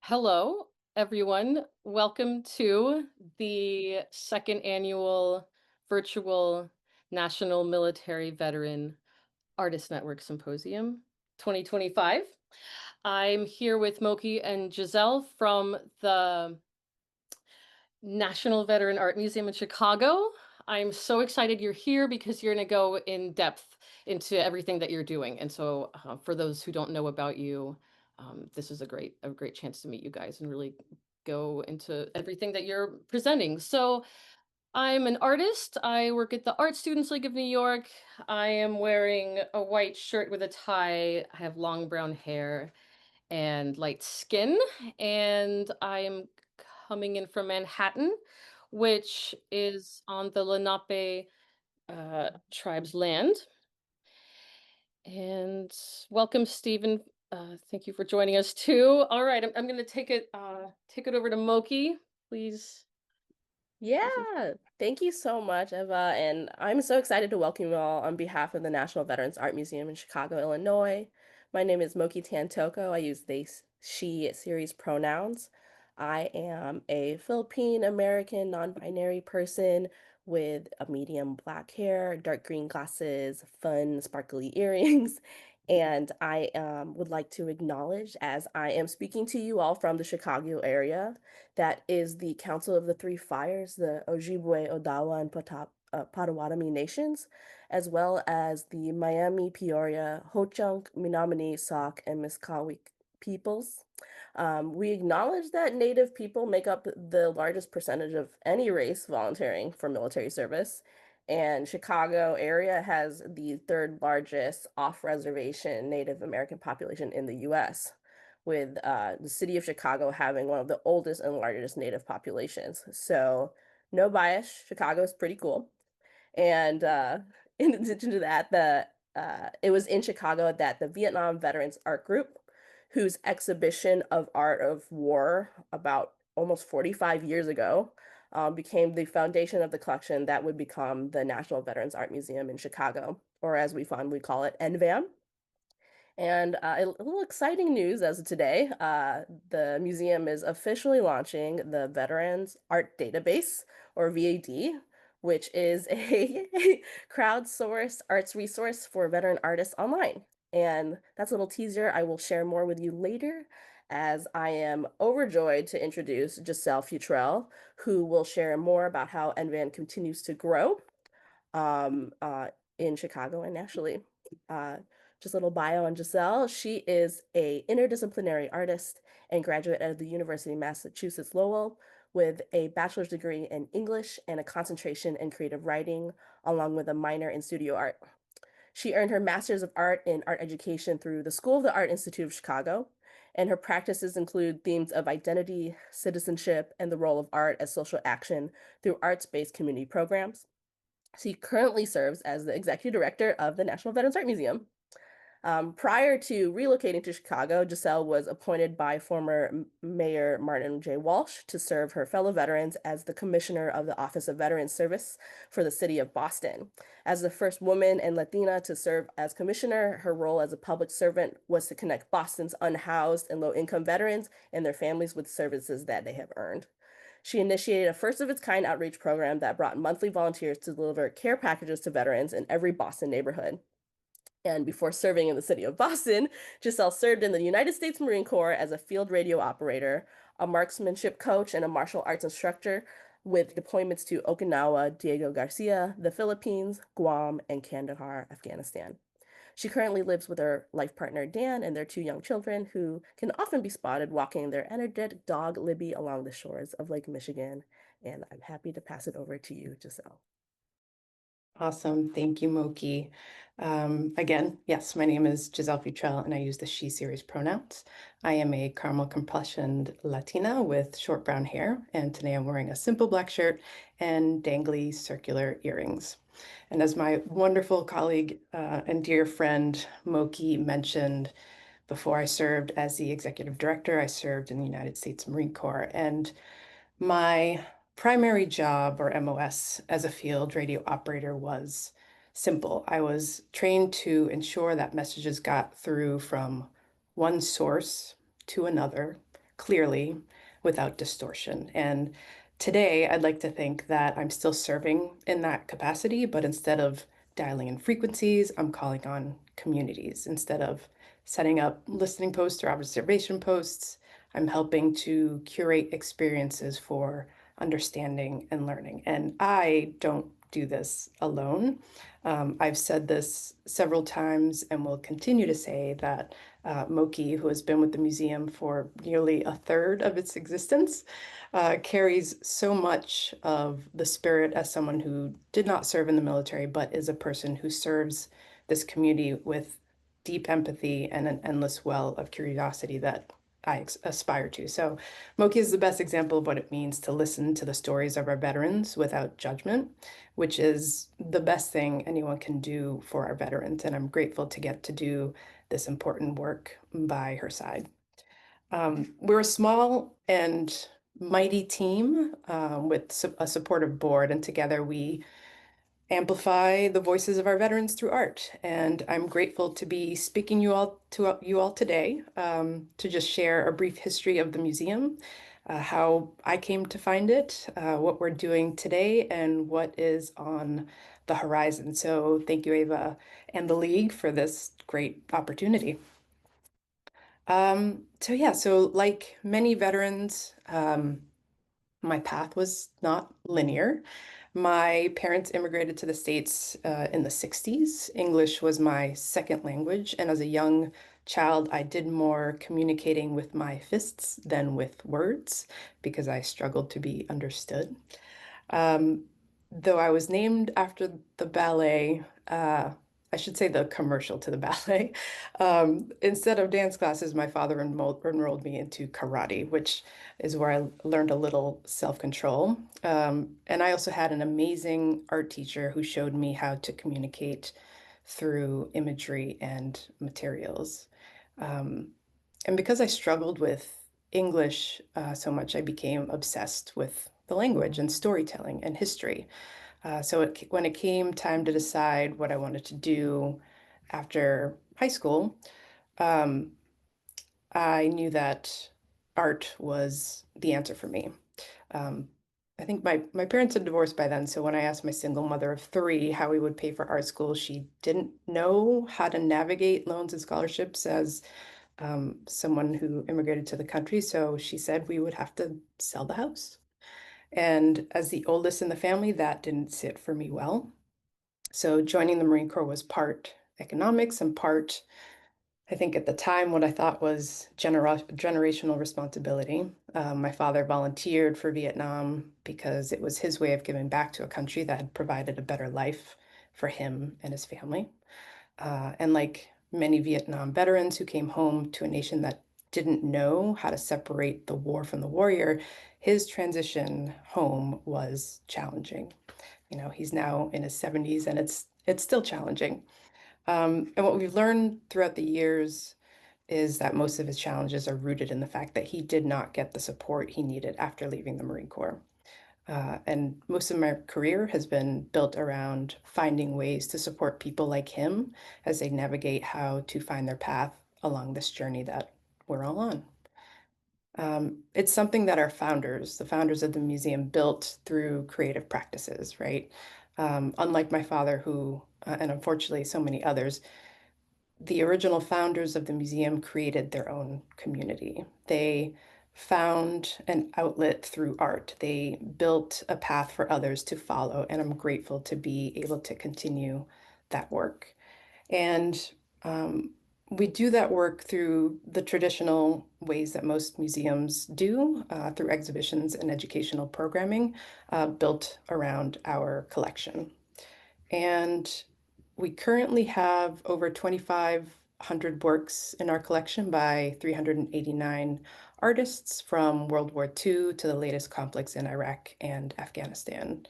Hello, everyone. Welcome to the second annual virtual National Military Veteran Artist Network Symposium 2025. I'm here with Moki and Giselle from the National Veteran Art Museum in Chicago. I'm so excited you're here because you're going to go in depth into everything that you're doing. And so, for those who don't know about you, this is a great chance to meet you guys and really go into everything that you're presenting. So, I'm an artist. I work at the Art Students League of New York. I am wearing a white shirt with a tie. I have long brown hair and light skin, and I'm coming in from Manhattan, which is on the Lenape tribe's land. And welcome, Stephen. Thank you for joining us too. All right, I'm going to take it over to Moki, please. Yeah, thank you so much, Eva. And I'm so excited to welcome you all on behalf of the National Veterans Art Museum in Chicago, Illinois. My name is Moki Tantoko. I use they, she series pronouns. I am a Philippine American non-binary person with a medium black hair, dark green glasses, fun, sparkly earrings. And I would like to acknowledge, as I am speaking to you all from the Chicago area, that is the Council of the Three Fires, the Ojibwe, Odawa, and Potawatomi nations, as well as the Miami, Peoria, Ho-Chunk, Menominee, Sauk, and Misquamish peoples. We acknowledge that Native people make up the largest percentage of any race volunteering for military service, and Chicago area has the third largest off-reservation Native American population in the U.S., with the city of Chicago having one of the oldest and largest Native populations. So, no bias, Chicago is pretty cool. And in addition to that, the it was in Chicago that the Vietnam Veterans Art Group, whose exhibition of art of war about almost 45 years ago, became the foundation of the collection that would become the National Veterans Art Museum in Chicago, or as we fondly call it, NVAM. And a little exciting news as of today, the museum is officially launching the Veterans Art Database, or VAD, which is a crowdsourced arts resource for veteran artists online. And that's a little teaser. I will share more with you later, as I am overjoyed to introduce Giselle Futrell, who will share more about how NVAN continues to grow um, uh, in Chicago and nationally. Uh, just a little bio on Giselle. She is a interdisciplinary artist and graduate of the University of Massachusetts Lowell with a bachelor's degree in English and a concentration in creative writing, along with a minor in studio art. She earned her Master's of Art in Art Education through the School of the Art Institute of Chicago, and her practices include themes of identity, citizenship, and the role of art as social action through arts-based community programs. She currently serves as the executive director of the National Veterans Art Museum. Prior to relocating to Chicago, Giselle was appointed by former Mayor Martin J. Walsh to serve her fellow veterans as the commissioner of the Office of Veterans Service for the city of Boston. As the first woman and Latina to serve as commissioner, her role as a public servant was to connect Boston's unhoused and low-income veterans and their families with services that they have earned. She initiated a first of its kind outreach program that brought monthly volunteers to deliver care packages to veterans in every Boston neighborhood. And before serving in the city of Boston, Giselle served in the United States Marine Corps as a field radio operator, a marksmanship coach, and a martial arts instructor, with deployments to Okinawa, Diego Garcia, the Philippines, Guam, and Kandahar, Afghanistan. She currently lives with her life partner Dan and their two young children, who can often be spotted walking their energetic dog Libby along the shores of Lake Michigan. And I'm happy to pass it over to you, Giselle. Awesome. Thank you, Moki. Again, yes, my name is Giselle Futrell and I use the she series pronouns. I am a caramel complexioned Latina with short brown hair, and today I'm wearing a simple black shirt and dangly circular earrings. And as my wonderful colleague and dear friend Moki mentioned, before I served as the executive director, I served in the United States Marine Corps. And my primary job, or MOS, as a field radio operator was simple. I was trained to ensure that messages got through from one source to another clearly without distortion. And today, I'd like to think that I'm still serving in that capacity, but instead of dialing in frequencies, I'm calling on communities. Instead of setting up listening posts or observation posts, I'm helping to curate experiences for understanding and learning. And I don't do this alone. I've said this several times and will continue to say that Moki, who has been with the museum for nearly a third of its existence, carries so much of the spirit as someone who did not serve in the military, but is a person who serves this community with deep empathy and an endless well of curiosity that I aspire to. So Moki is the best example of what it means to listen to the stories of our veterans without judgment, which is the best thing anyone can do for our veterans. And I'm grateful to get to do this important work by her side. We're a small and mighty team with a supportive board, and together we amplify the voices of our veterans through art. And I'm grateful to be speaking to you all today to just share a brief history of the museum, how I came to find it, what we're doing today, and what is on the horizon. So thank you, Ava, and the League for this great opportunity. So like many veterans, my path was not linear. My parents immigrated to the States in the 60s. English was my second language, and as a young child, I did more communicating with my fists than with words because I struggled to be understood. Um, though I was named after the ballet, I should say the commercial to the ballet. Instead of dance classes, my father enrolled me into karate, which is where I learned a little self-control. And I also had an amazing art teacher who showed me how to communicate through imagery and materials. Um, and because I struggled with English so much, I became obsessed with the language and storytelling and history. When it came time to decide what I wanted to do after high school, um, I knew that art was the answer for me. Um, I think my parents had divorced by then, so when I asked my single mother of three how we would pay for art school, she didn't know how to navigate loans and scholarships as someone who immigrated to the country. So she said we would have to sell the house. And as the oldest in the family, that didn't sit for me well. So joining the Marine Corps was part economics and part, I think at the time, what I thought was generational responsibility. My father volunteered for Vietnam because it was his way of giving back to a country that had provided a better life for him and his family. And like many Vietnam veterans who came home to a nation that didn't know how to separate the war from the warrior, his transition home was challenging. You know, he's now in his 70s and it's still challenging. And what we've learned throughout the years is that most of his challenges are rooted in the fact that he did not get the support he needed after leaving the Marine Corps. And most of my career has been built around finding ways to support people like him as they navigate how to find their path along this journey that we're all on. It's something that our founders, the founders of the museum, built through creative practices, right? Unlike my father, and unfortunately so many others, the original founders of the museum created their own community. They found an outlet through art. They built a path for others to follow, and I'm grateful to be able to continue that work. And um, we do that work through the traditional ways that most museums do, through exhibitions and educational programming built around our collection. And we currently have over 2,500 works in our collection by 389 artists from World War II to the latest conflicts in Iraq and Afghanistan.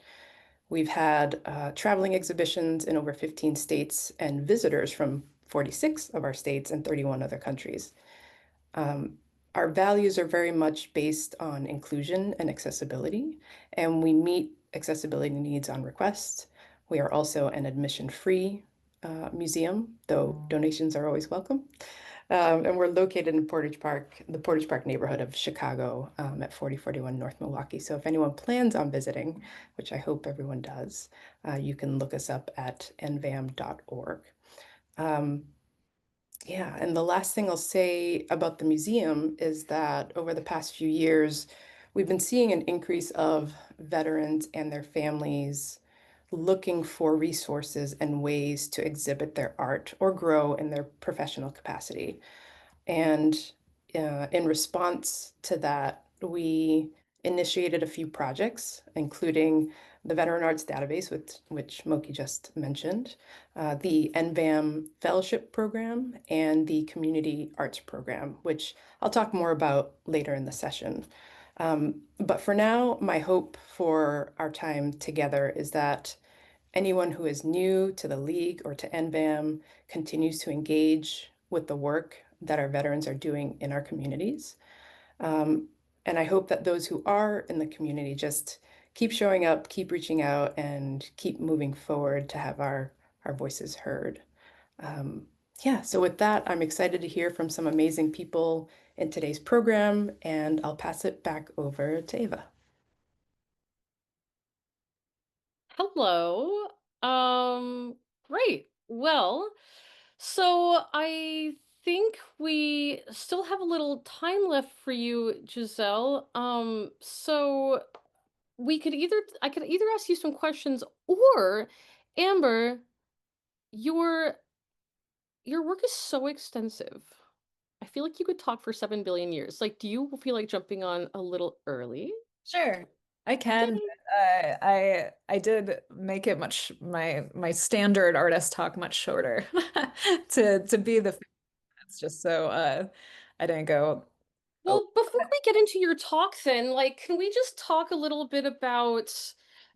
We've had traveling exhibitions in over 15 states and visitors from 46 of our states and 31 other countries. Our values are very much based on inclusion and accessibility, and we meet accessibility needs on request. We are also an admission-free museum, though donations are always welcome. And we're located in Portage Park, the Portage Park neighborhood of Chicago, at 4041 North Milwaukee. So if anyone plans on visiting, which I hope everyone does, you can look us up at nvam.org. Um, yeah, and the last thing I'll say about the museum is that over the past few years, we've been seeing an increase of veterans and their families looking for resources and ways to exhibit their art or grow in their professional capacity. And in response to that, we initiated a few projects, including the Veteran Arts Database, which Moki just mentioned, the NVAM Fellowship Program, and the Community Arts Program, which I'll talk more about later in the session. But for now, my hope for our time together is that anyone who is new to the League or to NVAM continues to engage with the work that our veterans are doing in our communities. Um, and I hope that those who are in the community just keep showing up, keep reaching out, and keep moving forward to have our voices heard. Um, yeah, so with that, I'm excited to hear from some amazing people in today's program, and I'll pass it back over to Ava. Hello. Great. Well, so I think we still have a little time left for you, Giselle. So we could either I could either ask you some questions, or Amber, your your work is so extensive. I feel like you could talk for 7 billion years. Like, do you feel like jumping on a little early? Sure, I can. Okay. But, I did make it much my standard artist talk much shorter to be the it's just so I didn't go. Oh, Well, before we get into your talk, then, like, can we just talk a little bit about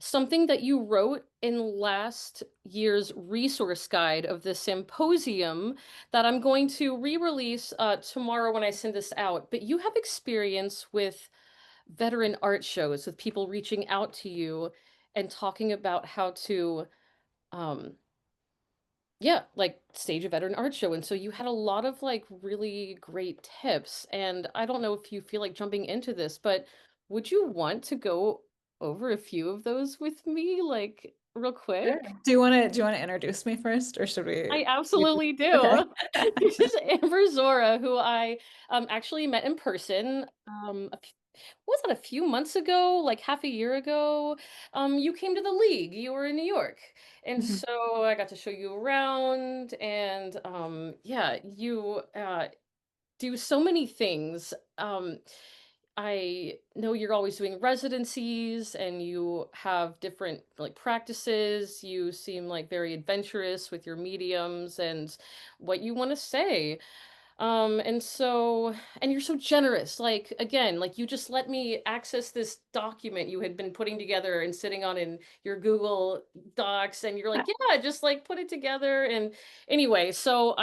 something that you wrote in last year's resource guide of the symposium that I'm going to re-release tomorrow when I send this out? But you have experience with veteran art shows, with people reaching out to you and talking about how to um, yeah, like stage a veteran art show. And so you had a lot of like really great tips. And I don't know if you feel like jumping into this, but would you want to go over a few of those with me, like real sure. quick? Do you want to introduce me first, or should we? I absolutely Okay. do. This is Amber Zora, who I actually met in person was that a few months ago, like half a year ago. You came to the League. You were in New York. And Mhm. so I got to show you around, and yeah, you do so many things. I know you're always doing residencies and you have different like practices. You seem like very adventurous with your mediums and what you want to say. And you're so generous. Like, again, like you just let me access this document you had been putting together and sitting on in your Google Docs, and you're like, yeah, just like put it together. And anyway, so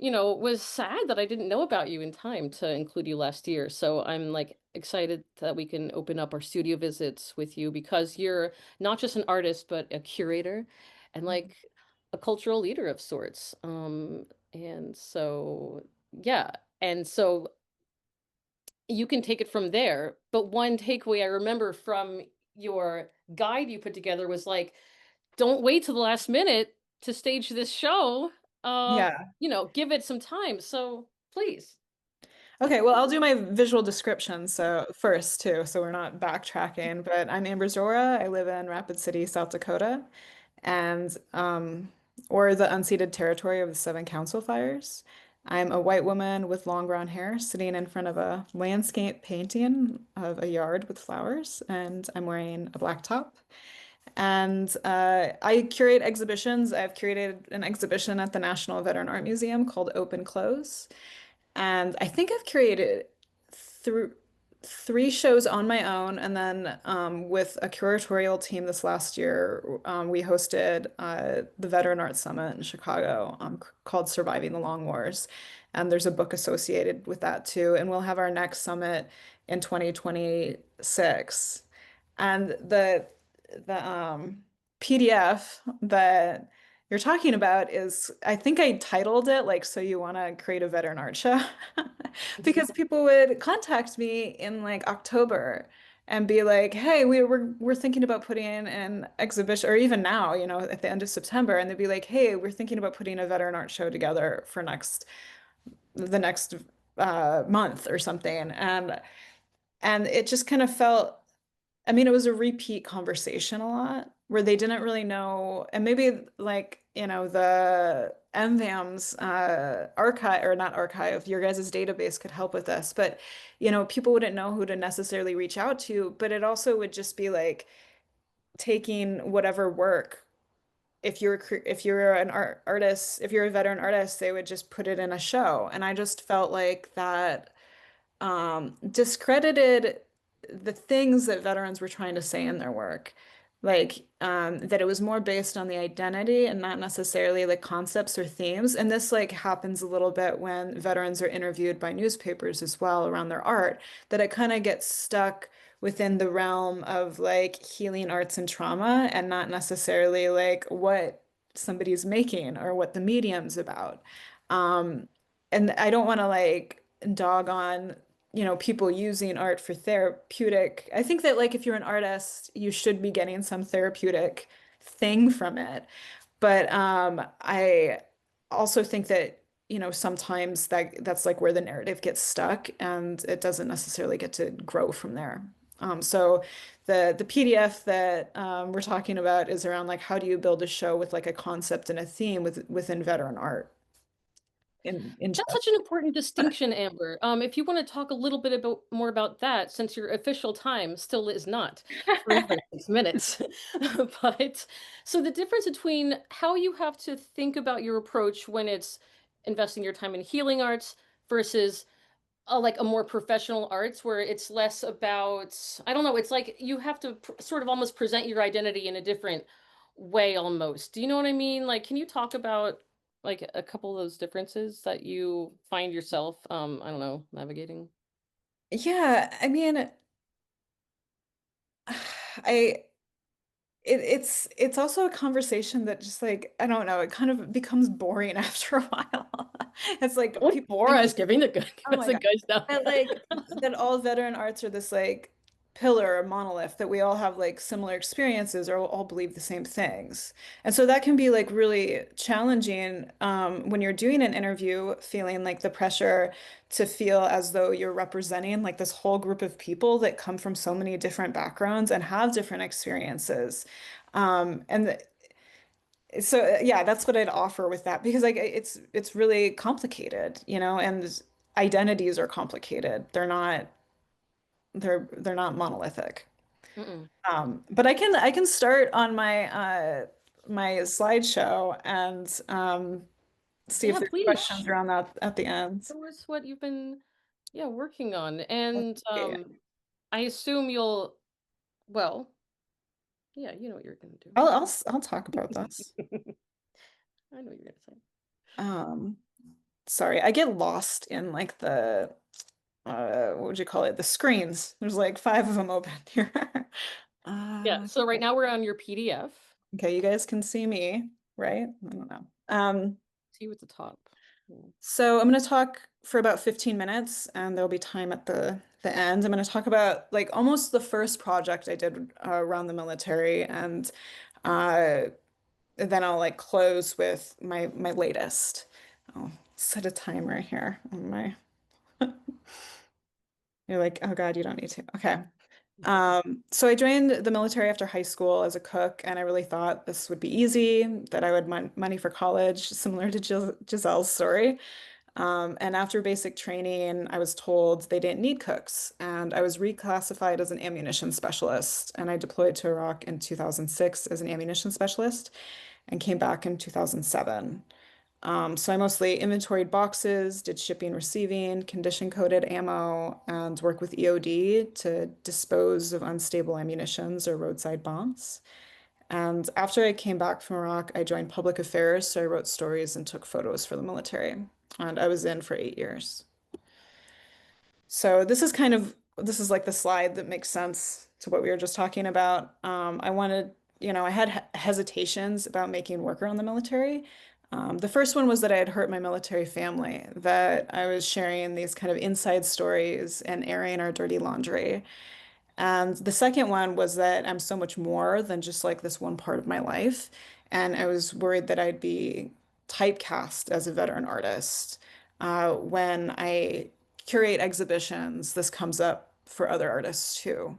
was sad that I didn't know about you in time to include you last year. So I'm like excited that we can open up our studio visits with you because you're not just an artist, but a curator and like a cultural leader of sorts. And so, yeah. And so you can take it from there. But one takeaway I remember from your guide you put together was like, don't wait till the last minute to stage this show. Uh, Yeah. Give it some time. So please. Okay, well, I'll do my visual description so first too, so we're not backtracking. But I'm Amber Zora. I live in Rapid City, South Dakota, and or the unceded territory of the Seven Council Fires. I'm a white woman with long brown hair sitting in front of a landscape painting of a yard with flowers, and I'm wearing a black top. And I curate exhibitions. I've curated an exhibition at the National Veteran Art Museum called Open Close. And I think I've created through three shows on my own, and then with a curatorial team this last year, we hosted the Veteran Arts Summit in Chicago, called Surviving the Long Wars. And there's a book associated with that too. And we'll have our next summit in 2026. And the PDF that you're talking about is, I think I titled it like, so you want to create a veteran art show? Because people would contact me in like October and be like, hey, we're thinking about putting in an exhibition, or even now, you know, at the end of September, and they'd be like, hey, we're thinking about putting a veteran art show together for the next month or something. And it just kind of felt, I mean, it was a repeat conversation a lot where they didn't really know, and maybe like, you know, the MVAM's archive, or not archive, your guys' database could help with this, but you know, people wouldn't know who to necessarily reach out to, but it also would just be like taking whatever work. If you're an artist, if you're a veteran artist, they would just put it in a show. And I just felt like that discredited the things that veterans were trying to say in their work. Like that it was more based on the identity and not necessarily like concepts or themes. And this like happens a little bit when veterans are interviewed by newspapers as well around their art, that it kind of gets stuck within the realm of like healing arts and trauma and not necessarily like what somebody's making or what the medium's about. Um, and I don't want to like dog on, you know, people using art for therapeutic. I think that like if you're an artist, you should be getting some therapeutic thing from it. But I also think that, you know, sometimes that's like where the narrative gets stuck and it doesn't necessarily get to grow from there. So the PDF that we're talking about is around like how do you build a show with like a concept and a theme within veteran art in That's general. such an important distinction, Amber. If you want to talk a little bit about more about that, since your official time still is not 3 6 minutes. But so the difference between how you have to think about your approach when it's investing your time in healing arts versus like a more professional arts where it's less about, I don't know, it's like you have to sort of almost present your identity in a different way almost. Do you know what I mean? Like, can you talk about like a couple of those differences that you find yourself, I don't know, navigating? Yeah, I mean, I it's also a conversation that just like I don't know, it kind of becomes boring after a while. It's like Don't people bore think, us giving the good, oh give us my the God. good stuff. And like that all veteran arts are this like pillar or monolith that we all have like similar experiences or all believe the same things. And so that can be like really challenging when you're doing an interview, feeling like the pressure to feel as though you're representing like this whole group of people that come from so many different backgrounds and have different experiences. And so yeah, that's what I'd offer with that because like it's really complicated, you know, and identities are complicated. They're not monolithic. Mm-mm. But I can start on my slideshow and see if Yeah, there's please questions around that at the end. show us what you've been, yeah, working on. And Okay. I assume you'll, well, yeah, you know what you're gonna I'll talk about this. do. I know what you're gonna say. Um, Sorry, I get lost in like the what would you call it? The screens. There's like five of them open here. Yeah, so right Okay. now we're on your PDF. Okay, you guys can see me, right? I don't know. See you at the top. Yeah. So I'm going to talk for about 15 minutes and there'll be time at the end. I'm going to talk about like almost the first project I did around the military and uh, then I'll like close with my latest. I'll set a timer here on my You're like, oh God, you don't need to. Okay. So I joined the military after high school as a cook, and I really thought this would be easy, that I would money for college, similar to Giselle's story. And after basic training, I was told they didn't need cooks, and I was reclassified as an ammunition specialist. And I deployed to Iraq in 2006 as an ammunition specialist and came back in 2007. So I mostly inventoried boxes, did shipping, receiving, condition coded ammo, and work with EOD to dispose of unstable ammunitions or roadside bombs. And after I came back from Iraq, I joined public affairs, so I wrote stories and took photos for the military. And I was in for 8 years. So this is like the slide that makes sense to what we were just talking about. I wanted I had hesitations about making work around the military. The first one was that I had hurt my military family, that I was sharing these kind of inside stories and airing our dirty laundry. And the second one was that I'm so much more than just like this one part of my life. And I was worried that I'd be typecast as a veteran artist. When I curate exhibitions, this comes up for other artists too.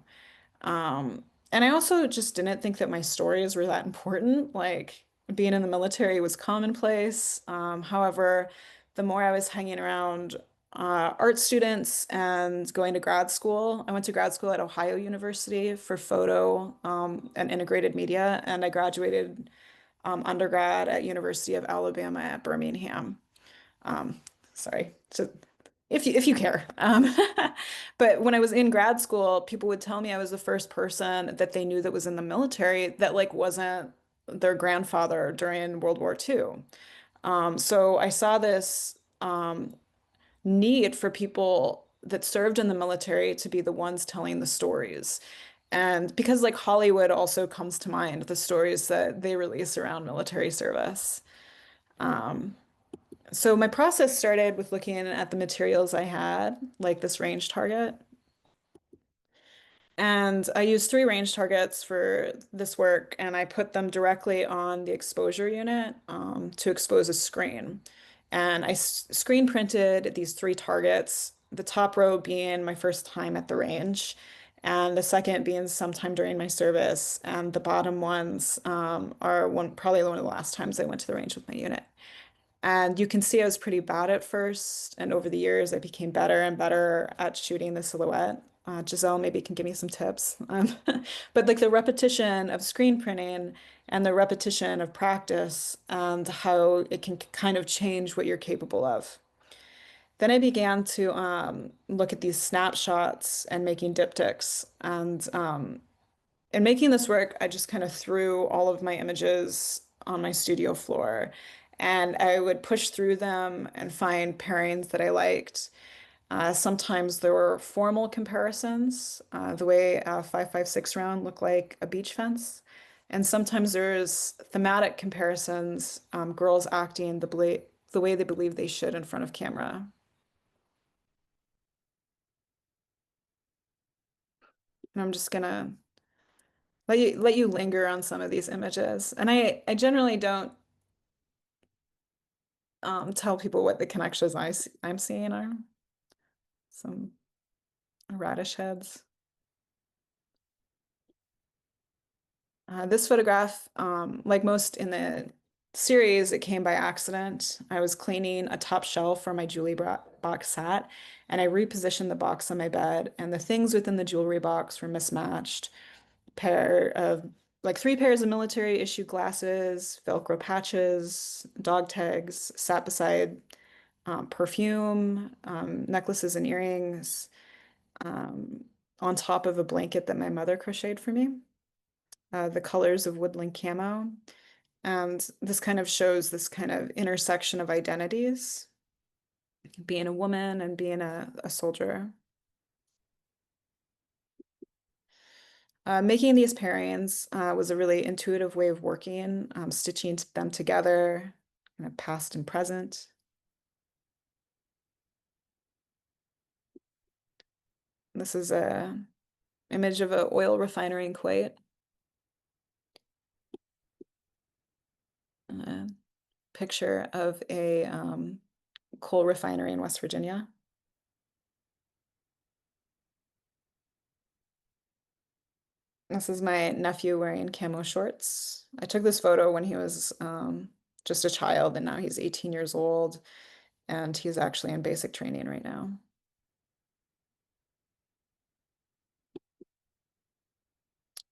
And I also just didn't think that my stories were that important. Like being in the military was commonplace. However, the more I was hanging around art students and going to grad school, I went to grad school at Ohio University for photo and integrated media, and I graduated undergrad at University of Alabama at Birmingham. Um, sorry, so if you care. But when I was in grad school, people would tell me I was the first person that they knew that was in the military that like wasn't their grandfather during World War II. So I saw this need for people that served in the military to be the ones telling the stories. And because like Hollywood also comes to mind, the stories that they release around military service. Um, so my process started with looking at the materials I had, like this range target. And I used three range targets for this work, and I put them directly on the exposure unit to expose a screen. And I screen printed these three targets, the top row being my first time at the range, and the second being sometime during my service, and the bottom ones are probably one of the last times I went to the range with my unit. And you can see I was pretty bad at first, and over the years I became better and better at shooting the silhouette. Giselle maybe can give me some tips. But like the repetition of screen printing and the repetition of practice and how it can kind of change what you're capable of. Then I began to look at these snapshots and making diptychs. And in making this work, I just kind of threw all of my images on my studio floor and I would push through them and find pairings that I liked. Sometimes there were formal comparisons, the way a 5.56 round looked like a beach fence. And sometimes there's thematic comparisons, girls acting the way they believe they should in front of camera. And I'm just gonna let you linger on some of these images. And I generally don't tell people what the connections I'm seeing are. Some radish heads. This photograph, like most in the series, it came by accident. I was cleaning a top shelf where my jewelry box sat, and I repositioned the box on my bed, and the things within the jewelry box were mismatched. Pair of like three pairs of military issue glasses, Velcro patches, dog tags sat beside perfume, necklaces and earrings, um, on top of a blanket that my mother crocheted for me. The colors of woodland camo. And this kind of shows this kind of intersection of identities, being a woman and being a soldier. Making these pairings was a really intuitive way of working, stitching them together, kind of past and present. This is a image of an oil refinery in Kuwait. A picture of a coal refinery in West Virginia. This is my nephew wearing camo shorts. I took this photo when he was just a child, and now he's 18 years old, and he's actually in basic training right now.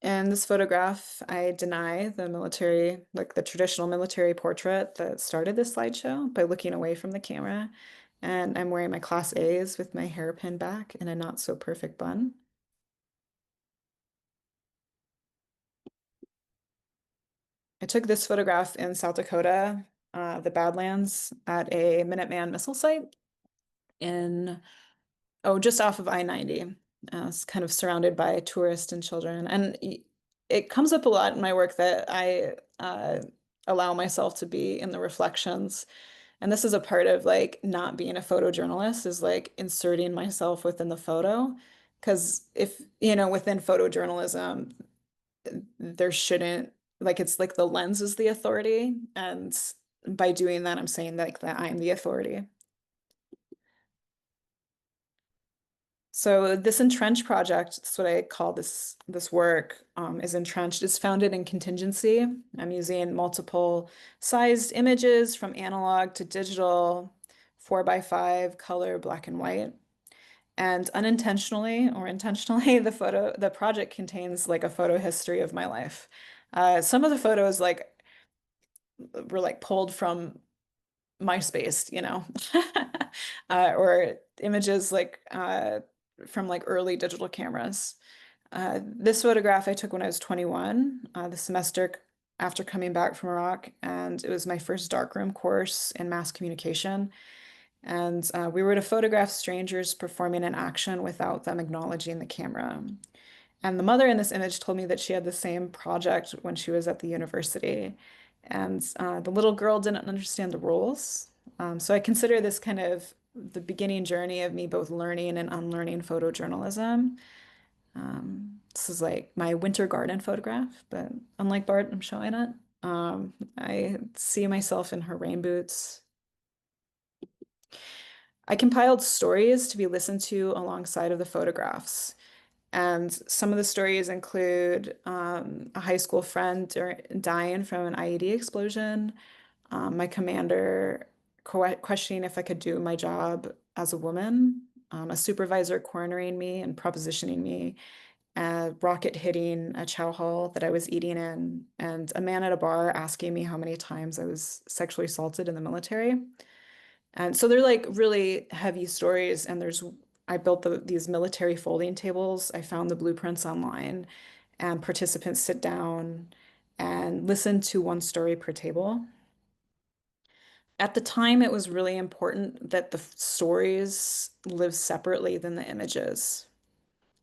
In this photograph, I deny the military, like the traditional military portrait that started this slideshow by looking away from the camera. And I'm wearing my class A's with my hair pinned back in a not so perfect bun. I took this photograph in South Dakota, the Badlands, at a Minuteman missile site in, oh, just off of I-90. It's kind of surrounded by tourists and children. And it comes up a lot in my work that I allow myself to be in the reflections. And this is a part of like not being a photojournalist is like inserting myself within the photo. Because if, within photojournalism, there shouldn't, like, it's like the lens is the authority. And by doing that, I'm saying like that I'm the authority. So this entrenched project, that's what I call this work, is entrenched. It's founded in contingency. I'm using multiple sized images from analog to digital, 4x5, color, black and white. And unintentionally or intentionally, the project contains like a photo history of my life. Some of the photos were like pulled from MySpace, or images from like early digital cameras. This photograph I took when I was 21, the semester after coming back from Iraq, and it was my first darkroom course in mass communication. And we were to photograph strangers performing an action without them acknowledging the camera. And the mother in this image told me that she had the same project when she was at the university. And the little girl didn't understand the rules. So I consider this kind of the beginning journey of me both learning and unlearning photojournalism. This is like my winter garden photograph, but unlike Bart, I'm showing it. I see myself in her rain boots. I compiled stories to be listened to alongside of the photographs. And some of the stories include a high school friend dying from an IED explosion, my commander questioning if I could do my job as a woman, a supervisor cornering me and propositioning me, a rocket hitting a chow hall that I was eating in, and a man at a bar asking me how many times I was sexually assaulted in the military. And so they're like really heavy stories. And I built these military folding tables. I found the blueprints online, and participants sit down and listen to one story per table. At the time, it was really important that the stories live separately than the images,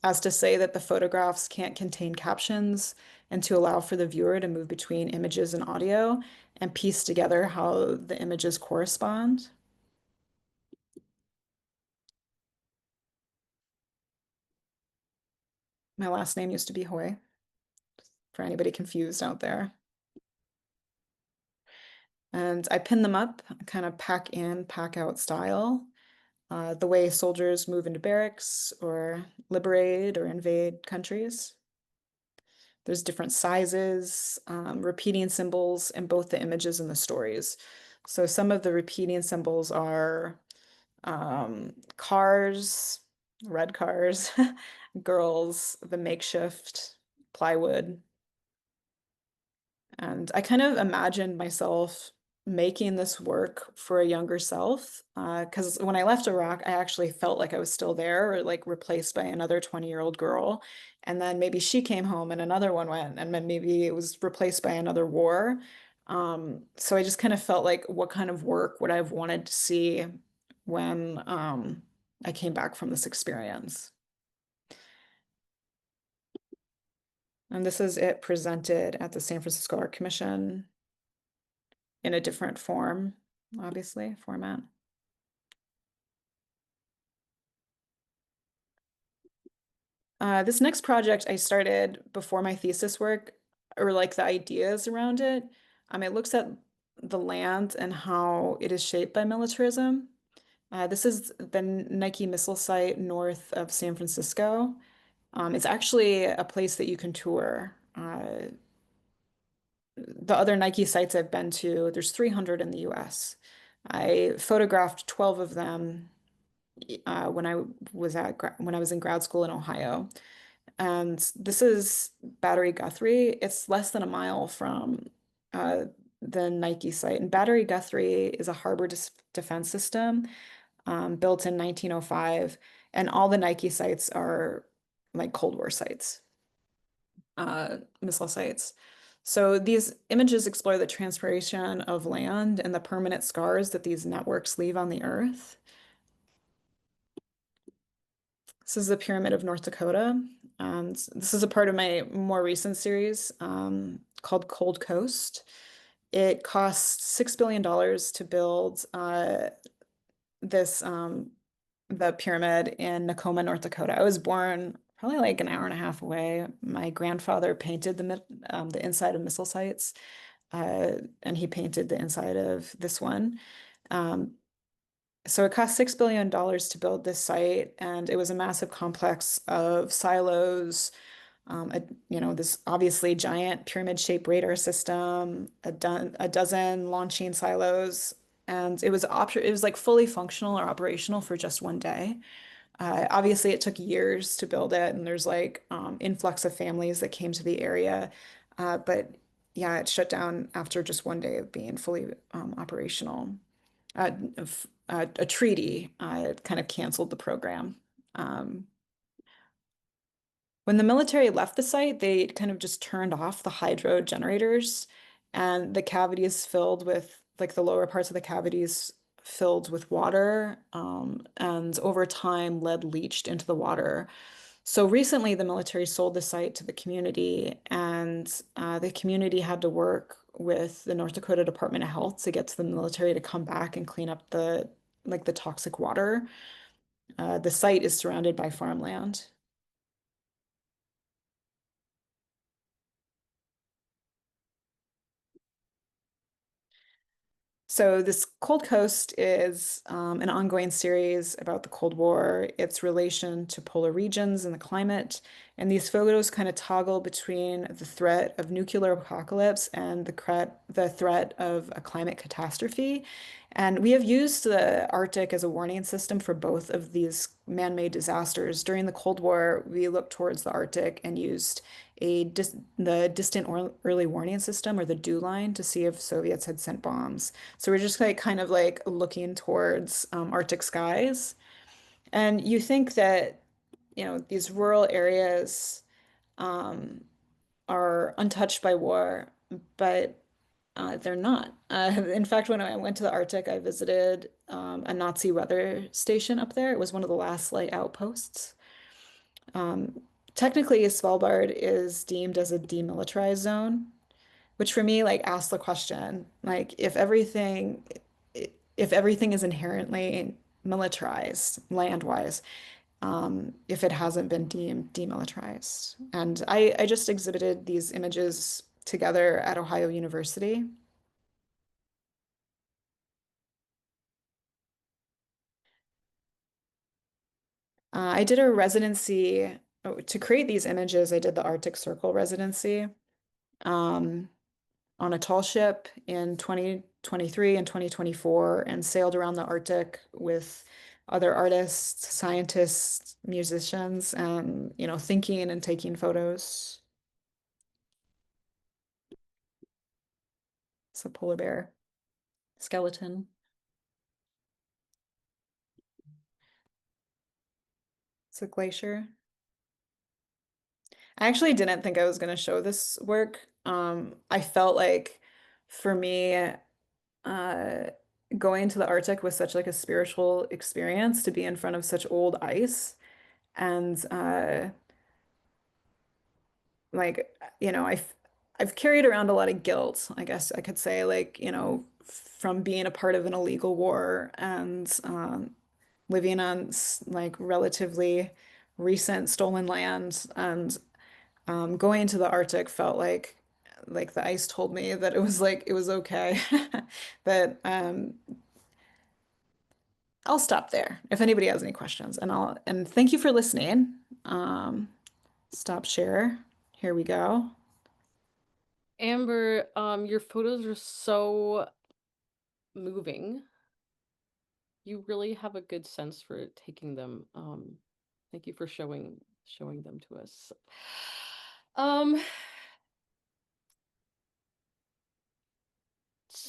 as to say that the photographs can't contain captions, and to allow for the viewer to move between images and audio and piece together how the images correspond. My last name used to be Hoy, for anybody confused out there. And I pin them up, kind of pack in, pack out style, the way soldiers move into barracks or liberate or invade countries. There's different sizes, repeating symbols in both the images and the stories. So some of the repeating symbols are cars, red cars, girls, the makeshift, plywood. And I kind of imagined myself making this work for a younger self. Because when I left Iraq, I actually felt like I was still there, or like replaced by another 20-year-old girl. And then maybe she came home and another one went, and then maybe it was replaced by another war. So I just kind of felt like what kind of work would I have wanted to see when I came back from this experience. And this is it presented at the San Francisco Art Commission in a different form, obviously, format. This next project I started before my thesis work, or like the ideas around it. It looks at the land and how it is shaped by militarism. This is the Nike missile site north of San Francisco. It's actually a place that you can tour. The other Nike sites I've been to, there's 300 in the US. I photographed 12 of them when I was in grad school in Ohio. And this is Battery Guthrie. It's less than a mile from uh, the Nike site. And Battery Guthrie is a harbor defense system built in 1905. And all the Nike sites are like Cold War sites, missile sites. So these images explore the transpiration of land and the permanent scars that these networks leave on the earth. This is the Pyramid of North Dakota. And this is a part of my more recent series called Cold Coast. It cost $6 billion to build this the pyramid in Nakoma, North Dakota. I was born probably like an hour and a half away. My grandfather painted the inside of missile sites, and he painted the inside of this one. Um, so it cost $6 billion to build this site, and it was a massive complex of silos, this obviously giant pyramid-shaped radar system, a dozen launching silos, and it was like fully functional or operational for just one day. Obviously, it took years to build it, and there's like influx of families that came to the area, but yeah, it shut down after just one day of being fully operational. A treaty kind of canceled the program. Um, when the military left the site, they kind of just turned off the hydro generators, and the cavities filled with, like the lower parts of the cavities filled with water, and over time, lead leached into the water. So recently, the military sold the site to the community, and the community had to work with the North Dakota Department of Health to get to the military to come back and clean up the toxic water. The site is surrounded by farmland. So this Cold Coast is an ongoing series about the Cold War, its relation to polar regions and the climate. And these photos kind of toggle between the threat of nuclear apocalypse and the threat of a climate catastrophe. And we have used the Arctic as a warning system for both of these man-made disasters. During the Cold War, we looked towards the Arctic and used the distant or early warning system, or the dew line, to see if Soviets had sent bombs. So we're just like kind of like looking towards Arctic skies. And you think that, these rural areas um, are untouched by war, but they're not. In fact, when I went to the Arctic, I visited a Nazi weather station up there. It was one of the last like outposts. Um, Technically, Svalbard is deemed as a demilitarized zone, which for me like asks the question, like if everything is inherently militarized land-wise, if it hasn't been deemed demilitarized. And I just exhibited these images together at Ohio University. I did a residency to create these images. I did the Arctic Circle residency. Um, on a tall ship in 2023 and 2024 and sailed around the Arctic with other artists, scientists, musicians, and thinking and taking photos. It's a polar bear skeleton. It's a glacier. I actually didn't think I was going to show this work. I felt like for me, uh, going to the Arctic was such like a spiritual experience to be in front of such old ice. And like, I've carried around a lot of guilt, I guess I could say, like, from being a part of an illegal war and living on like relatively recent stolen land, and going to the Arctic felt like the ice told me that it was okay. But I'll stop there if anybody has any questions, and thank you for listening. Stop share. Here we go. Amber, your photos are so moving. You really have a good sense for taking them. Thank you for showing them to us. Um,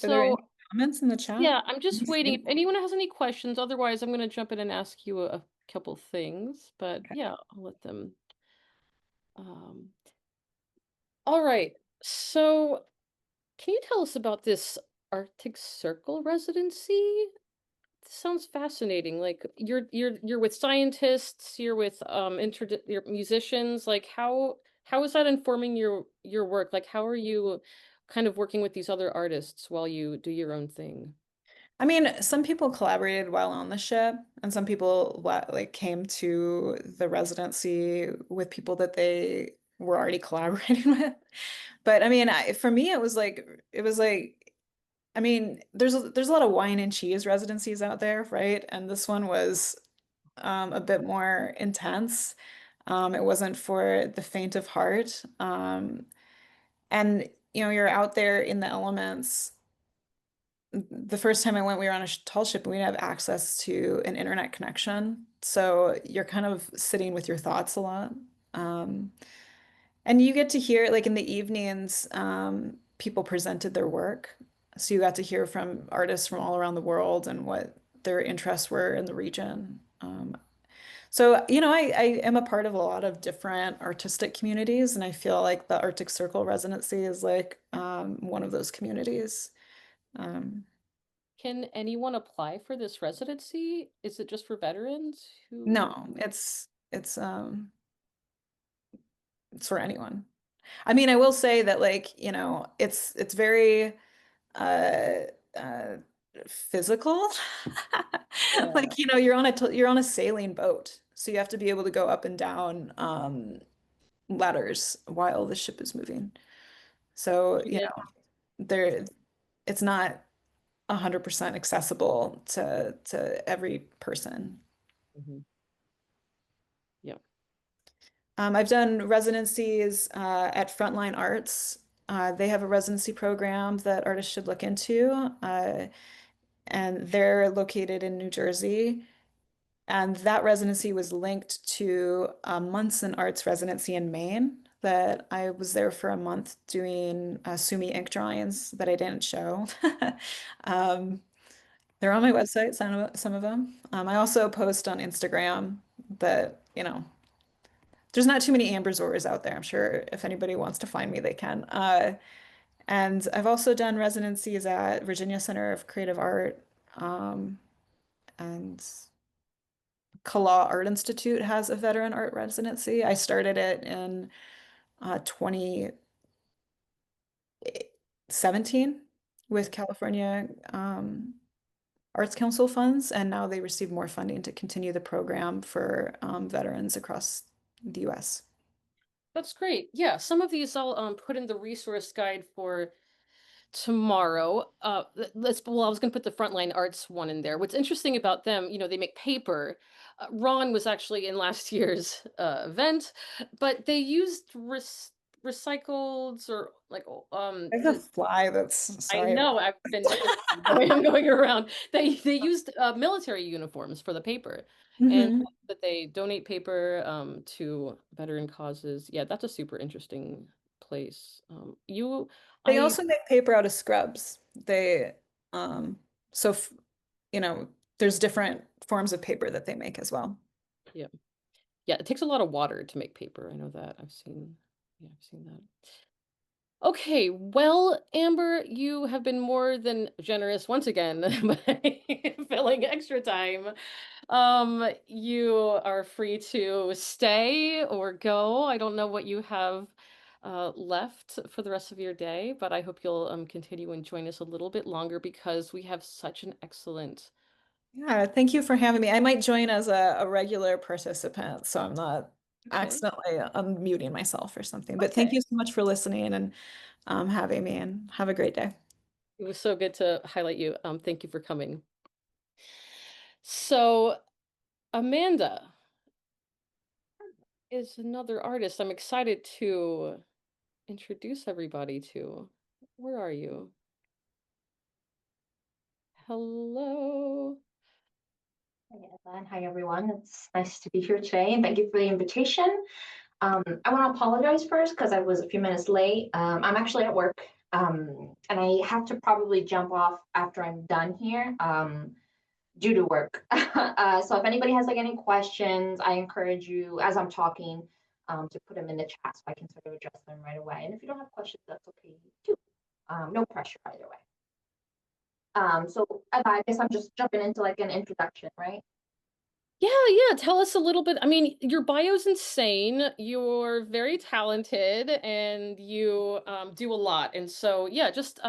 Are there any so comments in the chat? yeah, I'm just waiting. If anyone has any questions, otherwise I'm gonna jump in and ask you a couple things. But Okay. yeah, I'll let them. Um, all right. So can you tell us about this Arctic Circle residency? this sounds fascinating. Like you're with scientists, you're with your musicians. Like how is that informing your work? Like how are you kind of working with these other artists while you do your own thing? I mean, some people collaborated while on the ship, and some people like came to the residency with people that they were already collaborating with. But I mean, for me, it was like I mean, there's a lot of wine and cheese residencies out there, right? And this one was a bit more intense. It wasn't for the faint of heart. And you're out there in the elements. The first time I went, we were on a tall ship and we didn't have access to an internet connection. So you're kind of sitting with your thoughts a lot. Um, and you get to hear, like in the evenings, people presented their work. So you got to hear from artists from all around the world and what their interests were in the region. So, I am a part of a lot of different artistic communities, and I feel like the Arctic Circle residency is like one of those communities. Um, Can anyone apply for this residency? Is it just for veterans who? no, it's for anyone. I mean, I will say that like, it's very uh uh physical. Yeah. Like, you're on a sailing boat. So you have to be able to go up and down ladders while the ship is moving. So, Yeah. there it's not 100% accessible to every person. Mhm. Yeah. I've done residencies at Frontline Arts. They have a residency program that artists should look into, and they're located in New Jersey. And that residency was linked to a Munson Arts residency in Maine that I was there for a month doing Sumi ink drawings that I didn't show. Um, they're on my website, some of them. I also post on Instagram that, there's not too many Amber Zoras out there. I'm sure if anybody wants to find me, they can. And I've also done residencies at Virginia Center of Creative Art, and Kala Art Institute has a veteran art residency. I started it in 2017 with California Arts Council funds, and now they receive more funding to continue the program for veterans across the US. That's great. Yeah, some of these I'll put in the resource guide for tomorrow. Well, I was going to put the Frontline Arts one in there. What's interesting about them, they make paper. Ron was actually in last year's event, but they used recycled or like There's a fly that's, I sorry about know I've been noticing the way I'm going around. They used military uniforms for the paper, and that. that they donate paper to veteran causes. Yeah, that's a super interesting place. They I also make paper out of scrubs. Um, so, you know, there's different forms of paper that they make as well. yeah yeah it takes a lot of water to make paper. I know that. I've seen that. Okay, well, Amber, you have been more than generous once again by filling extra time. You are free to stay or go. I don't know what you have left for the rest of your day, but I hope you'll continue and join us a little bit longer because we have such an excellent. Yeah, thank you for having me. I might join as a regular participant, so I'm not Okay. accidentally unmuting myself or something. But thank Okay. you so much for listening and having me, and have a great day. It was so good to highlight you. Thank you for coming. So, Amanda is another artist I'm excited to introduce everybody to. Where are you? Hello. Hi, Evan. Hi, everyone. It's nice to be here today, and thank you for the invitation. I want to apologize first because I was a few minutes late. I'm actually at work, and I have to probably jump off after I'm done here due to work. So if anybody has like any questions, I encourage you as I'm talking to put them in the chat so I can sort of address them right away. And if you don't have questions, that's okay too. No pressure either way. So I guess I'm just jumping into like an introduction, right? Yeah. Tell us a little bit. I mean, your bio's insane. You're very talented and you do a lot. And so, yeah, just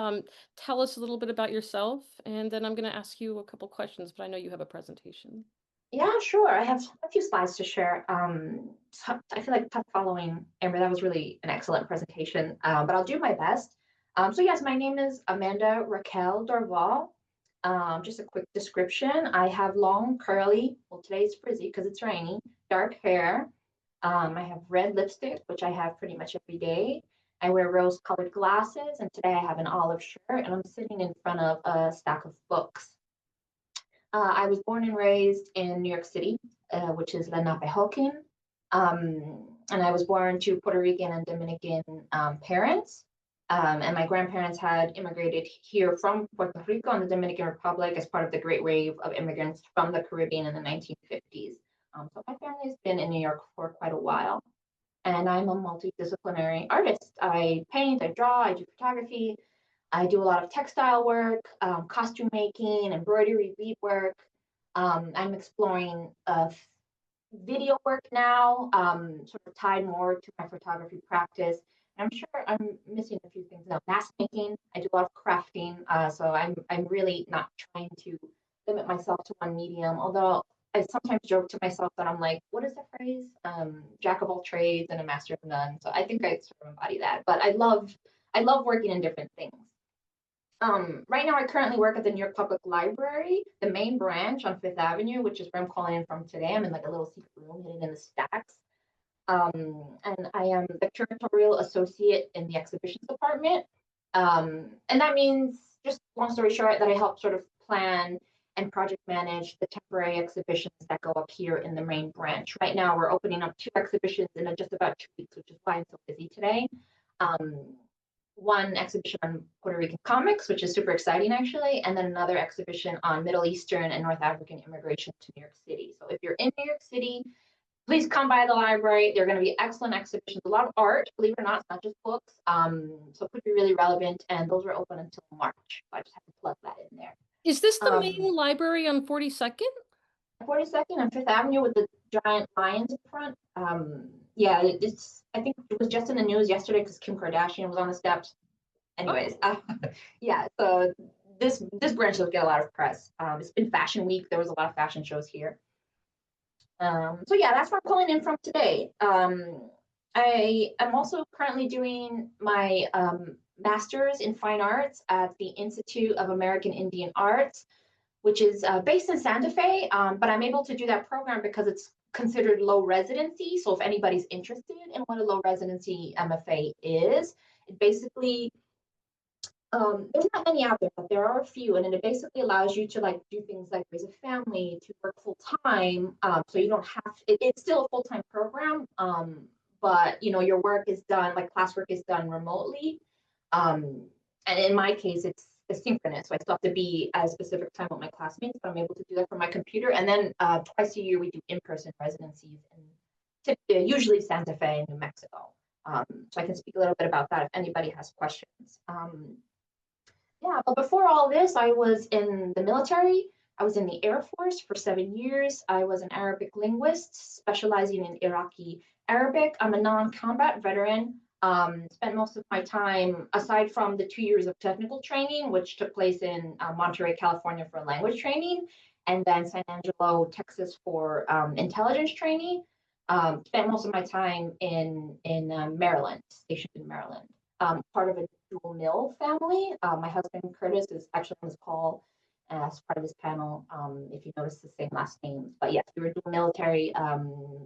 tell us a little bit about yourself. And then I'm going to ask you a couple questions, but I know you have a presentation. Yeah, sure. I have a few slides to share. So I feel like tough following Amber. That was really an excellent presentation, but I'll do my best. So yes, my name is Amanda Raquel Dorval. Just a quick description. I have long, curly, well, today's frizzy because it's rainy, dark hair. I have red lipstick, which I have pretty much every day. I wear rose-colored glasses, and today I have an olive shirt, and I'm sitting in front of a stack of books. I was born and raised in New York City, which is Lenapehoking. And I was born to Puerto Rican and Dominican parents. And my grandparents had immigrated here from Puerto Rico and the Dominican Republic as part of the great wave of immigrants from the Caribbean in the 1950s. So my family's been in New York for quite a while. And I'm a multidisciplinary artist. I paint, I draw, I do photography, I do a lot of textile work, costume making, embroidery, beadwork. I'm exploring video work now, sort of tied more to my photography practice. I'm sure I'm missing a few things now. Mask making, I do a lot of crafting, so I'm really not trying to limit myself to one medium. Although I sometimes joke to myself that I'm like, what is the phrase? Jack of all trades and a master of none. So I think I sort of embody that. But I love working in different things. Right now, I currently work at the New York Public Library, the main branch on Fifth Avenue, which is where I'm calling in from today. I'm in like a little secret room hidden in the stacks. And I am the curatorial associate in the exhibitions department. And that means, just long story short, that I help sort of plan and project manage the temporary exhibitions that go up here in the main branch. Right now, we're opening up 2 exhibitions in just about 2 weeks, which is why I'm so busy today. One exhibition on Puerto Rican comics, which is super exciting actually, and then another exhibition on Middle Eastern and North African immigration to New York City. So if you're in New York City, please come by the library. They're going to be excellent exhibitions, a lot of art, believe it or not, it's not just books. So it could be really relevant, and those are open until March. I just have to plug that in there. Is this the main library on 42nd? 42nd and Fifth Avenue with the giant lions in front. Yeah, it's. I think it was just in the news yesterday because Kim Kardashian was on the steps. Anyways, yeah. So this branch will get a lot of press. It's been Fashion Week. There was a lot of fashion shows here. So yeah, that's where I'm calling in from today. I am also currently doing my master's in fine arts at the Institute of American Indian Arts, which is based in Santa Fe, but I'm able to do that program because it's considered low residency. So if anybody's interested in what a low residency MFA is, it basically, there's not many out there, but there are a few, and it basically allows you to like do things like raise a family, to work full time. So you don't have, it's still a full-time program, but you know, your work is done, like classwork is done remotely. And in my case, it's asynchronous. So I still have to be at a specific time with my classmates, but I'm able to do that from my computer. And then twice a year, we do in-person residencies in usually Santa Fe, New Mexico. So I can speak a little bit about that if anybody has questions. Yeah, but before all this, I was in the military. I was in the Air Force for 7 years. I was an Arabic linguist specializing in Iraqi Arabic. I'm a non-combat veteran. Spent most of my time, aside from the 2 years of technical training, which took place in Monterey, California for language training, and then San Angelo, Texas for intelligence training. Spent most of my time in Maryland, stationed in Maryland. Part of a dual mill family. My husband Curtis is actually on this call as part of this panel. If you notice the same last names, but yes, we were dual military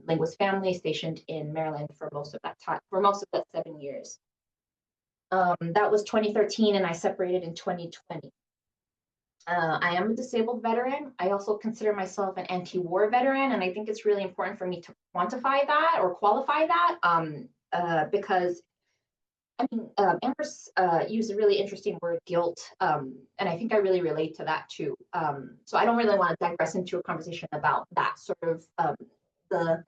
linguist family stationed in Maryland for most of that time, for most of that 7 years. That was 2013, and I separated in 2020. I am a disabled veteran. I also consider myself an anti-war veteran, and I think it's really important for me to quantify that or qualify that because I mean, Amber's used a really interesting word, guilt, and I think I really relate to that too. So I don't really want to digress into a conversation about that sort of the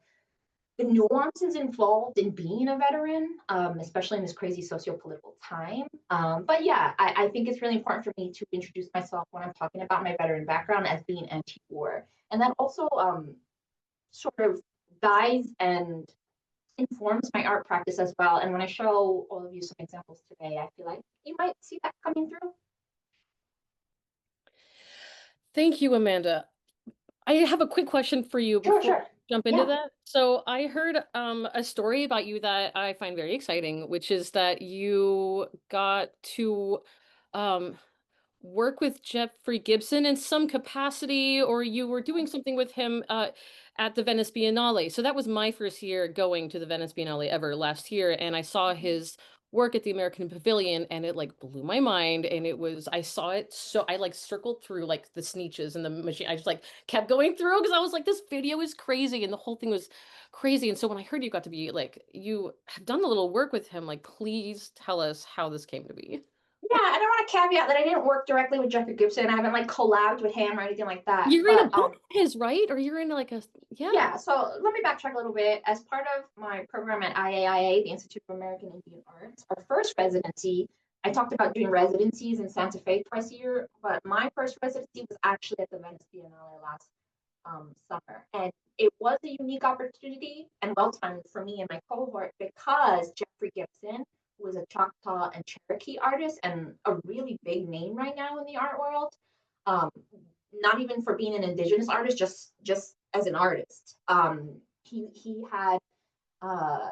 the nuances involved in being a veteran, especially in this crazy socio-political time. But yeah, I think it's really important for me to introduce myself when I'm talking about my veteran background as being anti-war. And that also sort of guides and informs my art practice as well. And when I show all of you some examples today, I feel like you might see that coming through. Thank you, Amanda. I have a quick question for you Sure, before sure. we jump into Yeah. that. So I heard a story about you that I find very exciting, which is that you got to um, work with Jeffrey Gibson in some capacity, or you were doing something with him at the Venice Biennale. So that was my first year going to the Venice Biennale ever last year, and I saw his work at the American Pavilion, and it like blew my mind. And it was, I saw it, so I like circled through like the sneeches and the machine. I just like kept going through because I was like, this video is crazy, and the whole thing was crazy. And so when I heard you got to be like, you have done a little work with him, like, please tell us how this came to be. Yeah, and I want to caveat that I didn't work directly with Jeffrey Gibson. I haven't like collabed with him or anything like that. You're in a But book of his, right? Or you're in like a, yeah, so let me backtrack a little bit. As part of my program at IAIA, the Institute of American Indian Arts, our first residency, I talked about doing residencies in Santa Fe twice a year, but my first residency was actually at the Venice Biennale last summer. And it was a unique opportunity and well-timed for me and my cohort because Jeffrey Gibson was a Choctaw and Cherokee artist and a really big name right now in the art world. Um, Not even for being an indigenous artist, just as an artist. Uh,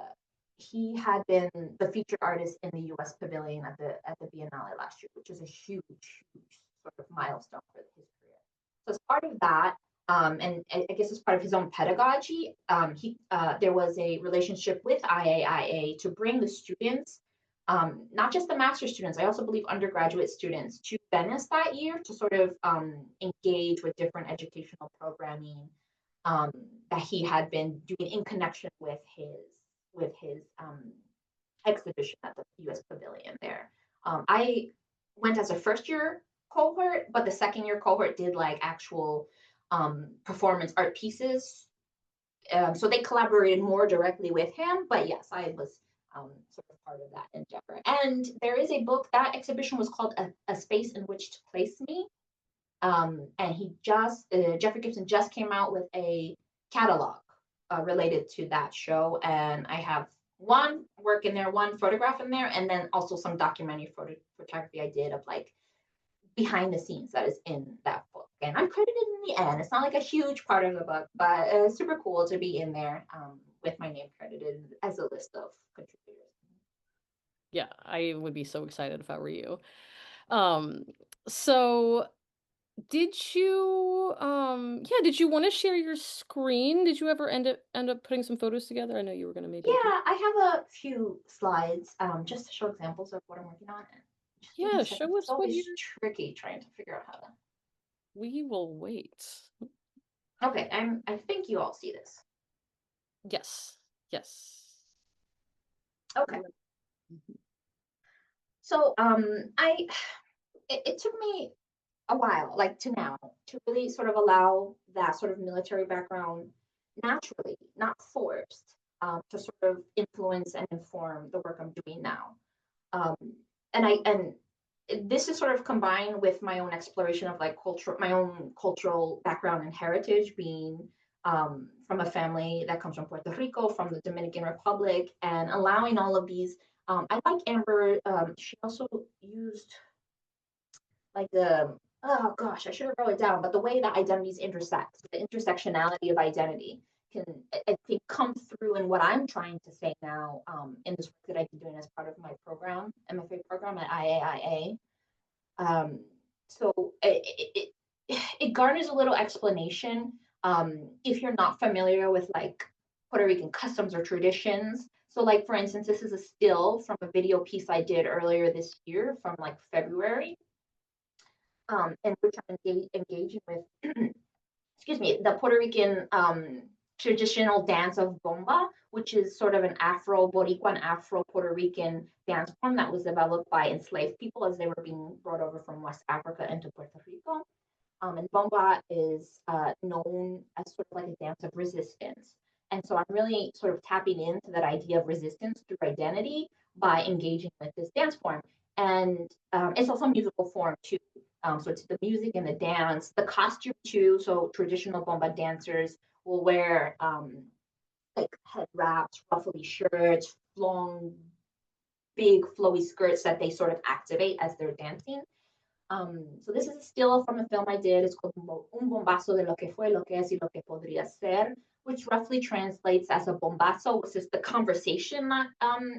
he had been the featured artist in the U.S. Pavilion at the Biennale last year, which is a huge sort of milestone for his career. So as part of that, and I guess as part of his own pedagogy, there was a relationship with IAIA to bring the students, not just the master's students, I also believe undergraduate students, to Venice that year to sort of engage with different educational programming that he had been doing in connection with his exhibition at the U.S. Pavilion there. I went as a first year cohort, but the second year cohort did like actual performance art pieces. So they collaborated more directly with him. But yes, I was sort of part of that endeavor. And there is a book, that exhibition was called A Space in Which to Place Me. And Jeffrey Gibson just came out with a catalog related to that show. And I have one work in there, one photograph in there, and then also some documentary photography I did of like behind the scenes that is in that book. And I'm credited in the end. It's not like a huge part of the book, but it's super cool to be in there with my name credited as a list of contributors. Yeah, I would be so excited if I were you. Um, so did you did you want to share your screen? Did you ever end up putting some photos together? I know you were gonna maybe Yeah, do. I have a few slides just to show examples of what I'm working on. Just give me Yeah, a second. show It's us what always you're. tricky trying to figure out how to. We will wait. Okay, I think you all see this. Yes. Yes. Okay. Mhm. So it took me a while, like to now, to really sort of allow that sort of military background naturally, not forced, to sort of influence and inform the work I'm doing now. Um, and this is sort of combined with my own exploration of like culture, my own cultural background and heritage, being from a family that comes from Puerto Rico, from the Dominican Republic, and allowing all of these. I like Amber. She also used like the, oh gosh, I should have wrote it down, but the way that identities intersect, the intersectionality of identity can, I think, come through in what I'm trying to say now in this work that I've been doing as part of my program, MFA program at IAIA. So it garners a little explanation if you're not familiar with like Puerto Rican customs or traditions. So like, for instance, this is a still from a video piece I did earlier this year from like February, in which I'm engaging with, excuse me, the Puerto Rican traditional dance of bomba, which is sort of an Afro-Boricuan, Afro-Puerto Rican dance form that was developed by enslaved people as they were being brought over from West Africa into Puerto Rico. And bomba is known as sort of like a dance of resistance. And so I'm really sort of tapping into that idea of resistance through identity by engaging with this dance form. And it's also a musical form too. So it's the music and the dance, the costume too. So traditional bomba dancers will wear like head wraps, ruffly shirts, long, big flowy skirts that they sort of activate as they're dancing. So this is a still from a film I did. It's called Un Bombazo de lo que fue, lo que es y lo que podría ser, which roughly translates as a bombazo, which is the conversation that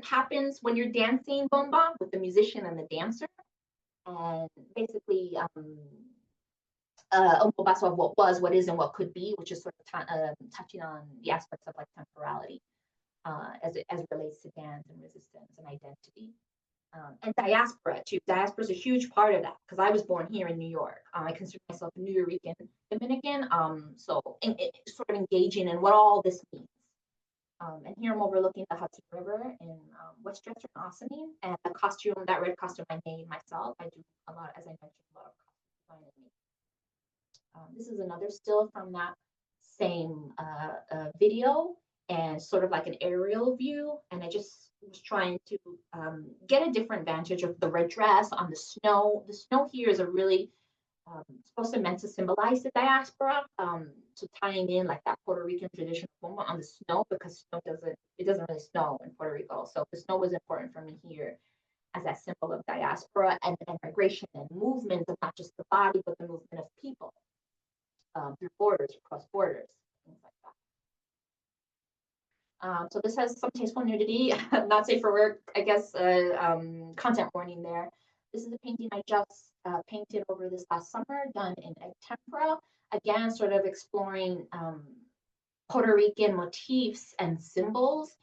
happens when you're dancing bomba with the musician and the dancer. And basically, un bombazo of what was, what is, and what could be, which is sort of touching on the aspects of like temporality as it relates to dance and resistance and identity. And diaspora too. Diaspora is a huge part of that because I was born here in New York. I consider myself a New Yorican Dominican. So sort of engaging in what all this means. And here I'm overlooking the Hudson River in Westchester and Ossining, and the costume, that red costume I made myself. I do a lot, as I mentioned, a lot of costume design. This is another still from that same video, and sort of like an aerial view. And I just was trying to get a different vantage of the red dress on the snow. The snow here is a really supposed to meant to symbolize the diaspora. So tying in like that Puerto Rican tradition on the snow, because snow doesn't really snow in Puerto Rico. So the snow was important for me here as that symbol of diaspora and migration and movement of not just the body, but the movement of people through borders, across borders, things like that. So this has some tasteful nudity, not safe for work, I guess, content warning there. This is a painting I just painted over this last summer, done in egg tempera. Again, sort of exploring Puerto Rican motifs and symbols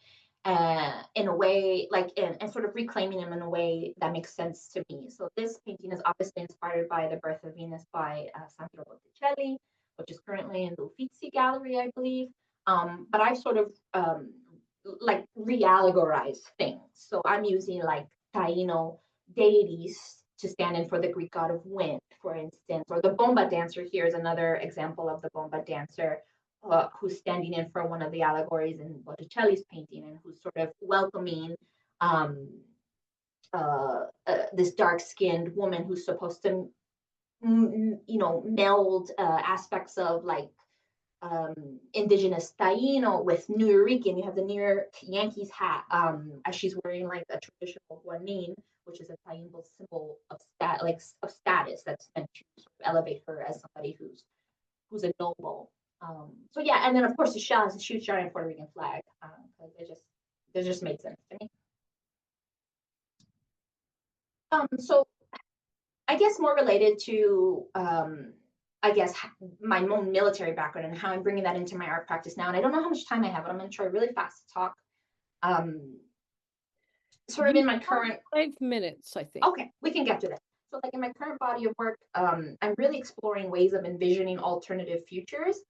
in a way, like, and sort of reclaiming them in a way that makes sense to me. So this painting is obviously inspired by The Birth of Venus by Sandro Botticelli, which is currently in the Uffizi Gallery, I believe. But I sort of like re-allegorize things. So I'm using like Taino deities to stand in for the Greek god of wind, for instance, or the bomba dancer here is another example of the bomba dancer who's standing in for one of the allegories in Botticelli's painting, and who's sort of welcoming this dark-skinned woman who's supposed to, meld aspects of like indigenous Taino with New Yorican. You have the New York Yankees hat, as she's wearing like a traditional guanin, which is a Taino symbol of status that's meant to sort of elevate her as somebody who's a noble. So yeah, and then of course the shell has a huge giant Puerto Rican flag, because it just made sense to me. So I guess more related to I guess my own military background and how I'm bringing that into my art practice now. And I don't know how much time I have, but I'm going to try really fast to talk. Sort of in my current 5 minutes, I think. Okay, we can get to that. So like in my current body of work, I'm really exploring ways of envisioning alternative futures,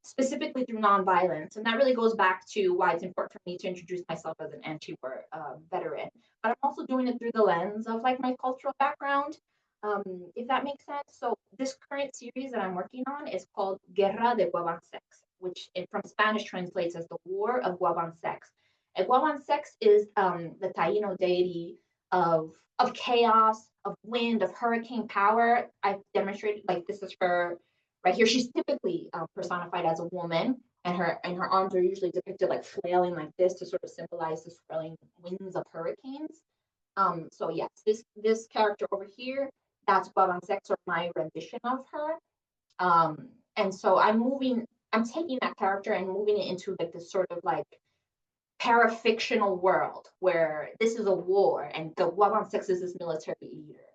specifically through nonviolence. And that really goes back to why it's important for me to introduce myself as an anti-war veteran. But I'm also doing it through the lens of like my cultural background, if that makes sense. So this current series that I'm working on is called Guerra de Guabansex, which from Spanish translates as the War of Guabansex. And Guabansex is the Taino deity of chaos, of wind, of hurricane power. I've demonstrated, like, this is her right here. She's typically personified as a woman, and her arms are usually depicted like flailing like this to sort of symbolize the swirling winds of hurricanes. So yes, this character over here, that's Guabansex, or my rendition of her. And so I'm taking that character and moving it into like this sort of like parafictional world where this is a war and the Guabansex is this military leader.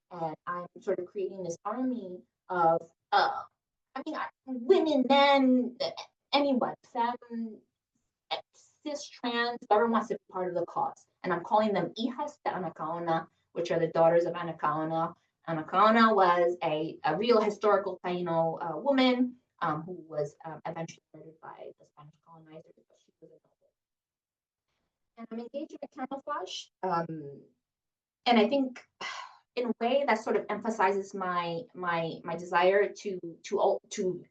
And I'm sort of creating this army of, women, men, anyone, femme, cis, trans, whoever wants to be part of the cause. And I'm calling them Hijas de Anacaona, which are the daughters of Anacaona. Anacaona was a real historical Taino woman who was eventually murdered by the Spanish colonizers because she was a noble. And I'm engaged in camouflage. And I think in a way that sort of emphasizes my desire to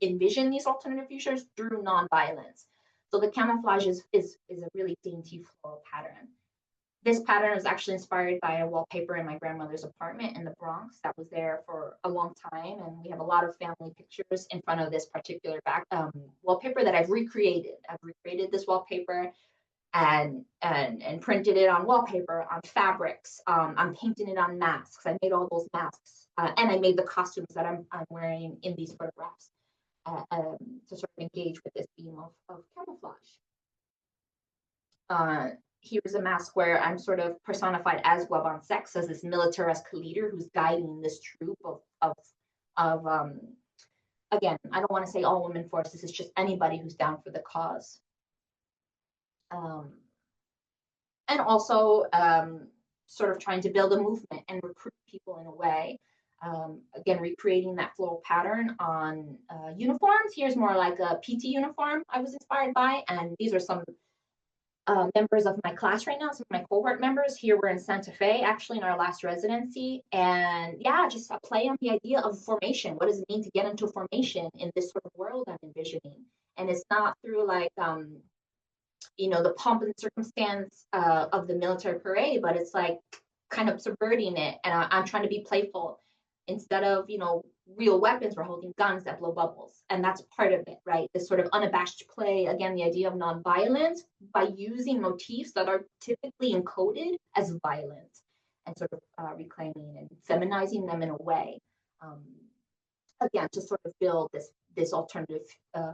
envision these alternative futures through nonviolence. So the camouflage is a really dainty floral pattern. This pattern was actually inspired by a wallpaper in my grandmother's apartment in the Bronx that was there for a long time. And we have a lot of family pictures in front of this particular wallpaper that I've recreated. I've recreated this wallpaper and printed it on wallpaper, on fabrics. I'm painting it on masks. I made all those masks. And I made the costumes that I'm wearing in these photographs to sort of engage with this theme of camouflage. Here's a mask where I'm sort of personified as Wabon Sex, as this militaresque leader who's guiding this troop of again, I don't want to say all women forces, it's just anybody who's down for the cause. And also sort of trying to build a movement and recruit people in a way. Again, recreating that floral pattern on uniforms. Here's more like a PT uniform I was inspired by, and these are some members of my class right now, some of my cohort members. Here we're in Santa Fe, actually in our last residency. And yeah, just a play on the idea of formation. What does it mean to get into formation in this sort of world I'm envisioning? And it's not through like, the pomp and circumstance of the military parade, but it's like kind of subverting it. And I'm trying to be playful. Instead of, real weapons, we're holding guns that blow bubbles. And that's part of it, right? This sort of unabashed play, again, the idea of nonviolence by using motifs that are typically encoded as violent and sort of reclaiming and feminizing them in a way, again, to sort of build this alternative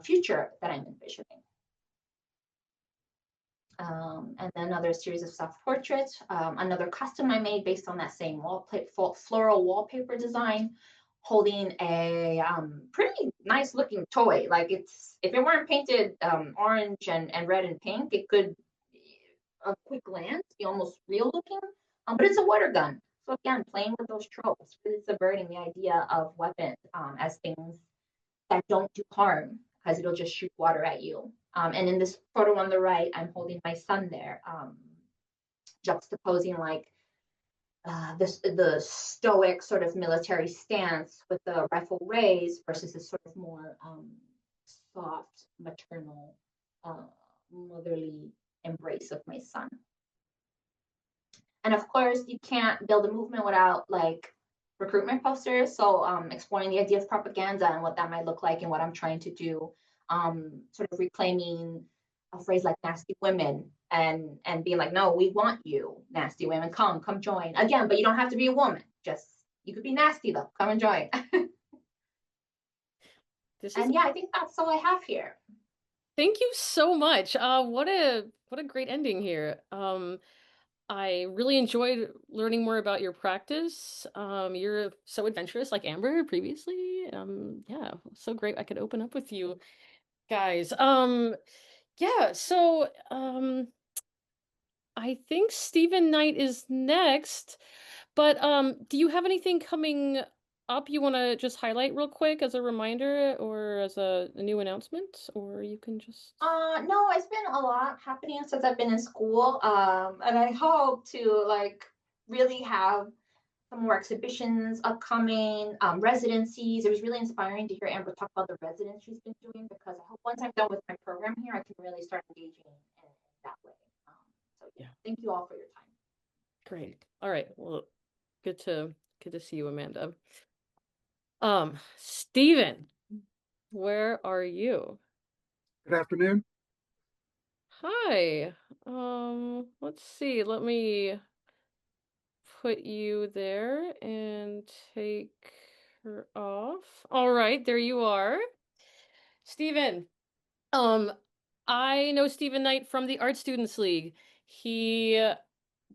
future that I'm envisioning. And then another series of self-portraits, another custom I made based on that same floral wallpaper design, holding a pretty nice looking toy. Like if it weren't painted orange and red and pink, it could, a quick glance, be almost real looking, but it's a water gun. So again, playing with those tropes, really subverting the idea of weapons as things that don't do harm, because it'll just shoot water at you. And in this photo on the right, I'm holding my son there, juxtaposing like the stoic sort of military stance with the rifle raised versus this sort of more soft, maternal, motherly embrace of my son. And of course, you can't build a movement without like recruitment posters. So exploring the idea of propaganda and what that might look like and what I'm trying to do. Sort of reclaiming a phrase like nasty women and being like, no, we want you, nasty women, come join. Again, but you don't have to be a woman. Just, you could be nasty though, come and join. And yeah, I think that's all I have here. Thank you so much. What a great ending here. I really enjoyed learning more about your practice. You're so adventurous, like Amber previously. Yeah, so great I could open up with you guys. Yeah, so I think Stephen Knight is next, but do you have anything coming up you want to just highlight real quick as a reminder or as a new announcement, or you can just no, it's been a lot happening since I've been in school, and I hope to like really have some more exhibitions upcoming, residencies. It was really inspiring to hear Amber talk about the residence she's been doing, because I hope once I'm done with my program here, I can really start engaging in that way. So yeah, thank you all for your time. Great. All right. Well, good to see you, Amanda. Stephen, where are you? Good afternoon. Hi. Let's see. Let me put you there and take her off. All right, there you are. Stephen, I know Stephen Knight from the Art Students League. He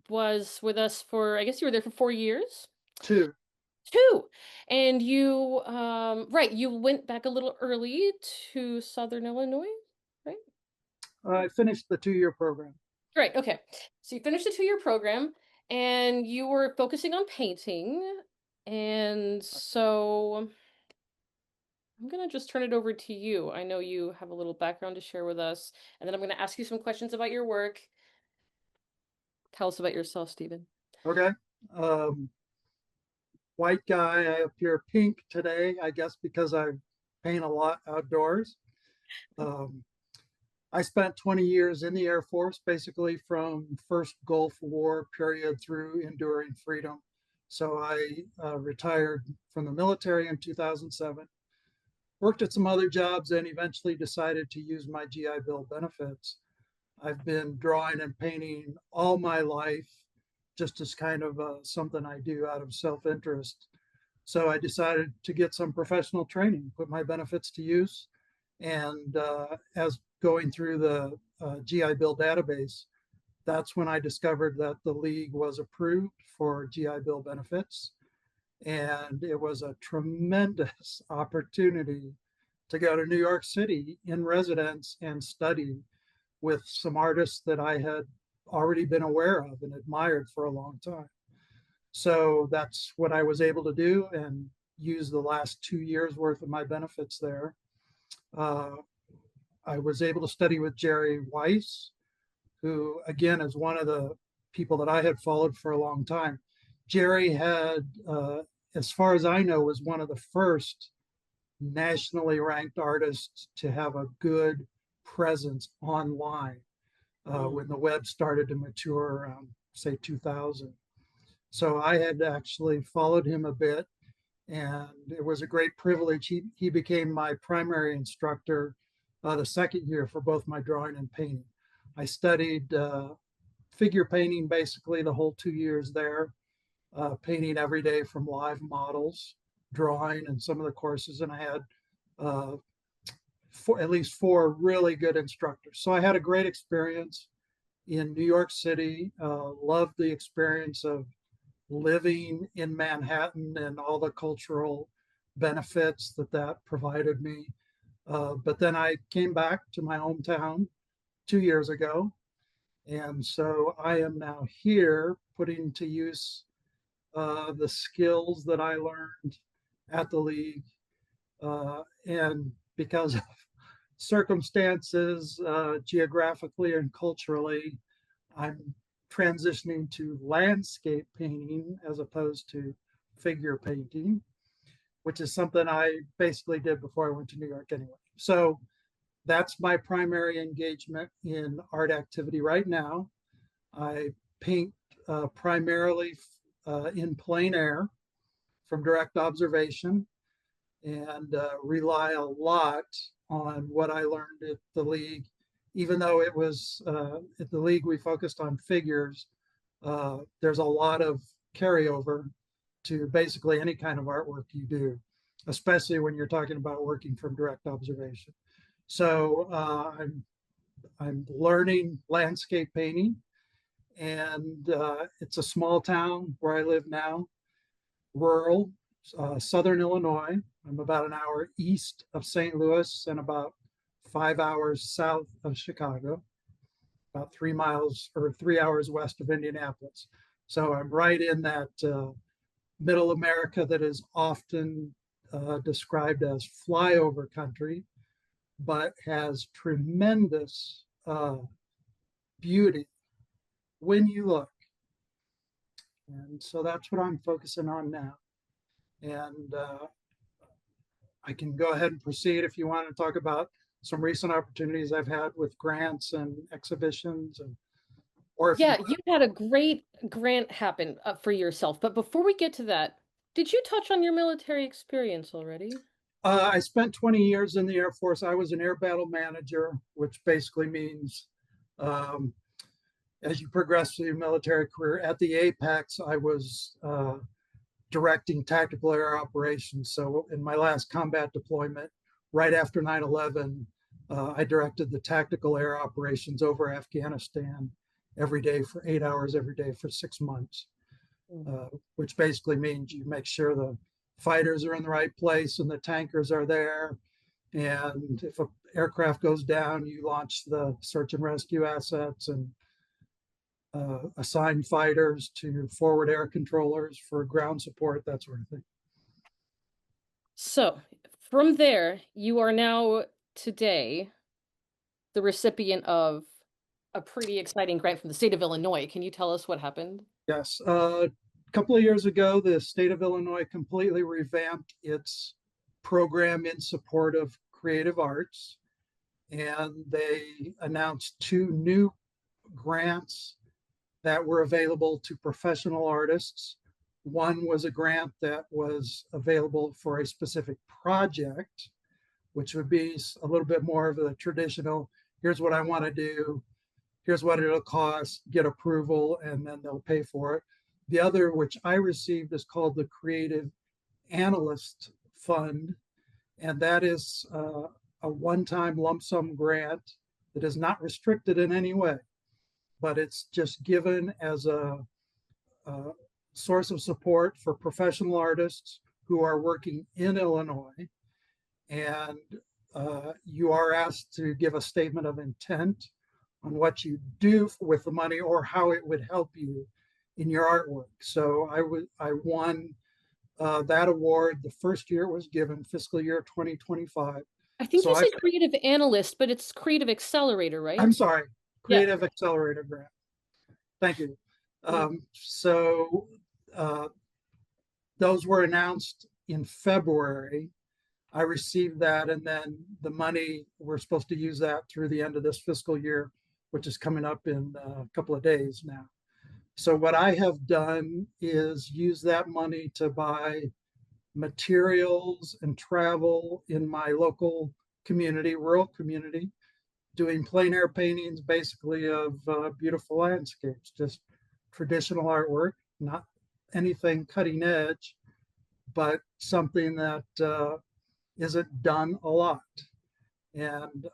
was with us for, I guess you were there for 4 years? 2. 2. And you, right, you went back a little early to Southern Illinois, right? I finished the 2-year program. Right, okay. So you finished the 2-year program and you were focusing on painting. And so I'm going to just turn it over to you. I know you have a little background to share with us, and then I'm going to ask you some questions about your work. Tell us about yourself, Stephen. Okay. White guy. I appear pink today, I guess because I paint a lot outdoors. I spent 20 years in the Air Force, basically from first Gulf War period through enduring freedom. So I retired from the military in 2007, worked at some other jobs, and eventually decided to use my GI Bill benefits. I've been drawing and painting all my life, just as kind of something I do out of self-interest. So I decided to get some professional training, put my benefits to use. And as going through the GI Bill database, that's when I discovered that the league was approved for GI Bill benefits. And it was a tremendous opportunity to go to New York City in residence and study with some artists that I had already been aware of and admired for a long time. So that's what I was able to do and use the last 2 years worth of my benefits there. I was able to study with Jerry Weiss, who again is one of the people that I had followed for a long time. Jerry had, as far as I know, was one of the first nationally ranked artists to have a good presence online when the web started to mature around, say, 2000. So I had actually followed him a bit, and it was a great privilege. He became my primary instructor the second year for both my drawing and painting. I studied figure painting basically the whole 2 years there, painting every day from live models, drawing, and some of the courses. And I had at least 4 really good instructors. So I had a great experience in New York City, loved the experience of living in Manhattan and all the cultural benefits that provided me. But then I came back to my hometown 2 years ago. And so I am now here putting to use the skills that I learned at the league. And because of circumstances, geographically and culturally, I'm transitioning to landscape painting as opposed to figure painting, which is something I basically did before I went to New York anyway. So that's my primary engagement in art activity right now. I paint primarily in plein air from direct observation and rely a lot on what I learned at the league. Even though it was at the league, we focused on figures, there's a lot of carryover to basically any kind of artwork you do, especially when you're talking about working from direct observation. So I'm learning landscape painting, and it's a small town where I live now, rural, southern Illinois. I'm about an hour east of St. Louis and about 5 hours south of Chicago, about 3 miles or 3 hours west of Indianapolis. So I'm right in that middle America that is often described as flyover country, but has tremendous beauty when you look. And so that's what I'm focusing on now. And I can go ahead and proceed if you want to talk about some recent opportunities I've had with grants and exhibitions, and or if Yeah, you had a great grant happen for yourself. But before we get to that, did you touch on your military experience already? I spent 20 years in the Air Force. I was an air battle manager, which basically means as you progress through your military career, at the apex, I was directing tactical air operations. So in my last combat deployment, right after 9/11, I directed the tactical air operations over Afghanistan every day for 8 hours every day for 6 months, which basically means you make sure the fighters are in the right place and the tankers are there. And if an aircraft goes down, you launch the search and rescue assets and assign fighters to forward air controllers for ground support, that sort of thing. So from there, you are now today the recipient of a pretty exciting grant from the state of Illinois. Can you tell us what happened? Yes. A couple of years ago, the state of Illinois completely revamped its program in support of creative arts. and they announced 2 new grants that were available to professional artists. One was a grant that was available for a specific project, which would be a little bit more of the traditional, here's what I want to do, here's what it'll cost, get approval, and then they'll pay for it. The other, which I received, is called the Creative Analyst Fund, and that is a one-time lump sum grant that is not restricted in any way, but it's just given as a source of support for professional artists who are working in Illinois. And you are asked to give a statement of intent on what you do with the money or how it would help you in your artwork. So I won that award the first year it was given, fiscal year 2025. I think So you said creative analyst, but it's creative accelerator, right? I'm sorry, Yeah. Creative Accelerator Grant. Thank you. Mm. So those were announced in February. I received that, and then the money, we're supposed to use that through the end of this fiscal year, which is coming up in a couple of days now. So what I have done is use that money to buy materials and travel in my local community, rural community, doing plein air paintings basically of beautiful landscapes, just traditional artwork, not anything cutting edge, but something that isn't done a lot. And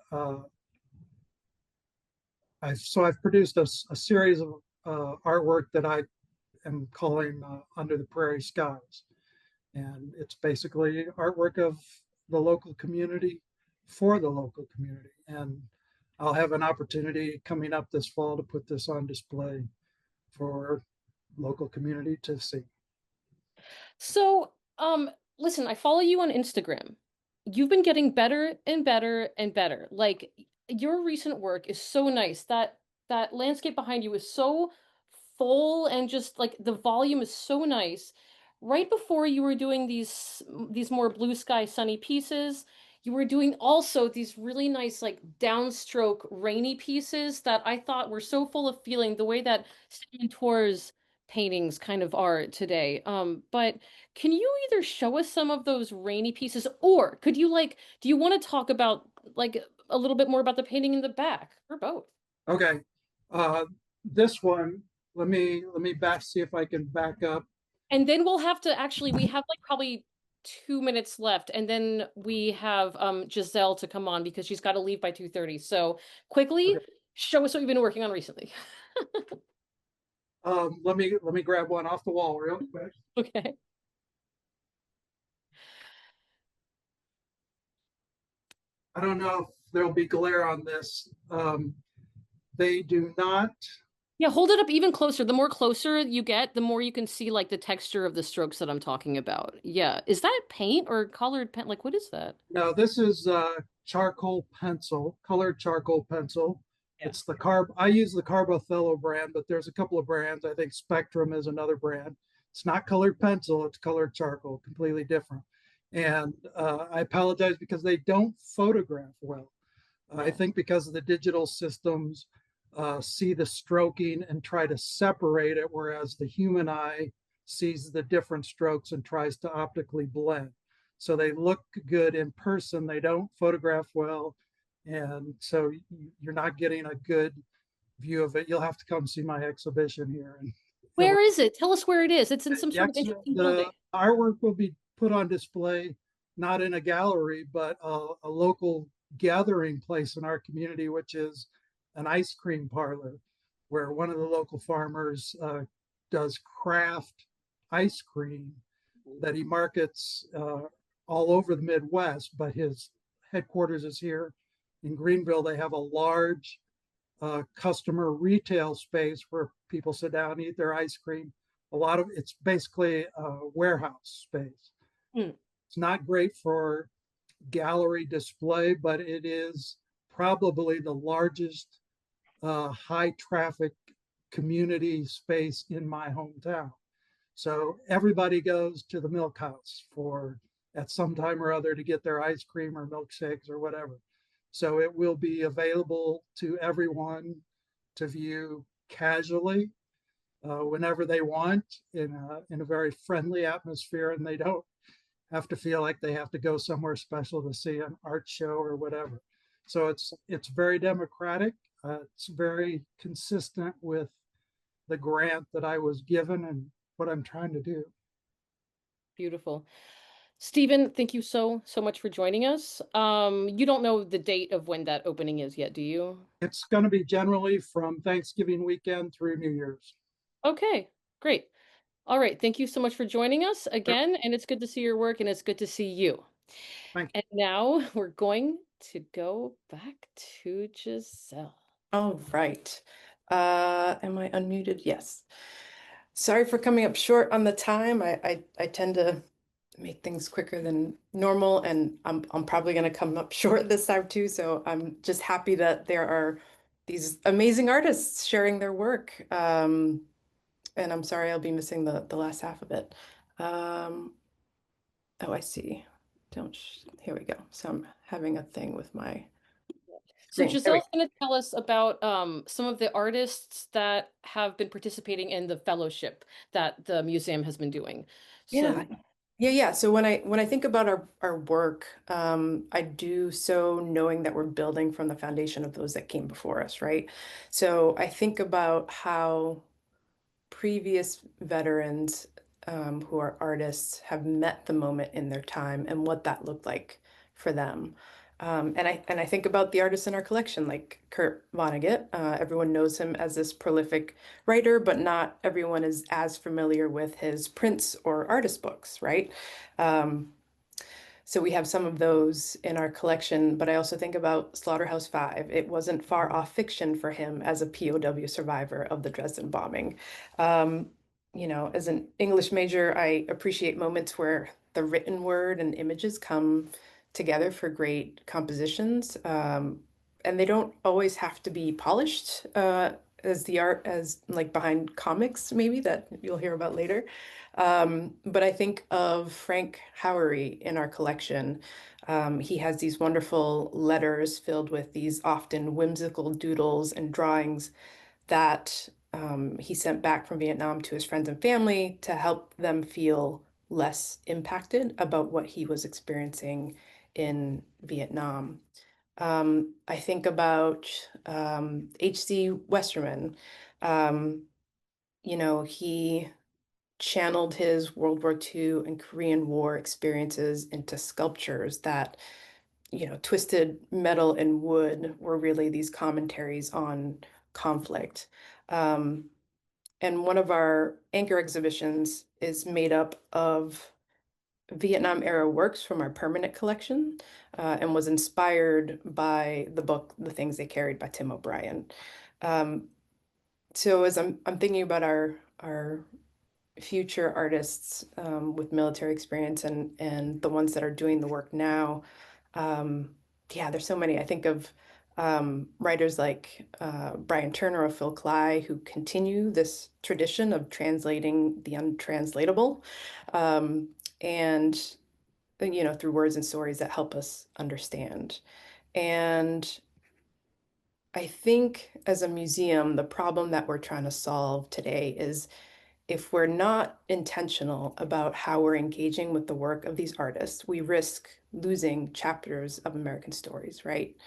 I've produced a series of artwork that I am calling Under the Prairie Skies. And it's basically artwork of the local community for the local community. And I'll have an opportunity coming up this fall to put this on display for local community to see. So, listen, I follow you on Instagram. You've been getting better and better and better. Like your recent work is so nice. That landscape behind you is so full and just like the volume is so nice. Right before you were doing these more blue sky sunny pieces, you were doing also these really nice like downstroke rainy pieces that I thought were so full of feeling, the way that Stephen Tour's paintings kind of are today. But can you either show us some of those rainy pieces, or could you like, do you want to talk about like a little bit more about the painting in the back, or both? Okay, this one, let me see if I can back up. And then we'll have to actually, we have like probably 2 minutes left, and then we have Giselle to come on because she's got to leave by 2:30. So quickly, Okay. show us what you've been working on recently. Let me grab one off the wall real quick. Okay. I don't know if there'll be glare on this. They do not. Yeah, hold it up even closer. The more closer you get, the more you can see like the texture of the strokes that I'm talking about. Yeah. Is that paint or colored pen? Like, what is that? No, this is charcoal pencil, colored charcoal pencil. Yeah. It's I use the Carbothello brand, but there's a couple of brands. I think Spectrum is another brand. It's not colored pencil, it's colored charcoal, completely different. And I apologize because they don't photograph well. I think because of the digital systems, see the stroking and try to separate it, whereas the human eye sees the different strokes and tries to optically blend. So they look good in person, they don't photograph well, and so you're not getting a good view of it. You'll have to come see my exhibition here. And Where is it? Tell us where it is. It's in some sort of interesting building. the artwork will be put on display, not in a gallery, but a local gathering place in our community, which is an ice cream parlor, where one of the local farmers does craft ice cream that he markets all over the Midwest, but his headquarters is here in Greenville. They have a large customer retail space where people sit down and eat their ice cream. It's basically a warehouse space. Hmm. It's not great for gallery display, but it is probably the largest high traffic community space in my hometown. So everybody goes to the milk house at some time or other to get their ice cream or milkshakes or whatever. So it will be available to everyone to view casually whenever they want in a very friendly atmosphere, and they don't have to feel like they have to go somewhere special to see an art show or whatever. So it's very democratic. It's very consistent with the grant that I was given and what I'm trying to do. Beautiful. Stephen, thank you so much for joining us. You don't know the date of when that opening is yet, do you? It's going to be generally from Thanksgiving weekend through New Year's. Okay, great. All right, thank you so much for joining us again, and it's good to see your work and it's good to see you. Thank you. And now we're going to go back to Giselle. All right. Am I unmuted? Yes. Sorry for coming up short on the time. I tend to make things quicker than normal, and I'm probably going to come up short this time too. So I'm just happy that there are these amazing artists sharing their work. And I'm sorry I'll be missing the last half of it. Oh, I see. Here we go. So I'm having a thing with my So screen. There we Giselle's going to tell us about some of the artists that have been participating in the fellowship that the museum has been doing. So Yeah. So when I think about our work, I do so knowing that we're building from the foundation of those that came before us, right? So I think about how previous veterans who are artists have met the moment in their time and what that looked like for them. And I think about the artists in our collection, like Kurt Vonnegut. Everyone knows him as this prolific writer, but not everyone is as familiar with his prints or artist books, right? Um, so we have some of those in our collection, but I also think about Slaughterhouse-Five. It wasn't far off fiction for him as a POW survivor of the Dresden bombing. Um, as an English major, I appreciate moments where the written word and images come together for great compositions. And they don't always have to be polished as the art as like behind comics, maybe that you'll hear about later. But I think of Frank Howery in our collection. He has these wonderful letters filled with these often whimsical doodles and drawings that he sent back from Vietnam to his friends and family to help them feel less impacted about what he was experiencing in Vietnam. I think about H.C. Westerman. Um, he channeled his World War II and Korean War experiences into sculptures that, twisted metal and wood were really these commentaries on conflict. Um, and one of our anchor exhibitions is made up of Vietnam era works from our permanent collection and was inspired by the book The Things They Carried by Tim O'Brien. So as I'm thinking about our future artists with military experience and the ones that are doing the work now, yeah, there's so many. I think of writers like Brian Turner or Phil Cly who continue this tradition of translating the untranslatable, and through words and stories that help us understand. And I think as a museum, the problem that we're trying to solve today is if we're not intentional about how we're engaging with the work of these artists, we risk losing chapters of American stories, right?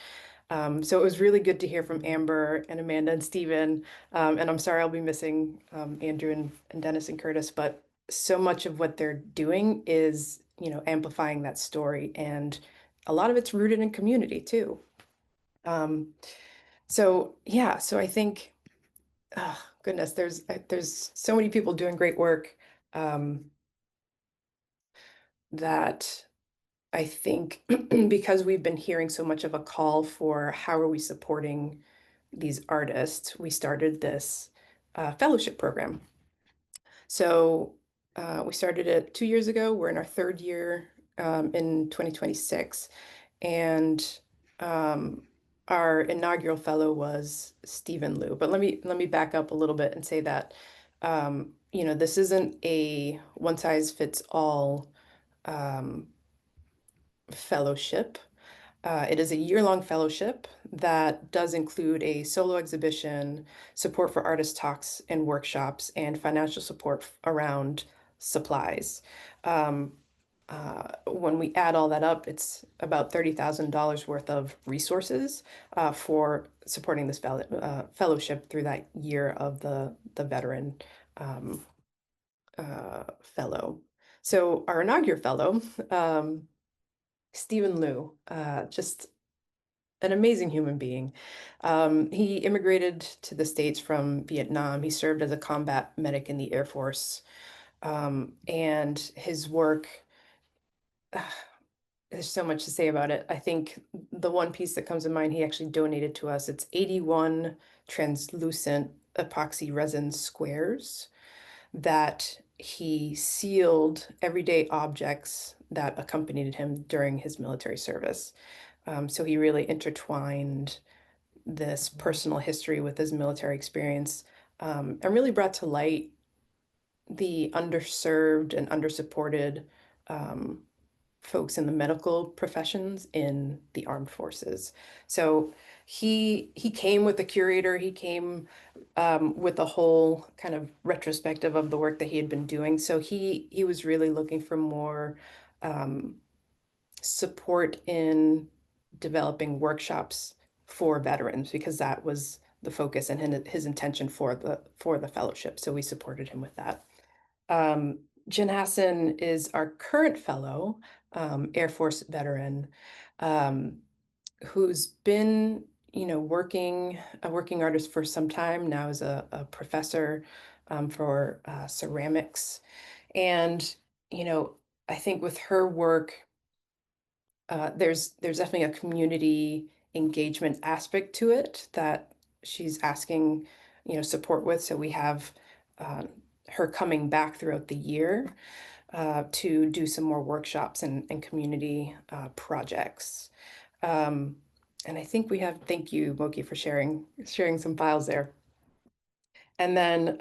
So it was really good to hear from Amber and Amanda and Stephen. And I'm sorry I'll be missing Andrew and Dennis and Curtis, but so much of what they're doing is, amplifying that story. And a lot of it's rooted in community too. So I think, oh, goodness, there's so many people doing great work that I think because we've been hearing so much of a call for how are we supporting these artists, we started this fellowship program. So we started it 2 years ago. We're in our third year in 2026. And our inaugural fellow was Stephen Liu. But let me back up a little bit and say that this isn't a one size fits all fellowship. It is a year-long fellowship that does include a solo exhibition, support for artist talks and workshops, and financial support around supplies. Um, when we add all that up, it's about $30,000 worth of resources for supporting this fellowship through that year of the veteran um, fellow. So our inaugural fellow, Stephen Liu, just an amazing human being. He immigrated to the States from Vietnam. He served as a combat medic in the Air Force. And his work, there's so much to say about it. I think the one piece that comes to mind, he actually donated to us. It's 81 translucent epoxy resin squares that he sealed everyday objects that accompanied him during his military service. So he really intertwined this personal history with his military experience, and really brought to light the underserved and undersupported um, folks in the medical professions in the armed forces. So he came with the curator. He came with a whole kind of retrospective of the work that he had been doing. So he was really looking for more um, support in developing workshops for veterans because that was the focus and his intention for the fellowship. So we supported him with that. Um, Jen Hassan is our current fellow, Air Force veteran, um, who's been, working a working artist for some time now as a professor for ceramics. And, you know, I think with her work, there's definitely a community engagement aspect to it that she's asking, support with. So we have uh, her coming back throughout the year to do some more workshops and community projects. Um, and I think we have, thank you, Moki, for sharing some files there. And then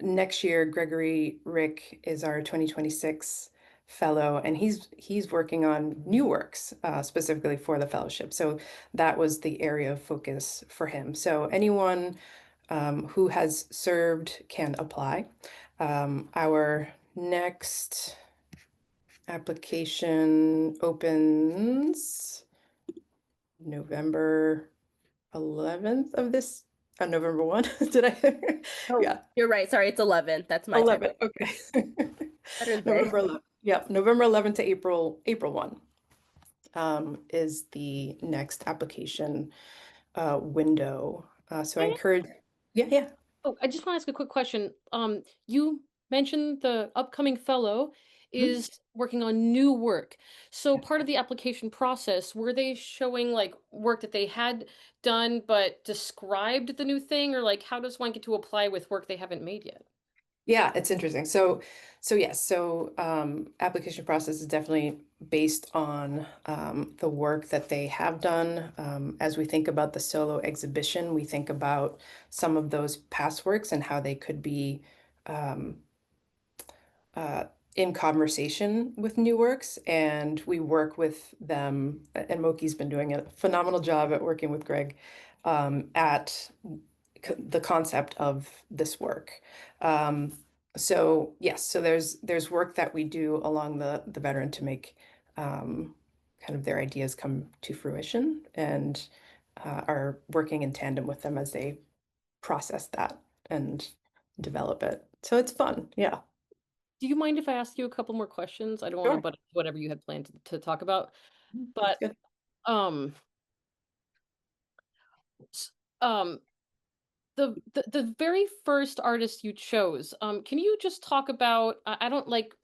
next year, Gregory Rick is our 2026 fellow, and he's working on new works specifically for the fellowship. So that was the area of focus for him. So anyone who has served can apply. Our next application opens November 11th of this, November 1. Did I? Oh, Yeah, you're right. Sorry, it's 11th. That's my typo. 11. Okay. Veterans Day. November 11th. Yeah, November 11th to April 1 is the next application window. So I Can I encourage, yeah. Oh, I just want to ask a quick question. You mentioned the upcoming fellow Mhm. is working on new work. So part of the application process, were they showing like work that they had done but described the new thing, or like how does one get to apply with work they haven't made yet? Yeah, it's interesting. So yes, so application process is definitely based on the work that they have done. As we think about the solo exhibition, we think about some of those past works and how they could be um, uh, in conversation with new works, and we work with them. And Moki's been doing a phenomenal job at working with Greg at the concept of this work. Um, so yes, so there's work that we do along the veteran to make kind of their ideas come to fruition, and are working in tandem with them as they process that and develop it. So it's fun, yeah. Do you mind if I ask you a couple more questions? I don't want to Sure. butt into whatever you had planned to talk about, That's but good. um, s- um, the very first artist you chose, can you just talk about, I don't like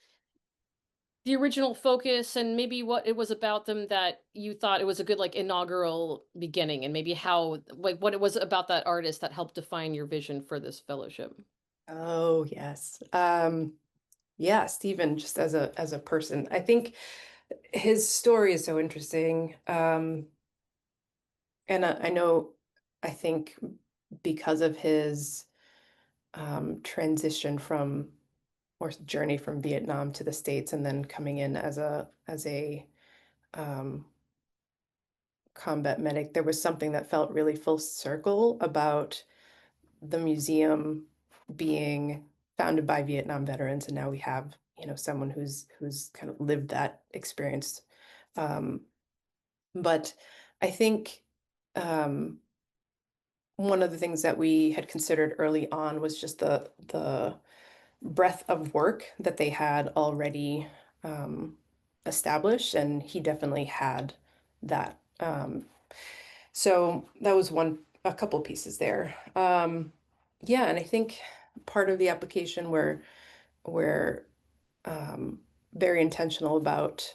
the original focus and maybe what it was about them that you thought it was a good like inaugural beginning, and maybe how like what it was about that artist that helped define your vision for this fellowship? Oh, yes. Yeah, Stephen, just as a person, I think his story is so interesting. And I know, I think because of his transition from or journey from Vietnam to the States and then coming in as a um, combat medic, there was something that felt really full circle about the museum being founded by Vietnam veterans, and now we have, you know, someone who's kind of lived that experience. But I think one of the things that we had considered early on was just the breadth of work that they had already established, and he definitely had that. So that was a couple pieces there. Yeah, and I think part of the application where we're very intentional about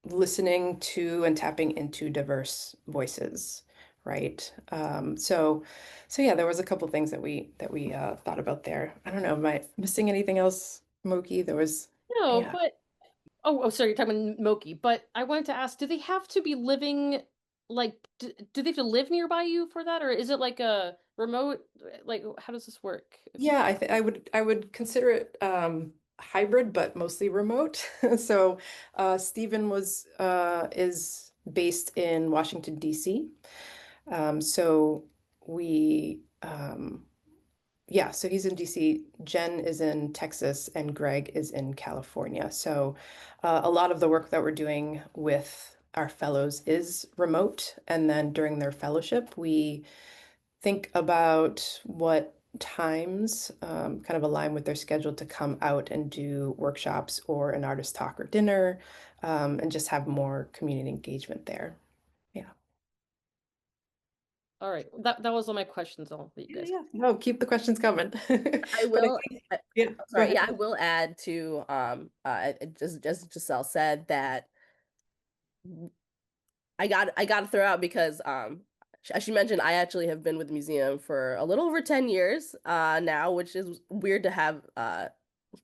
listening to and tapping into diverse voices, right? So yeah, there was a couple things that we thought about there. I don't know, am I missing anything else, Moki? There was, No, yeah. but sorry, you're talking Moki, but I wanted to ask, do they have to be living like do they have to live nearby you for that, or is it like a remote, like how does this work? Yeah, I would consider it hybrid, but mostly remote. So Stephen is based in Washington, D.C. So we yeah, so he's in DC, Jen is in Texas, and Greg is in California. So a lot of the work that we're doing with our fellows is remote. And then during their fellowship, we think about what times kind of align with their schedule to come out and do workshops or an artist talk or dinner, and just have more community engagement there. Yeah. All right, that was all my questions. All that you guys. Yeah. No, keep the questions coming. I But I will. think, I, yeah, I'm go sorry. ahead. Yeah, I will add to just Giselle said that I got to throw out because as she mentioned, I actually have been with the museum for a little over 10 years now, which is weird to have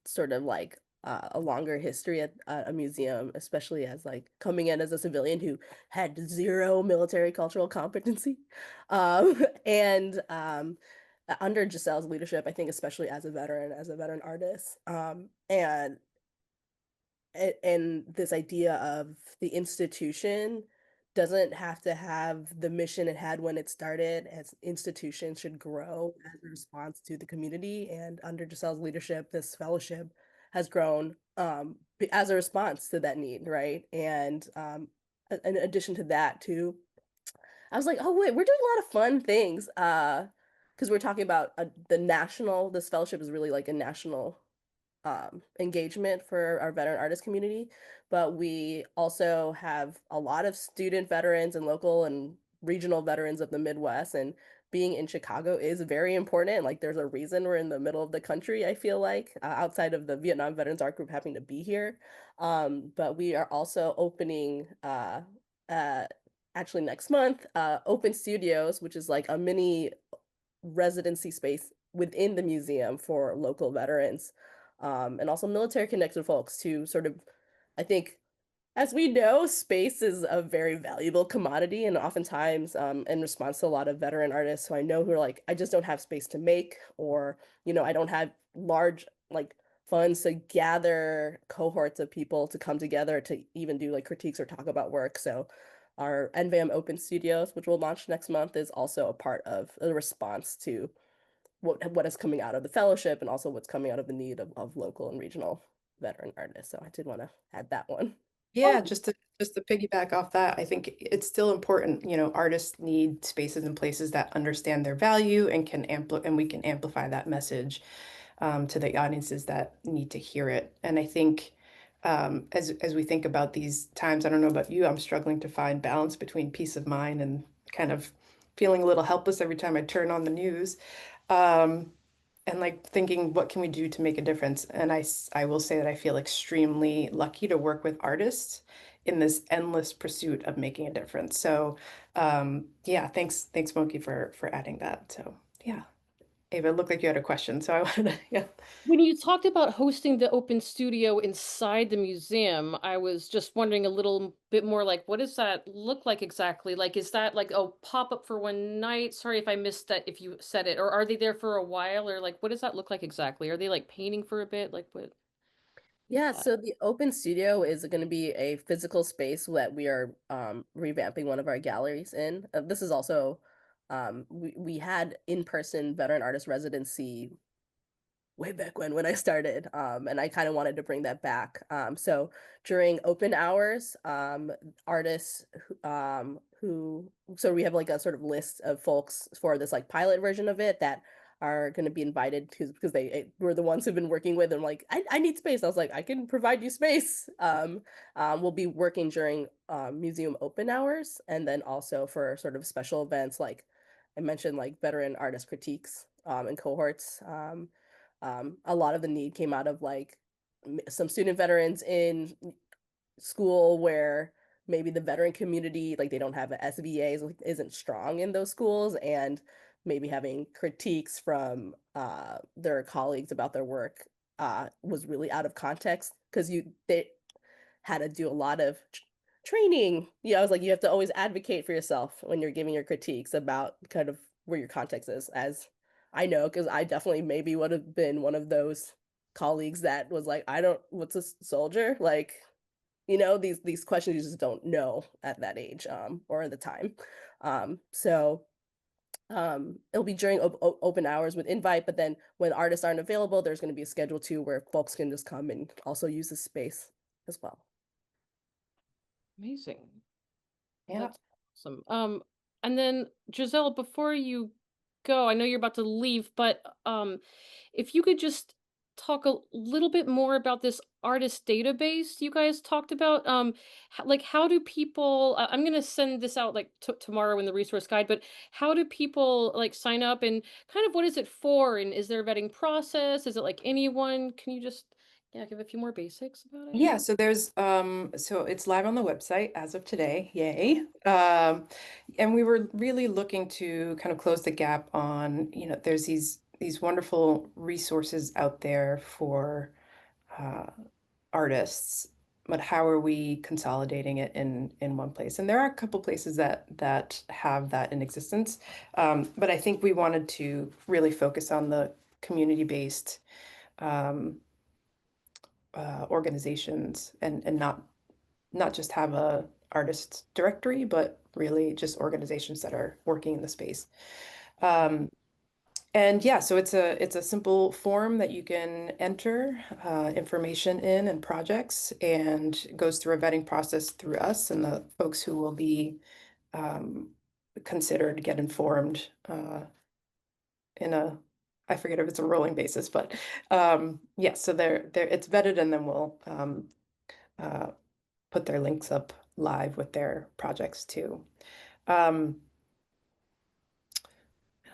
sort of like a longer history at a museum, especially as like coming in as a civilian who had zero military cultural competency. And under Giselle's leadership, I think especially as a veteran artist, and this idea of the institution doesn't have to have the mission it had when it started. As institutions should grow as a response to the community, and under Giselle's leadership, this fellowship has grown as a response to that need, right? And in addition to that, too, I was like, oh wait, we're doing a lot of fun things. Because we're talking about the national. This fellowship is really like a national engagement for our veteran artist community, but we also have a lot of student veterans and local and regional veterans of the Midwest. And being in Chicago is very important. Like, there's a reason we're in the middle of the country, I feel like, outside of the Vietnam Veterans Art Group having to be here. But we are also opening uh, actually next month, Open Studios, which is like a mini residency space within the museum for local veterans, and also military connected folks to sort of, I think, as we know, space is a very valuable commodity, and oftentimes, in response to a lot of veteran artists who I know who are like, I just don't have space to make, or, I don't have large, like, funds to gather cohorts of people to come together to even do like critiques or talk about work. So our NVAM Open Studios, which will launch next month, is also a part of a response to what is coming out of the fellowship, and also what's coming out of the need of local and regional veteran artists. So I did want to add that one. Yeah, just to piggyback off that, I think it's still important, artists need spaces and places that understand their value and and we can amplify that message to the audiences that need to hear it. And I think as we think about these times, I don't know about you, I'm struggling to find balance between peace of mind and kind of feeling a little helpless every time I turn on the news. Um, and like thinking, what can we do to make a difference? And I will say that I feel extremely lucky to work with artists in this endless pursuit of making a difference. So yeah, thanks Moki for adding that. So yeah. Ava, it looked like you had a question, so I wanted to, yeah. When you talked about hosting the open studio inside the museum, I was just wondering a little bit more like, what does that look like exactly? Like, is that like a pop-up for one night? Sorry if I missed that, if you said it, or are they there for a while, or like, what does that look like exactly? Are they like painting for a bit? Like what? Yeah, so the open studio is going to be a physical space that we are revamping one of our galleries in. This is also we had in-person veteran artist residency way back when I started, and I kind of wanted to bring that back. So during open hours, artists who so we have like a sort of list of folks for this like pilot version of it that are going to be invited because they were the ones who've been working with them. Like, I need space. I was like, I can provide you space. We'll be working during museum open hours, and then also for sort of special events like I mentioned, like veteran artist critiques and cohorts. A lot of the need came out of like some student veterans in school where maybe the veteran community, like they don't have an SVA, isn't strong in those schools, and maybe having critiques from their colleagues about their work was really out of context because they had to do a lot of training. Yeah, I was like, you have to always advocate for yourself when you're giving your critiques about kind of where your context is, as I know, because I definitely maybe would have been one of those colleagues that was like, I don't, what's a soldier? Like, these questions you just don't know at that age, or at the time. So it'll be during open hours with invite, but then when artists aren't available, there's going to be a schedule too where folks can just come and also use the space as well. Amazing. Yeah. That's awesome. And then Giselle, before you go, I know you're about to leave, but if you could just talk a little bit more about this artist database you guys talked about. Like how do people, I'm going to send this out like tomorrow in the resource guide, but how do people like sign up and kind of what is it for? And is there a vetting process? Is it like anyone? Can you just, yeah, give a few more basics about it? Yeah, so there's so it's live on the website as of today. Yay. And we were really looking to kind of close the gap on, there's these wonderful resources out there for uh, artists, but how are we consolidating it in one place? And there are a couple places that have that in existence. But I think we wanted to really focus on the community-based um, organizations and not just have a artist directory, but really just organizations that are working in the space. And yeah, so it's a simple form that you can enter information in and projects, and it goes through a vetting process through us, and the folks who will be considered get informed in a, I forget if it's a rolling basis, but yeah, so they're it's vetted, and then we'll uh, put their links up live with their projects too. I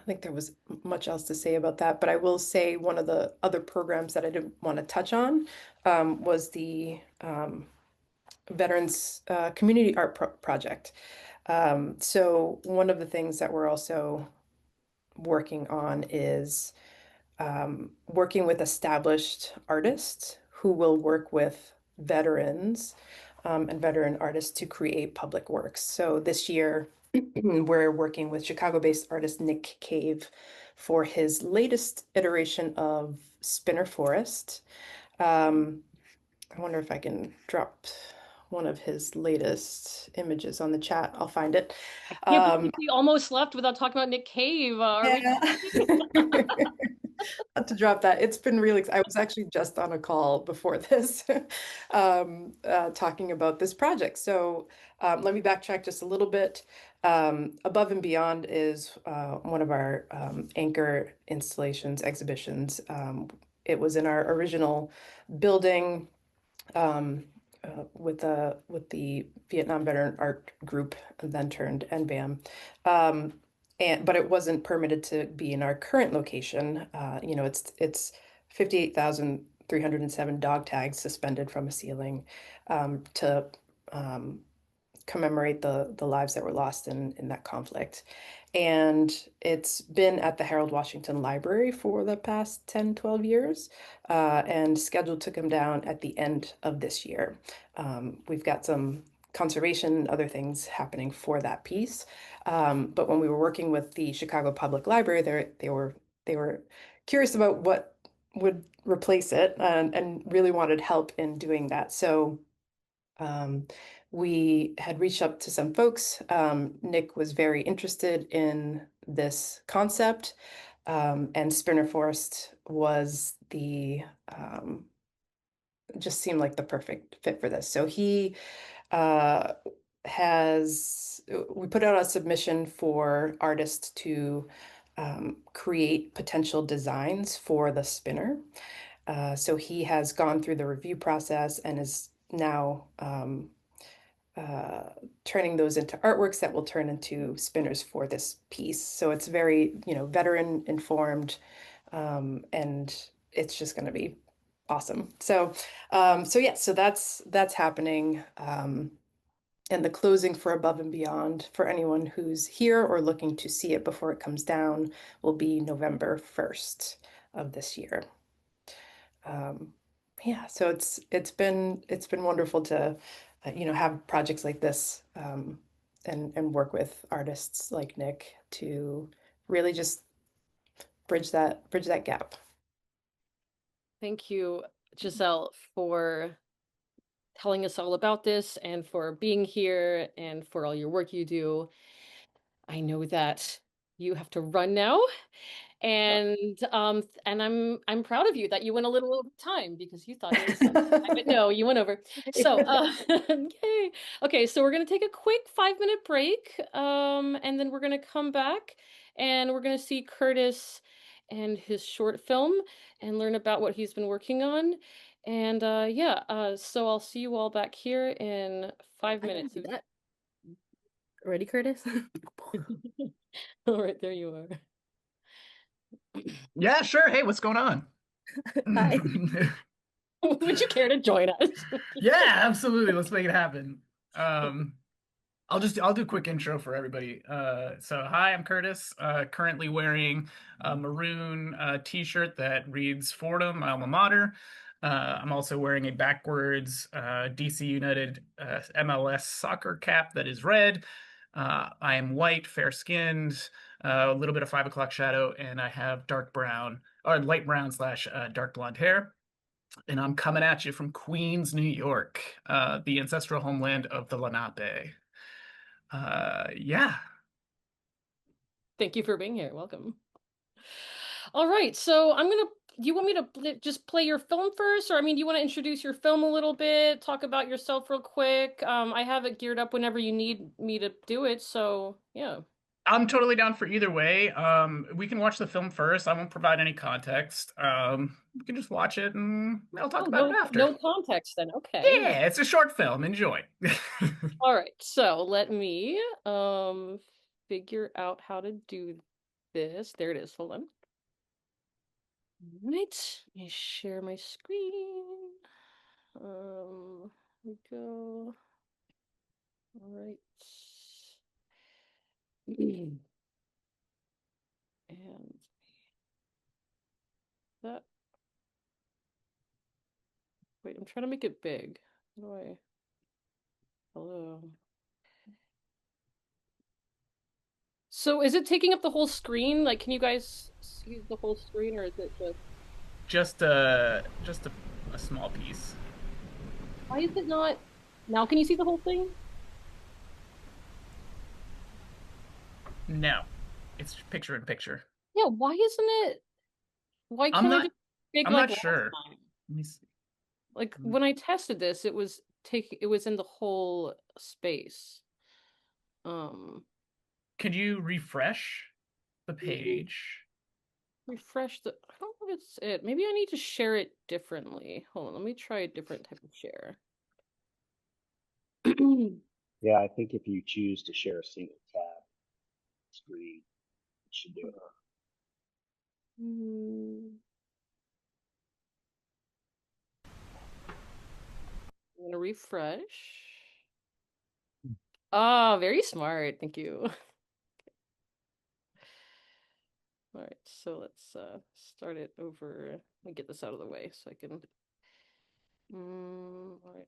don't think there was much else to say about that, but I will say one of the other programs that I didn't want to touch on was the Veterans Community Art Project. So one of the things that we're also working on is working with established artists who will work with veterans and veteran artists to create public works. So this year, we're working with Chicago-based artist Nick Cave for his latest iteration of Spinner Forest. I wonder if I can drop one of his latest images on the chat. I'll find it. I can't believe we almost left without talking about Nick Cave. Are we? Yeah. Not to drop that. It's been really, I was actually just on a call before this, talking about this project. So let me backtrack just a little bit. Above and Beyond is one of our anchor installations, exhibitions. It was in our original building with the Vietnam Veteran Art Group, then turned NVAM. But it wasn't permitted to be in our current location. It's 58,307 dog tags suspended from a ceiling to commemorate the lives that were lost in that conflict. And it's been at the Harold Washington Library for the past 10, 12 years, and scheduled to come down at the end of this year. We've got some conservation and other things happening for that piece. But when we were working with the Chicago Public Library, they were curious about would replace it, and really wanted help in doing that. So we had reached out to some folks. Nick was very interested in this concept, and Spinner Forest was just seemed like the perfect fit for this. So he uh, we put out a submission for artists to create potential designs for the spinner. So he has gone through the review process and is now turning those into artworks that will turn into spinners for this piece. So it's very, veteran informed, and it's just going to be awesome. So that's happening. And the closing for Above and Beyond for anyone who's here or looking to see it before it comes down will be November 1st of this year. Yeah, so it's been wonderful to have projects like this, and work with artists like Nick to really just bridge that gap. Thank you, Giselle, for telling us all about this and for being here and for all your work you do. I know that you have to run now, and I'm proud of you that you went a little over time because you thought it was but no, you went over. So yay. Okay, so we're gonna take a quick 5-minute break, and then we're gonna come back and we're gonna see Curtis and his short film and learn about what he's been working on. And so I'll see you all back here in 5 minutes. That. Ready, Curtis? All right, there you are. Yeah, sure. Hey, what's going on? Hi. Would you care to join us? Yeah, absolutely. Let's make it happen. I'll do a quick intro for everybody. So hi, I'm Curtis. Currently wearing a maroon t-shirt that reads Fordham, my alma mater. I'm also wearing a backwards DC United MLS soccer cap that is red. I am white, fair-skinned, a little bit of 5 o'clock shadow, and I have dark brown or light brown slash dark blonde hair. And I'm coming at you from Queens, New York, the ancestral homeland of the Lenape. Yeah. Thank you for being here. Welcome. All right, so do you want me to just play your film first? Or, you want to introduce your film a little bit, talk about yourself real quick? I have it geared up whenever you need me to do it, so yeah. I'm totally down for either way. We can watch the film first. I won't provide any context. We can just watch it and I'll talk about it after. No context then, okay. Yeah, it's a short film. Enjoy. All right, so let me figure out how to do this. There it is. Hold on. All right, let me share my screen. Here we go. All right. And that. Wait, I'm trying to make it big. How do I? Hello. So is it taking up the whole screen? Like, can you guys see the whole screen, or is it just a small piece? Why is it not? Now can you see the whole thing? No, it's picture in picture. Yeah, why isn't it? Why can't I just big I'm like not sure. Let me see. Like when I tested this, it was in the whole space. Could you refresh the page? Refresh the. I don't know if it's it. Maybe I need to share it differently. Hold on, let me try a different type of share. Yeah, I think if you choose to share a single tab screen, it should do it. I'm gonna refresh. Ah, very smart. Thank you. All right, so let's start it over. Let me get this out of the way so I can. All right.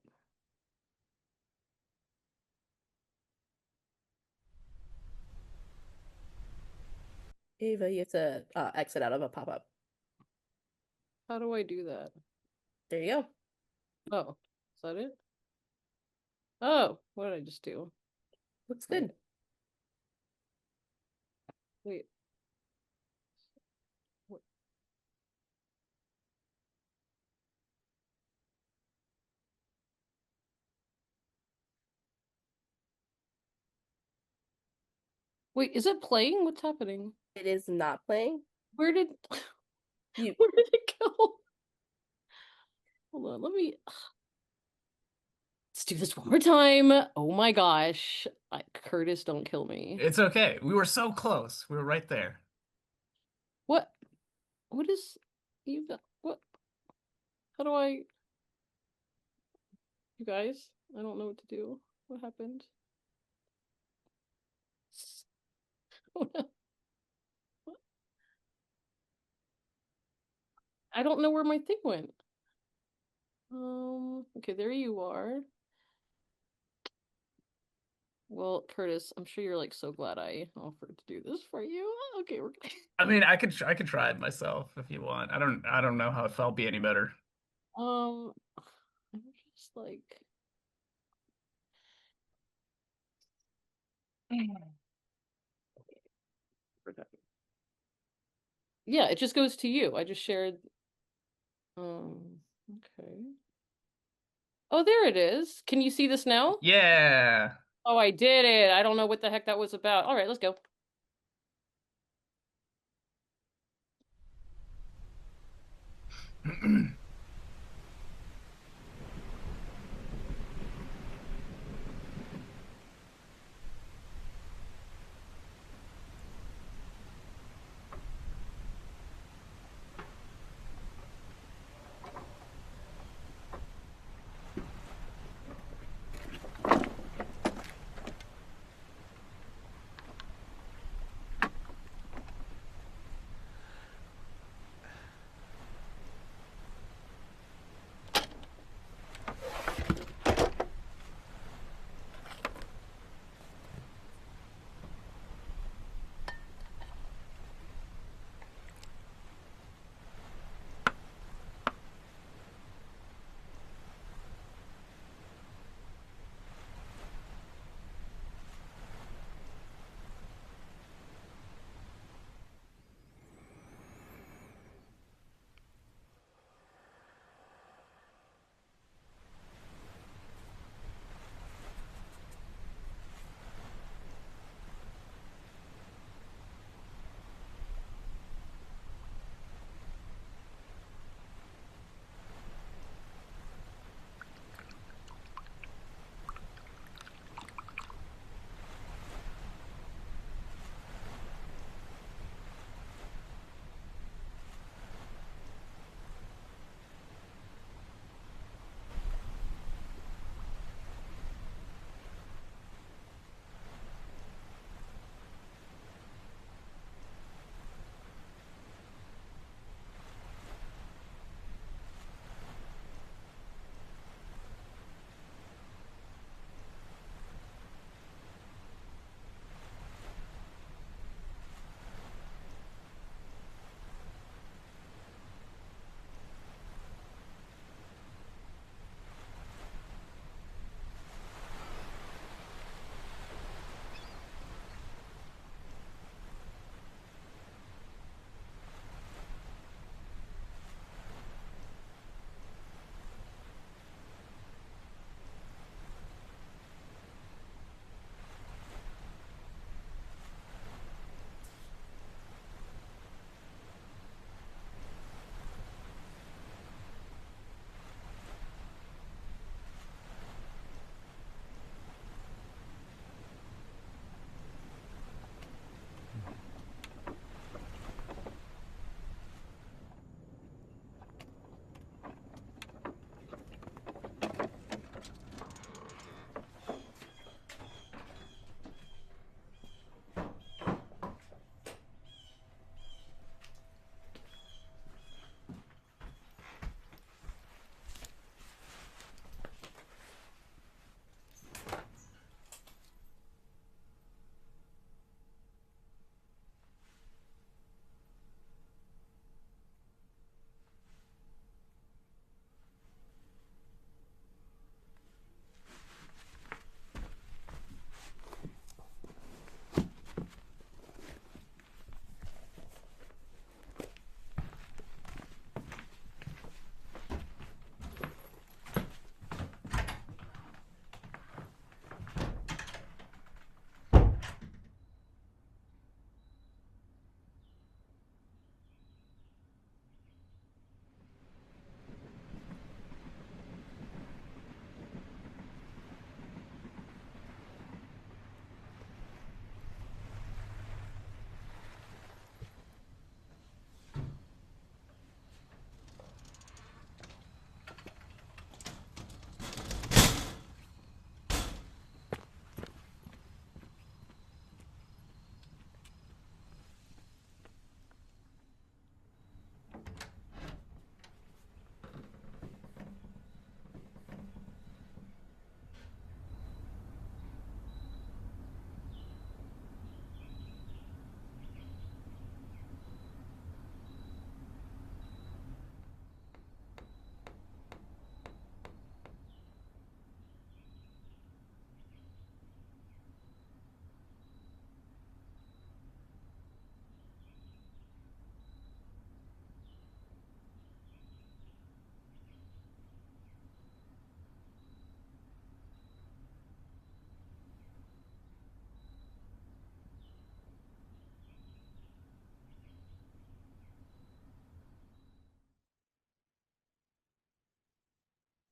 Ava, you have to exit out of a pop-up. How do I do that? There you go. Oh, is that it? Oh, what did I just do? Looks good. Wait. What? Wait, is it playing? What's happening? It is not playing. Where did You where did it go? Hold on, let's do this one more time. Oh my gosh. Curtis, don't kill me. It's okay. We were so close. We were right there. What? What is what? How do I? You guys, I don't know what to do. What happened? Oh no. I don't know where my thing went. Okay, there you are. Well, Curtis, I'm sure you're like so glad I offered to do this for you. Okay, we're I mean, I could try it myself if you want. I don't know how if I'll be any better. I'm just like yeah, it just goes to you. I just shared okay. Oh, there it is. Can you see this now? Yeah. Oh, I did it. I don't know what the heck that was about. All right, let's go.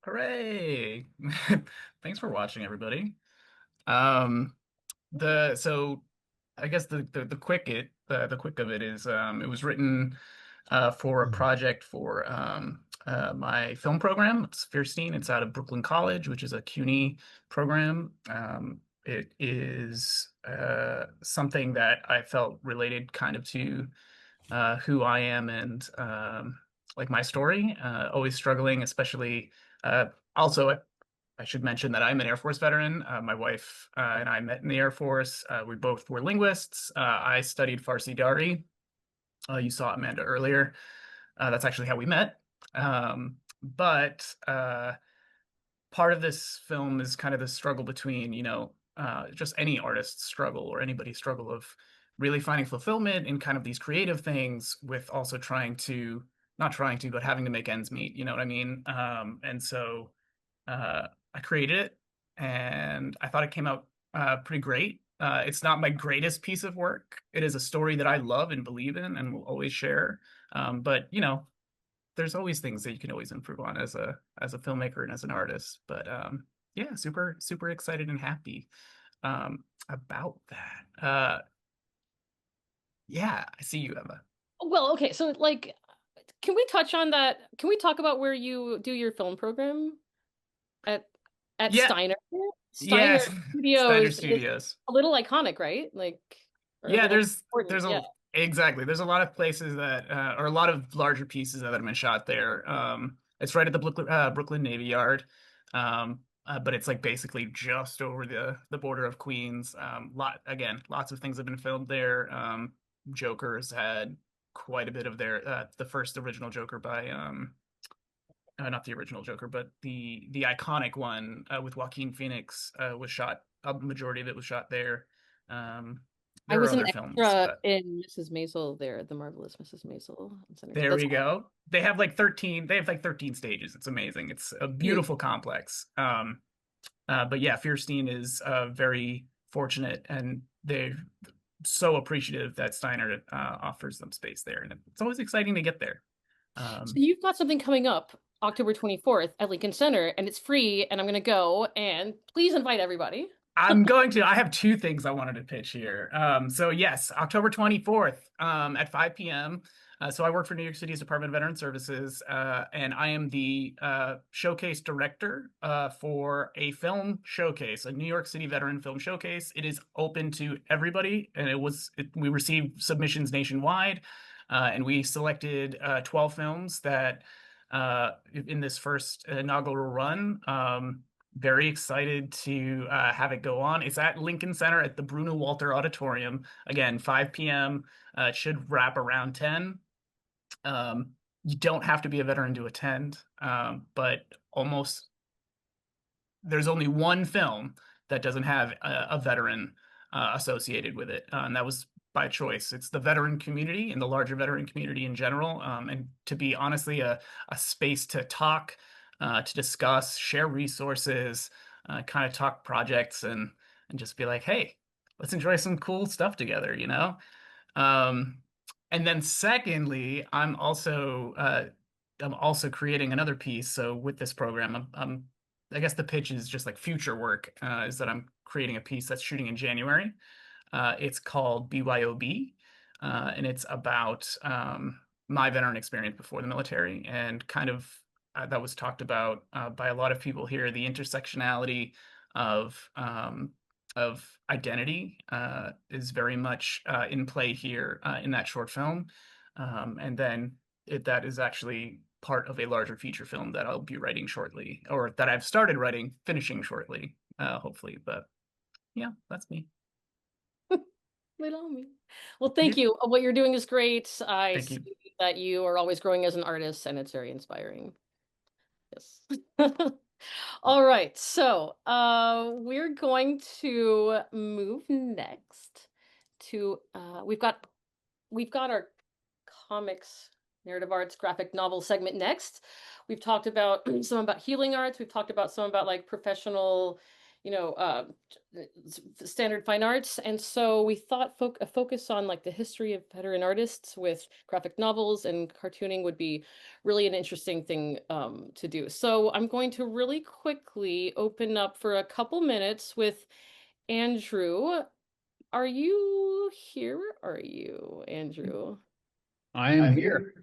Hooray! Thanks for watching, everybody. So I guess the quick of it is it was written for a project for my film program. It's Fierstein. It's out of Brooklyn College, which is a CUNY program. It is something that I felt related kind of to who I am and like my story. Always struggling, especially also I should mention that I'm an Air Force veteran. My wife and I met in the Air Force. We both were linguists. I studied Farsi Dari. You saw Amanda earlier. That's actually how we met. But part of this film is kind of the struggle between, just any artist's struggle or anybody's struggle of really finding fulfillment in kind of these creative things with also not trying to, but having to make ends meet. You know what I mean? And so I created it, and I thought it came out pretty great. It's not my greatest piece of work. It is a story that I love and believe in and will always share. But there's always things that you can always improve on as a filmmaker and as an artist. But yeah, super super excited and happy about that. Yeah, I see you, Emma. Well, okay, so like, can we touch on that? Can we talk about where you do your film program at Yeah, Steiner? yeah, Steiner Steiner Studios is Studios. a little iconic, right? Like, or a Yeah, little there's important. a Yeah. exactly. There's a lot of places that or a lot of larger pieces that have been shot there. It's right at the Brooklyn Navy Yard. But it's like basically just over the border of Queens. Lots of things have been filmed there. Joker's had quite a bit of their the first original Joker by not the original Joker, but the iconic one with Joaquin Phoenix was shot. A majority of it was shot there. Um, I there are was an other films, extra but in Mrs. Maisel there, the marvelous Mrs. Maisel. there That's we go. They have like 13. They have like 13 stages. It's amazing. It's a huge. beautiful complex. But yeah, Fierstein is very fortunate, and they're so appreciative that Steiner offers them space there, and it's always exciting to get there. So you've got something coming up October 24th at Lincoln Center, and it's free, and I'm gonna go, and please invite everybody. I have two things I wanted to pitch here. So yes, October 24th at 5 p.m. So I work for New York City's Department of Veteran Services, and I am the showcase director for a film showcase, a New York City veteran film showcase. It is open to everybody, and we received submissions nationwide, and we selected 12 films that in this first inaugural run. Very excited to have it go on. It's at Lincoln Center at the Bruno Walter Auditorium. Again, 5 p.m. It should wrap around 10. You don't have to be a veteran to attend, but there's only one film that doesn't have a veteran associated with it, and that was by choice. It's the veteran community and the larger veteran community in general, and to be honestly a space to talk, to discuss, share resources, kind of talk projects, and just be like, hey, let's enjoy some cool stuff together, you know? Um, and then secondly, I'm also creating another piece. So with this program, I guess the pitch is just like future work, is that I'm creating a piece that's shooting in January. It's called BYOB, and it's about my veteran experience before the military, and kind of that was talked about by a lot of people here, the intersectionality of identity is very much in play here in that short film. And then that is actually part of a larger feature film that I'll be writing shortly, or that I've started writing, finishing shortly, hopefully. But yeah, that's me. Little me. Well, thank Yeah, you. What you're doing is great. I thank see you. that you are always growing as an artist, and it's very inspiring. Yes. All right, so we're going to move next to we've got our comics, narrative arts, graphic novel segment next. We've talked about some about healing arts. We've talked about some about like professional, you know, standard fine arts. And so we thought a focus on like the history of veteran artists with graphic novels and cartooning would be really an interesting thing to do. So I'm going to really quickly open up for a couple minutes with Andrew. Are you here? Are you, Andrew? I am here.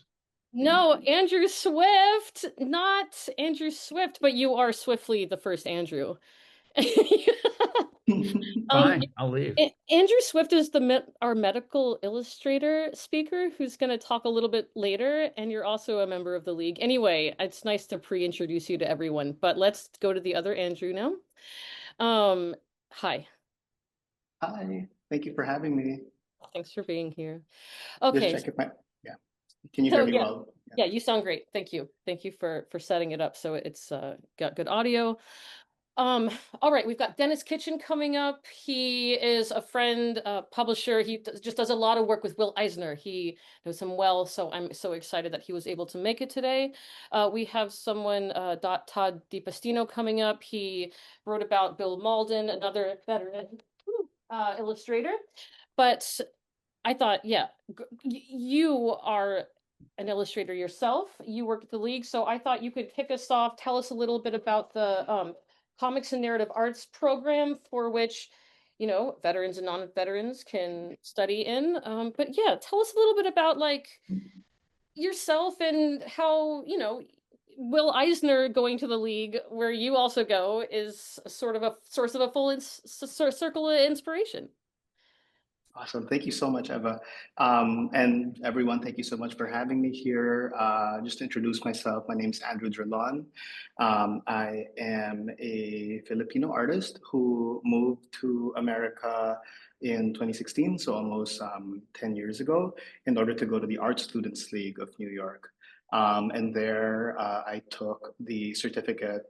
No, Andrew Swift, not Andrew Swift, but you are swiftly the first Andrew. Fine, I'll leave. Andrew Swift is our medical illustrator speaker who's going to talk a little bit later, and you're also a member of the league. Anyway, it's nice to pre-introduce you to everyone, but let's go to the other Andrew now. Hi. Hi, thank you for having me. Thanks for being here. Just Okay. check if yeah. Can you hear me well? Yeah, you sound great. Thank you. Thank you for setting it up so it's got good audio. All right, we've got Dennis Kitchen coming up. He is a friend, publisher. He just does a lot of work with Will Eisner. He knows him well, so I'm so excited that he was able to make it today. We have someone, Todd DiPastino, coming up. He wrote about Bill Malden, another veteran illustrator. But I thought, yeah, you are an illustrator yourself. You work at the league, so I thought you could kick us off. Tell us a little bit about the Comics and Narrative Arts program for which, you know, veterans and non-veterans can study in. But yeah, tell us a little bit about like yourself and how, you know, Will Eisner going to the league where you also go is sort of a source of a full circle of inspiration. Awesome. Thank you so much, Eva. And everyone, thank you so much for having me here. Just to introduce myself, my name is Andrew Drilon. I am a Filipino artist who moved to America in 2016, so almost 10 years ago, in order to go to the Art Students League of New York. And there I took the certificate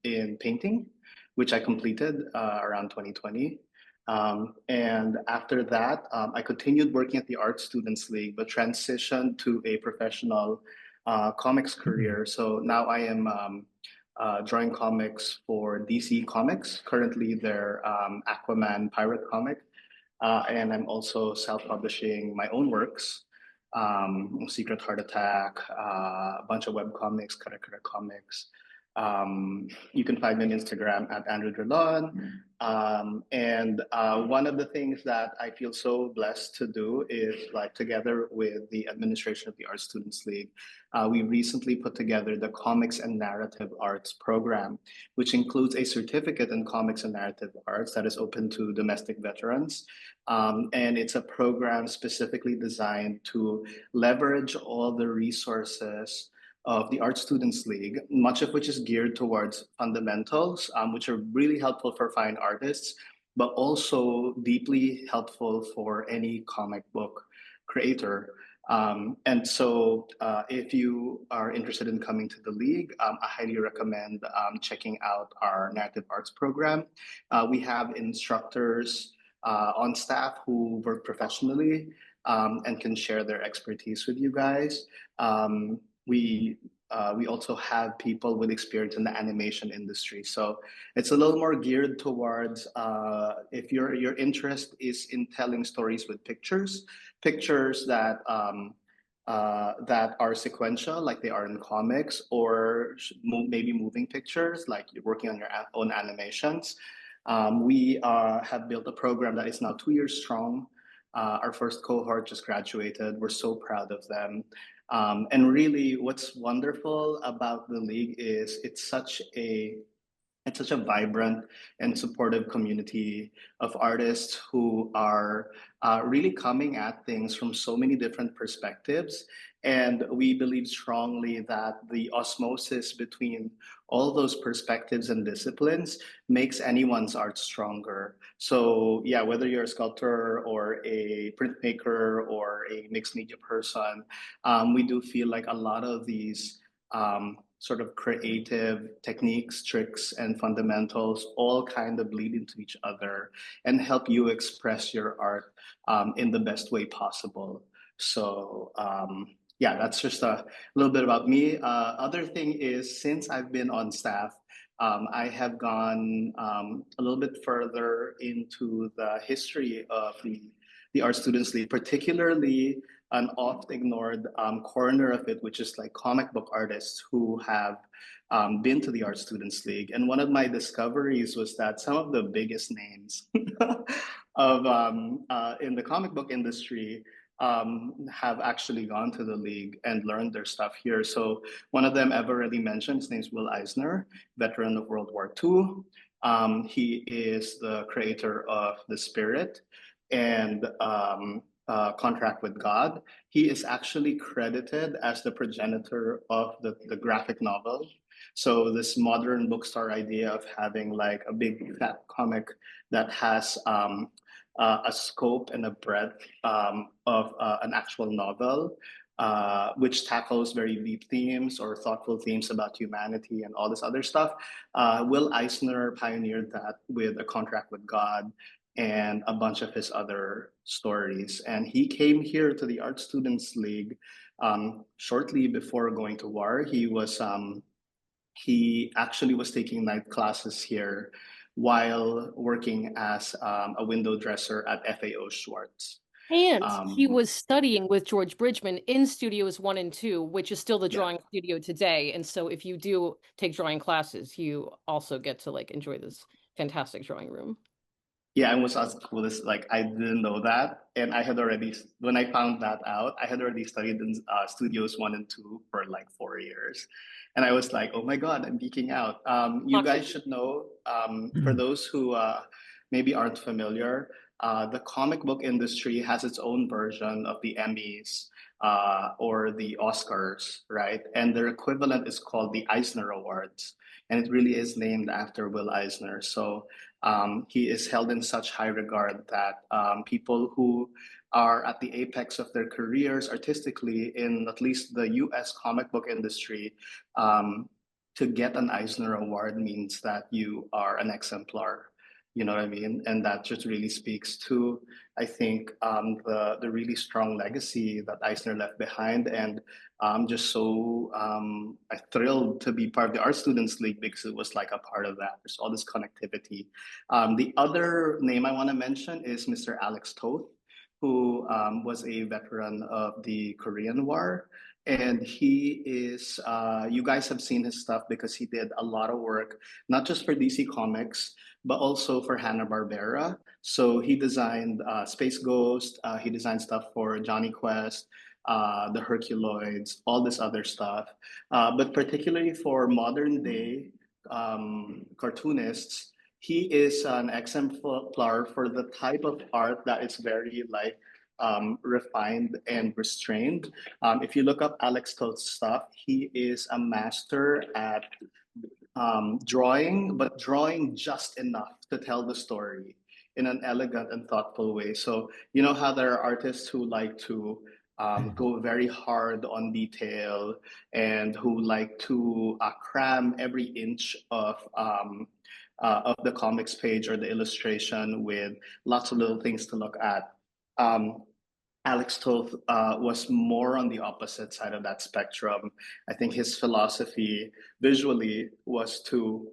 in painting, which I completed around 2020. And after that, I continued working at the Art Students League, but transitioned to a professional comics career. So now I am drawing comics for DC Comics, currently their Aquaman pirate comic. And I'm also self-publishing my own works, Secret Heart Attack, a bunch of web comics, Kara comics. You can find me on Instagram at Andrew Drilon. And one of the things that I feel so blessed to do is, like, together with the administration of the Art Students League, we recently put together the Comics and Narrative Arts program, which includes a certificate in Comics and Narrative Arts that is open to domestic veterans. And it's a program specifically designed to leverage all the resources of the Art Students League, much of which is geared towards fundamentals, which are really helpful for fine artists, but also deeply helpful for any comic book creator. And so if you are interested in coming to the league, I highly recommend checking out our narrative arts program. We have instructors on staff who work professionally and can share their expertise with you guys. We also have people with experience in the animation industry. So it's a little more geared towards if your interest is in telling stories with pictures that that are sequential, like they are in comics, or maybe moving pictures, like you're working on your own animations. We have built a program that is now 2 years strong. Our first cohort just graduated. We're so proud of them. And really, what's wonderful about the league is it's such a vibrant and supportive community of artists who are really coming at things from so many different perspectives. And we believe strongly that the osmosis between all those perspectives and disciplines makes anyone's art stronger. So yeah, whether you're a sculptor or a printmaker or a mixed media person, we do feel like a lot of these sort of creative techniques, tricks, and fundamentals all kind of bleed into each other and help you express your art in the best way possible. So yeah, that's just a little bit about me. Other thing is, since I've been on staff, I have gone a little bit further into the history of the Art Students League, particularly an oft ignored corner of it, which is like comic book artists who have been to the Art Students League. And one of my discoveries was that some of the biggest names of in the comic book industry have actually gone to the league and learned their stuff here. So one of them I've already mentioned, his name's Will Eisner, veteran of World War II. He is the creator of The Spirit and Contract with God. He is actually credited as the progenitor of the graphic novel. So this modern bookstore idea of having like a big fat comic that has a scope and a breadth of an actual novel, which tackles very deep themes or thoughtful themes about humanity and all this other stuff. Will Eisner pioneered that with A Contract with God and a bunch of his other stories. And he came here to the Art Students League shortly before going to war. He actually was taking night classes here while working as a window dresser at FAO Schwartz. And he was studying with George Bridgman in Studios 1 and 2, which is still the drawing studio today. And so if you do take drawing classes, you also get to like enjoy this fantastic drawing room. Yeah, and what's also cool is like I didn't know that, and I had already when I found that out, I had already studied in Studios 1 and 2 for like 4 years, and I was like, oh my god, I'm geeking out. You guys should know, for those who maybe aren't familiar, the comic book industry has its own version of the Emmys or the Oscars, right? And their equivalent is called the Eisner Awards, and it really is named after Will Eisner. So. He is held in such high regard that people who are at the apex of their careers artistically in at least the US comic book industry, to get an Eisner Award means that you are an exemplar. You know what I mean? And that just really speaks to, I think, the really strong legacy that Eisner left behind. And I'm just so thrilled to be part of the Art Students League because it was like a part of that. There's all this connectivity. The other name I want to mention is Mr. Alex Toth, who was a veteran of the Korean War. And he is, you guys have seen his stuff because he did a lot of work, not just for DC Comics, but also for Hanna-Barbera. So he designed Space Ghost, he designed stuff for Johnny Quest, the Herculoids, all this other stuff. But particularly for modern day cartoonists, he is an exemplar for the type of art that is very like refined and restrained. If you look up Alex Toth's stuff, he is a master at drawing, but drawing just enough to tell the story in an elegant and thoughtful way. So you know how there are artists who like to go very hard on detail and who like to cram every inch of the comics page or the illustration with lots of little things to look at. Alex Toth was more on the opposite side of that spectrum. I think his philosophy visually was to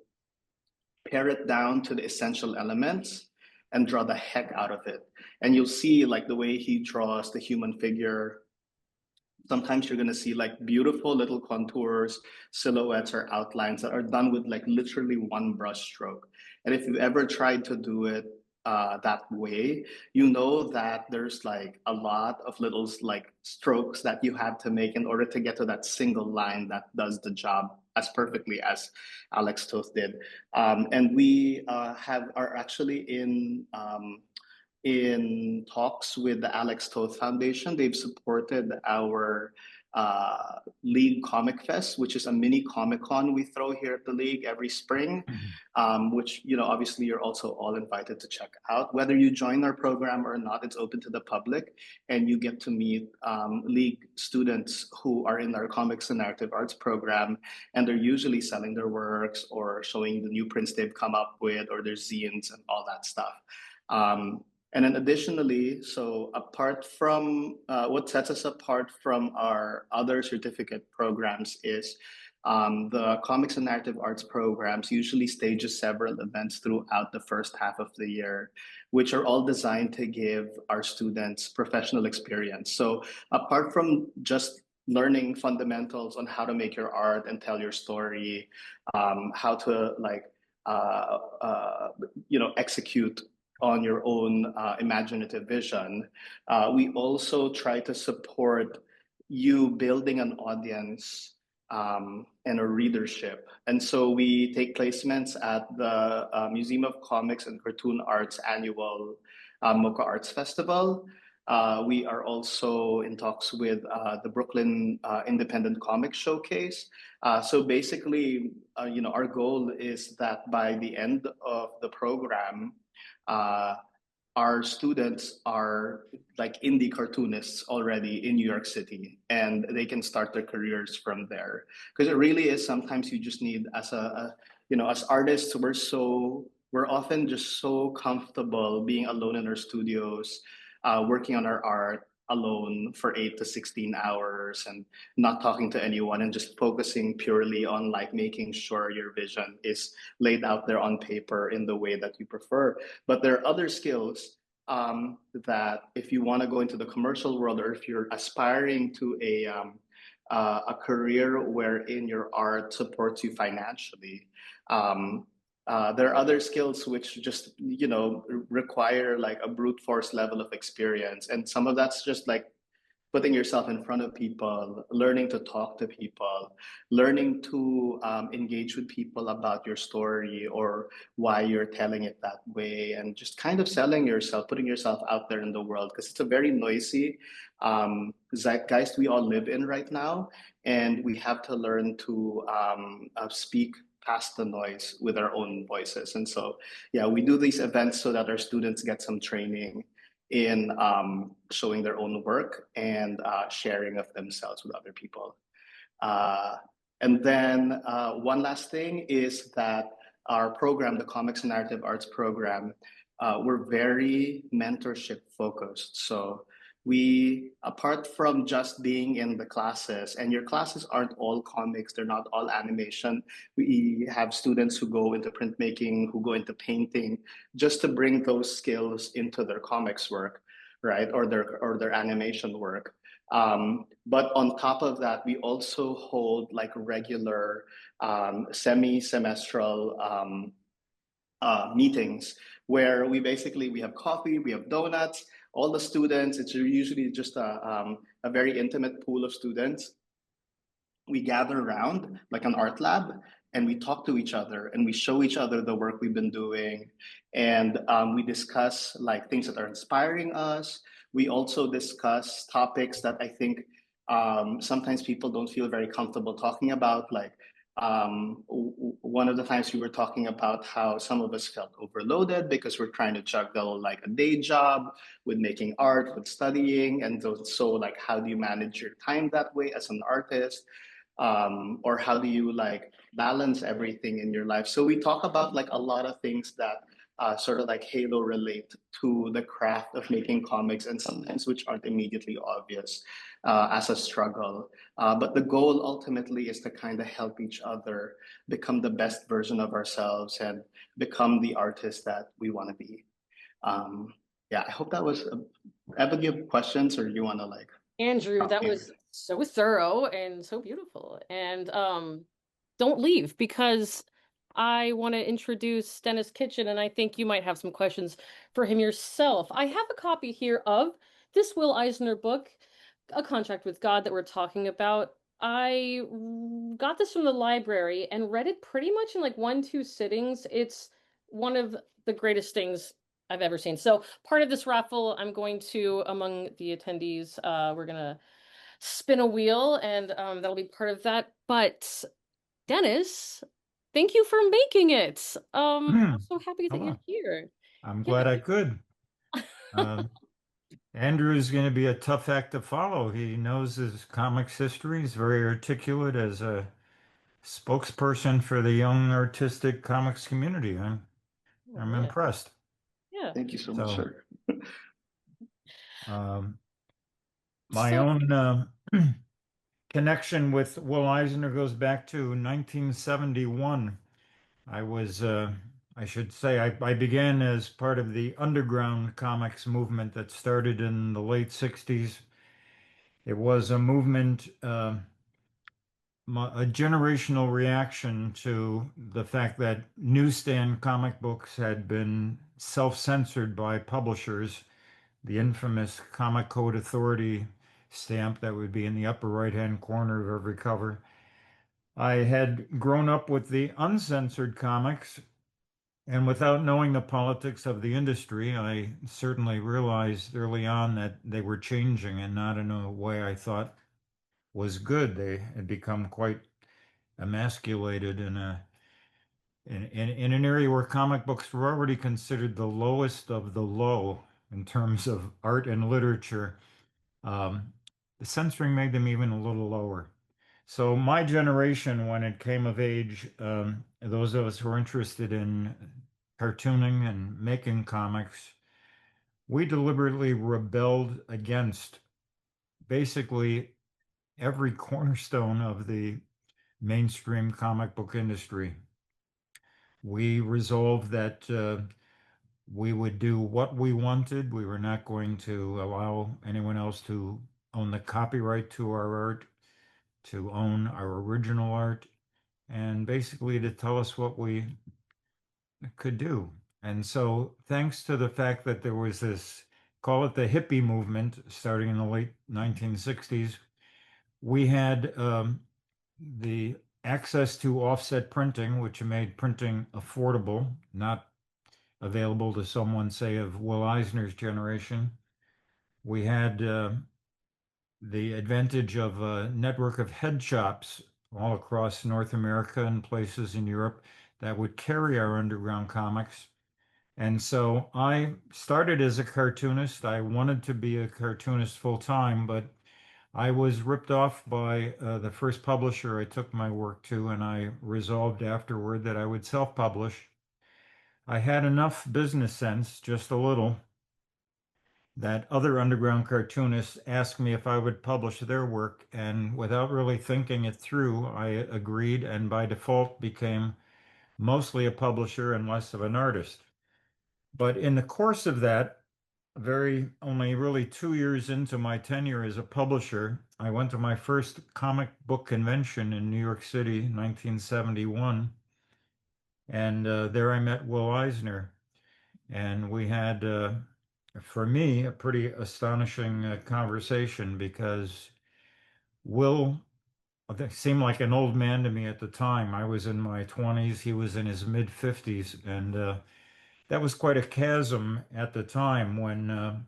pare it down to the essential elements and draw the heck out of it. And you'll see like the way he draws the human figure. Sometimes you're going to see like beautiful little contours, silhouettes, or outlines that are done with like literally one brush stroke. And if you've ever tried to do it that way, you know that there's like a lot of little like strokes that you have to make in order to get to that single line that does the job as perfectly as Alex Toth did. And we are actually in talks with the Alex Toth Foundation. They've supported our League Comic Fest, which is a mini Comic Con we throw here at the League every spring, which, you know, obviously you're also all invited to check out. Whether you join our program or not, it's open to the public, and you get to meet League students who are in our Comics and Narrative Arts program, and they're usually selling their works or showing the new prints they've come up with or their zines and all that stuff. And then additionally, so apart from what sets us apart from our other certificate programs is The comics and narrative arts programs usually stages several events throughout the first half of the year, which are all designed to give our students professional experience. So apart from just learning fundamentals on how to make your art and tell your story, how to execute on your own imaginative vision, we also try to support you building an audience and a readership. And so we take placements at the Museum of Comics and Cartoon Arts annual MoCA Arts Festival. We are also in talks with the Brooklyn Independent Comics Showcase. So basically, our goal is that by the end of the program, our students are like indie cartoonists already in New York City, and they can start their careers from there. Because it really is, sometimes you just need, as as artists, we're often just so comfortable being alone in our studios, working on our art alone for 8 to 16 hours and not talking to anyone and just focusing purely on like making sure your vision is laid out there on paper in the way that you prefer. But there are other skills that if you want to go into the commercial world, or if you're aspiring to a career wherein your art supports you financially, there are other skills which just require like a brute force level of experience, and some of that's just like putting yourself in front of people, learning to talk to people, learning to engage with people about your story or why you're telling it that way, and just kind of selling yourself, putting yourself out there in the world, because it's a very noisy zeitgeist we all live in right now, and we have to learn to speak past the noise with our own voices. And so, yeah, we do these events so that our students get some training in showing their own work and sharing of themselves with other people. And then one last thing is that our program, the Comics and Narrative Arts program, we're very mentorship focused. So we, apart from just being in the classes, and your classes aren't all comics, they're not all animation. We have students who go into printmaking, who go into painting, just to bring those skills into their comics work, right? Or their animation work. But on top of that, we also hold like regular semi-semestral meetings where we have coffee, we have donuts, all the students. It's usually just a very intimate pool of students. We gather around like an art lab, and we talk to each other, and we show each other the work we've been doing, and we discuss like things that are inspiring us. We also discuss topics that I think sometimes people don't feel very comfortable talking about, like one of the times we were talking about how some of us felt overloaded because we're trying to juggle like a day job with making art, with studying, and so like how do you manage your time that way as an artist, or how do you like balance everything in your life? So we talk about like a lot of things that sort of like halo relate to the craft of making comics, and sometimes which aren't immediately obvious as a struggle. But the goal ultimately is to kind of help each other become the best version of ourselves and become the artist that we want to be. Yeah, I hope that was. Evan, do you have questions, or you want to like? Andrew, that was so thorough and so beautiful. And don't leave, because I want to introduce Dennis Kitchen, and I think you might have some questions for him yourself. I have a copy here of this Will Eisner book, A Contract with God, that we're talking about. I got this from the library and read it pretty much in like 1-2 sittings. It's one of the greatest things I've ever seen. So part of this raffle, I'm going to, among the attendees, we're gonna spin a wheel, and that'll be part of that. But Dennis, thank you for making it. I'm so happy that you're here. I'm glad I could. Andrew is going to be a tough act to follow. He knows his comics history. He's very articulate as a spokesperson for the young artistic comics community. I'm impressed. Yeah. Thank you so much, sir. My own connection with Will Eisner goes back to 1971. I should say, I began as part of the underground comics movement that started in the late 60s. It was a movement, a generational reaction to the fact that newsstand comic books had been self-censored by publishers. The infamous Comic Code Authority stamp that would be in the upper right-hand corner of every cover. I had grown up with the uncensored comics, and without knowing the politics of the industry, I certainly realized early on that they were changing and not in a way I thought was good. They had become quite emasculated in an area where comic books were already considered the lowest of the low in terms of art and literature. The censoring made them even a little lower. So my generation, when it came of age, those of us who were interested in cartooning and making comics, we deliberately rebelled against basically every cornerstone of the mainstream comic book industry. We resolved that we would do what we wanted. We were not going to allow anyone else to own the copyright to our art, to own our original art, and basically to tell us what we could do. And so, thanks to the fact that there was this, call it the hippie movement, starting in the late 1960s, we had the access to offset printing, which made printing affordable, not available to someone, say, of Will Eisner's generation. We had the advantage of a network of head shops all across North America and places in Europe that would carry our underground comics. And so I started as a cartoonist. I wanted to be a cartoonist full time, but I was ripped off by the first publisher I took my work to, and I resolved afterward that I would self-publish. I had enough business sense, just a little, that other underground cartoonists asked me if I would publish their work, and without really thinking it through, I agreed and by default became mostly a publisher and less of an artist. But in the course of that, very only really 2 years into my tenure as a publisher, I went to my first comic book convention in New York City, 1971, and there I met Will Eisner, and we had for me, a pretty astonishing conversation because Will seemed like an old man to me at the time. I was in my 20s, he was in his mid 50s, and that was quite a chasm at the time when a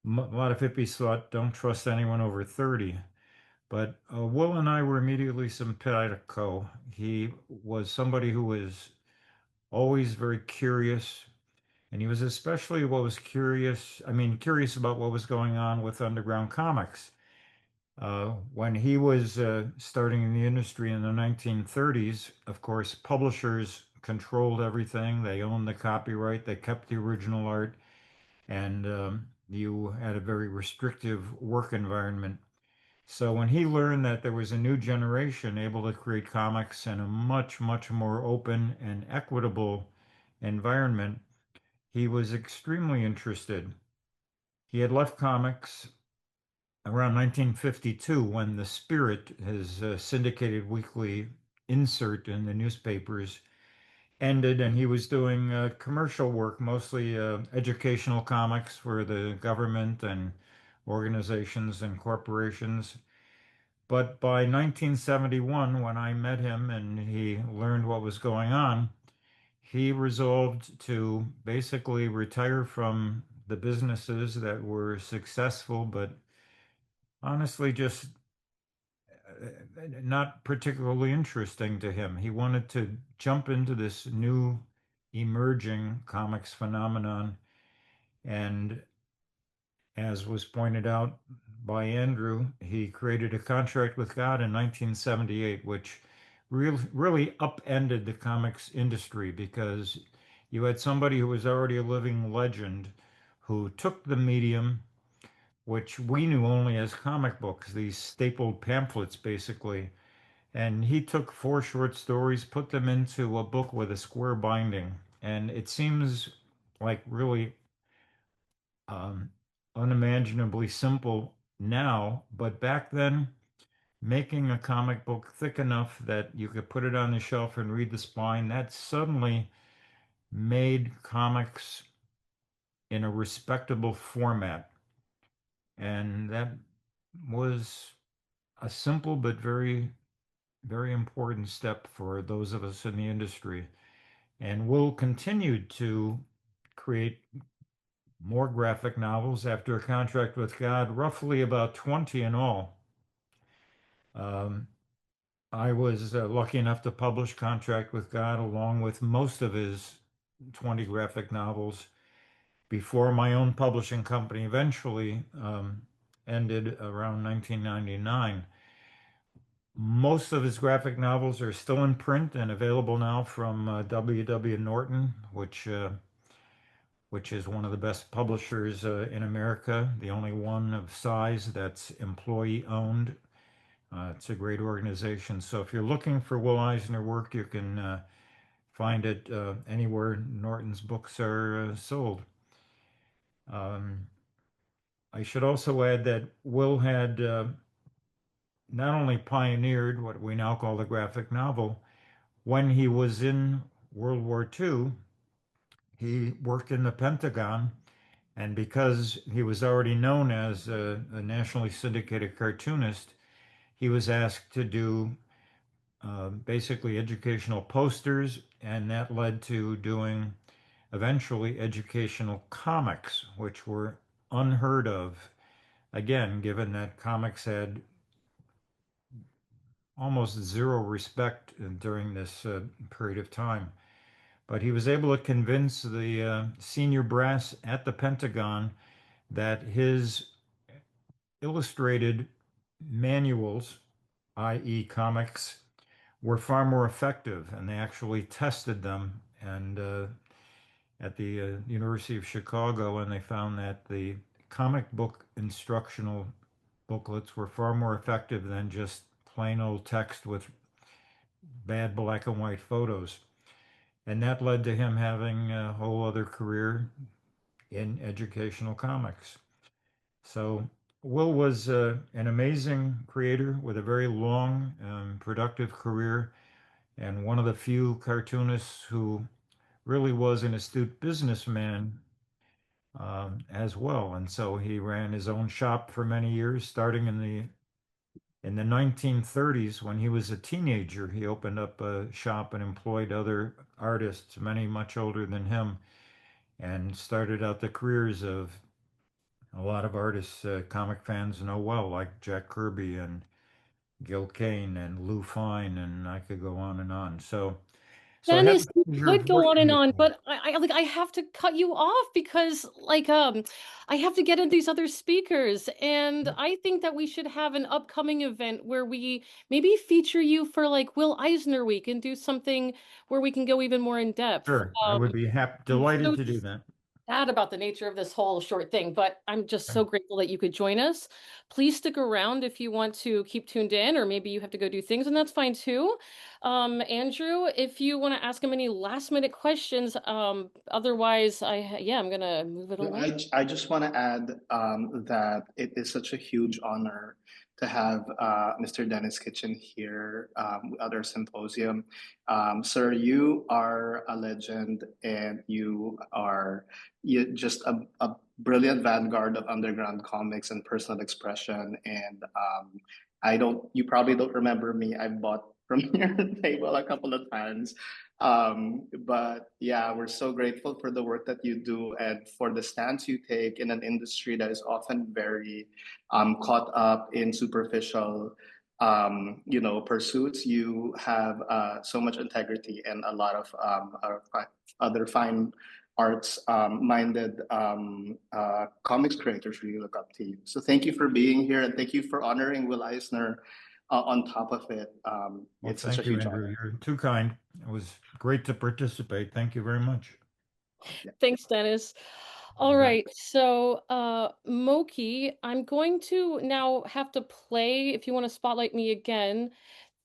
lot of hippies thought, don't trust anyone over 30. But Will and I were immediately simpatico. He was somebody who was always very curious. And he was especially what was curious, I mean, curious about what was going on with underground comics. When he was starting in the industry in the 1930s, of course, publishers controlled everything. They owned the copyright, they kept the original art, and you had a very restrictive work environment. So when he learned that there was a new generation able to create comics in a much, much more open and equitable environment, he was extremely interested. He had left comics around 1952 when The Spirit, his syndicated weekly insert in the newspapers, ended, and he was doing commercial work, mostly educational comics for the government and organizations and corporations. But by 1971, when I met him and he learned what was going on, he resolved to basically retire from the businesses that were successful, but honestly just not particularly interesting to him. He wanted to jump into this new emerging comics phenomenon. And as was pointed out by Andrew, he created a contract with God in 1978, which really upended the comics industry because you had somebody who was already a living legend who took the medium, which we knew only as comic books, these stapled pamphlets basically. And he took 4 short stories, put them into a book with a square binding. And it seems like really um, unimaginably simple now, but back then, making a comic book thick enough that you could put it on the shelf and read the spine, that suddenly made comics in a respectable format. And that was a simple but very, very important step for those of us in the industry. And we'll continue to create more graphic novels after a contract with God, roughly about 20 in all. Um, I was lucky enough to publish Contract with God along with most of his 20 graphic novels before my own publishing company eventually ended around 1999. Most of his graphic novels are still in print and available now from W. Norton, which is one of the best publishers in America, the only one of size that's employee owned. It's a great organization. So if you're looking for Will Eisner work, you can find it anywhere Norton's books are sold. I should also add that Will had not only pioneered what we now call the graphic novel, when he was in World War II, he worked in the Pentagon. And because he was already known as a nationally syndicated cartoonist, he was asked to do basically educational posters, and that led to doing eventually educational comics, which were unheard of. Again, given that comics had almost zero respect during this period of time. But he was able to convince the senior brass at the Pentagon that his illustrated manuals, i.e., comics, were far more effective, and they actually tested them and at the University of Chicago, and they found that the comic book instructional booklets were far more effective than just plain old text with bad black and white photos. And that led to him having a whole other career in educational comics. So Will was an amazing creator with a very long, productive career, and one of the few cartoonists who really was an astute businessman as well. And so he ran his own shop for many years, starting in the 1930s when he was a teenager. He opened up a shop and employed other artists, many much older than him, and started out the careers of a lot of artists comic fans know well, like Jack Kirby and Gil Kane and Lou Fine, and I could go on and on. So I had Dennis, the you pleasure could of go on working and with on, him. but I have to cut you off because I have to get in these other speakers, and I think that we should have an upcoming event where we maybe feature you for like Will Eisner Week and do something where we can go even more in depth. Sure, I would be I'm delighted so to do that. sad about the nature of this whole short thing, but I'm just so grateful that you could join us. Please stick around if you want to keep tuned in, or maybe you have to go do things, and that's fine too. Andrew, if you want to ask him any last minute questions, otherwise, I'm gonna move it along. I just want to add that it is such a huge honor to have Mr. Dennis Kitchen here at our symposium. Sir, you are a legend, and you just a brilliant vanguard of underground comics and personal expression. And you probably don't remember me. I bought from your table a couple of times. But yeah, we're so grateful for the work that you do and for the stance you take in an industry that is often very caught up in superficial pursuits. You have so much integrity, and a lot of other fine arts minded comics creators really look up to you. So thank you for being here, and thank you for honoring Will Eisner on top of it. Well, It's such a thank you, huge Andrew. honor. You're too kind. It was great to participate. Thank you very much. Thanks, Dennis. All right, so Moki, I'm going to now have to play, if you want to spotlight me again,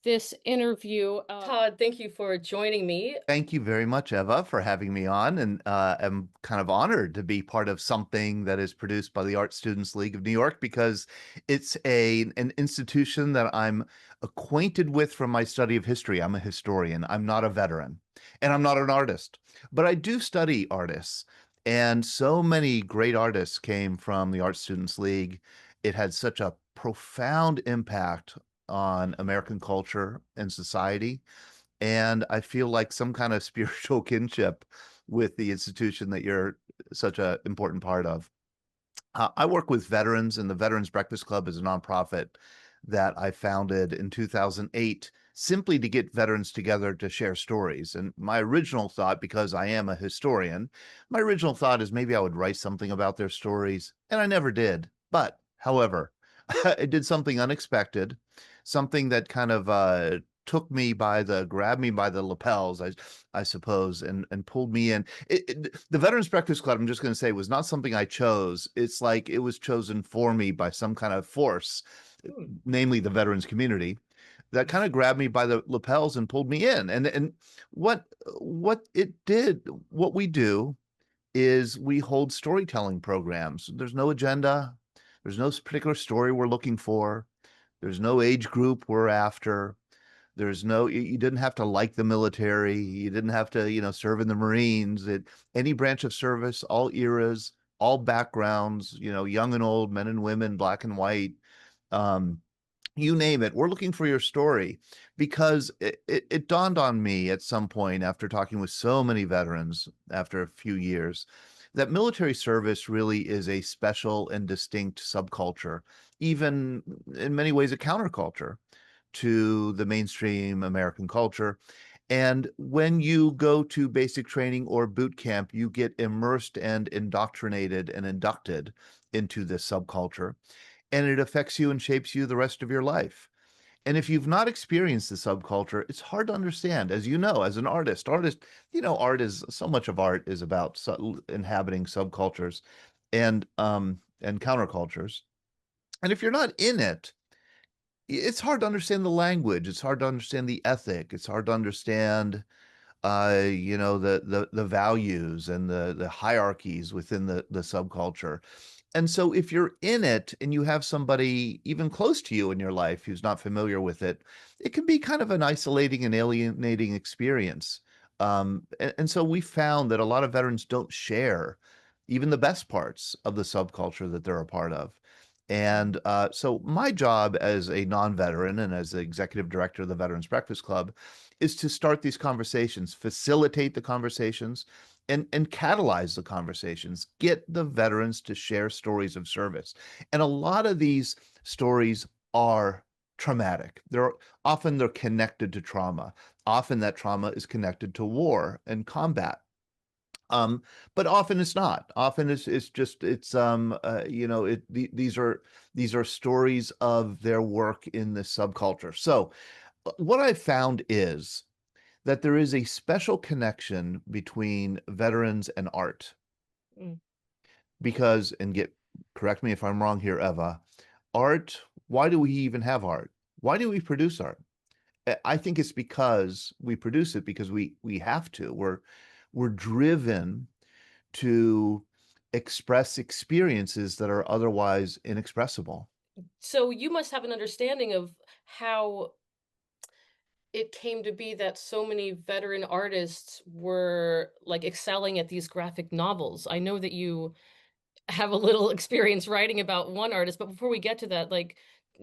this interview. Todd, thank you for joining me. Thank you very much, Eva, for having me on, and I'm kind of honored to be part of something that is produced by the Art Students League of New York because it's an institution that I'm acquainted with from my study of history. I'm a historian. I'm not a veteran, and I'm not an artist, but I do study artists. And so many great artists came from the Art Students League. It had such a profound impact on American culture and society. And I feel like some kind of spiritual kinship with the institution that you're such an important part of. I work with veterans, and the Veterans Breakfast Club is a nonprofit that I founded in 2008 simply to get veterans together to share stories. And my original thought, because I am a historian, my original thought is maybe I would write something about their stories, and I never did. But, however, I did something unexpected, something that kind of grabbed me by the lapels, I suppose, and pulled me in. The Veterans Breakfast Club, I'm just going to say, was not something I chose. It's like it was chosen for me by some kind of force, namely the veterans community, that kind of grabbed me by the lapels and pulled me in. And what it did, what we do is we hold storytelling programs. There's no agenda. There's no particular story we're looking for. There's no age group we're after. There's no, you didn't have to like the military. You didn't have to, serve in the Marines. Any branch of service, all eras, all backgrounds, young and old, men and women, black and white, um, you name it. We're looking for your story because it dawned on me at some point after talking with so many veterans after a few years that military service really is a special and distinct subculture, even in many ways a counterculture to the mainstream American culture. And when you go to basic training or boot camp, you get immersed and indoctrinated and inducted into this subculture, and it affects you and shapes you the rest of your life. And if you've not experienced the subculture, it's hard to understand. As you know, as an artist, art is so much of art is about inhabiting subcultures and countercultures. And if you're not in it, it's hard to understand the language. It's hard to understand the ethic. It's hard to understand, the values and the hierarchies within the subculture. And so if you're in it and you have somebody even close to you in your life who's not familiar with it, it can be kind of an isolating and alienating experience. And so we found that a lot of veterans don't share even the best parts of the subculture that they're a part of. And so my job as a non-veteran and as the executive director of the Veterans Breakfast Club is to start these conversations, facilitate the conversations, and catalyze the conversations, get the veterans to share stories of service. And a lot of these stories are traumatic. They're connected to trauma. Often that trauma is connected to war and combat. But often it's not. Often it's just these are stories of their work in the subculture. So what I found is that there is a special connection between veterans and art. Because, correct me if I'm wrong here, Eva, art, why do we even have art? Why do we produce art? I think it's because we produce it because we have to. We're driven to express experiences that are otherwise inexpressible. So you must have an understanding of how it came to be that so many veteran artists were like excelling at these graphic novels. I know that you have a little experience writing about one artist, but before we get to that, like,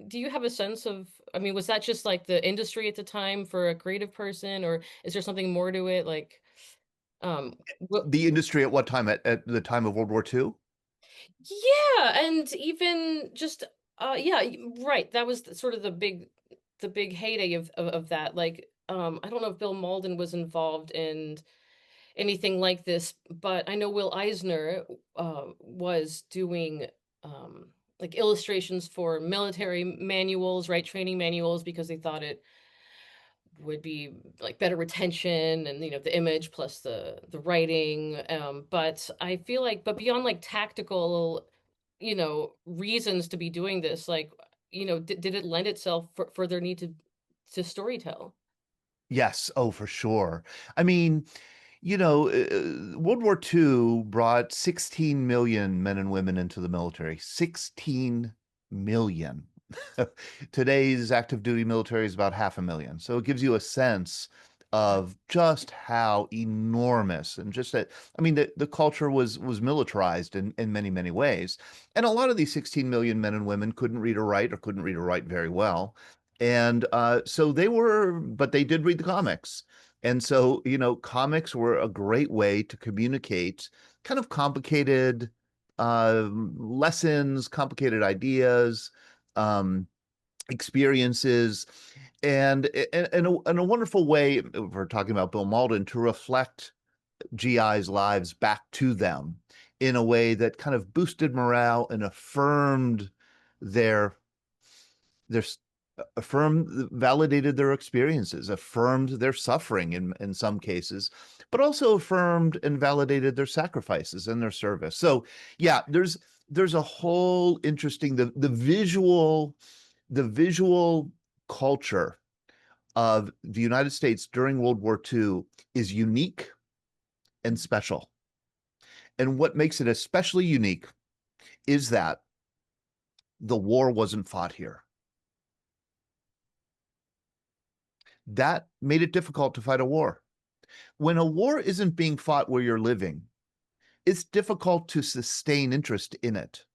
do you have a sense of, I mean, was that just like the industry at the time for a creative person, or is there something more to it? Like, the industry at what time? At the time of World War II? Yeah, and even just yeah, right. That was sort of the big heyday of that. Like, I don't know if Bill Malden was involved in anything like this, but I know Will Eisner was doing like illustrations for military manuals, right, training manuals, because they thought it would be like better retention and the image plus the writing. But I feel like, but beyond like tactical, reasons to be doing this, like, did it lend itself for their need to storytell? Yes, oh, for sure. I mean, World War II brought 16 million men and women into the military. 16 million. Today's active duty military is about 500,000. So it gives you a sense of just how enormous and just that, I mean, the culture was militarized in many, many ways. And a lot of these 16 million men and women couldn't read or write, or couldn't read or write very well. And so but they did read the comics. And so, comics were a great way to communicate kind of complicated lessons, complicated ideas, um, experiences, and in a wonderful way, we're talking about Bill Malden, to reflect GI's lives back to them in a way that kind of boosted morale and affirmed their their validated their experiences, affirmed their suffering in some cases, but also affirmed and validated their sacrifices and their service. So yeah, there's a whole interesting the visual culture of the United States during World War II is unique and special. And what makes it especially unique is that the war wasn't fought here. That made it difficult to fight a war. When a war isn't being fought where you're living, it's difficult to sustain interest in it.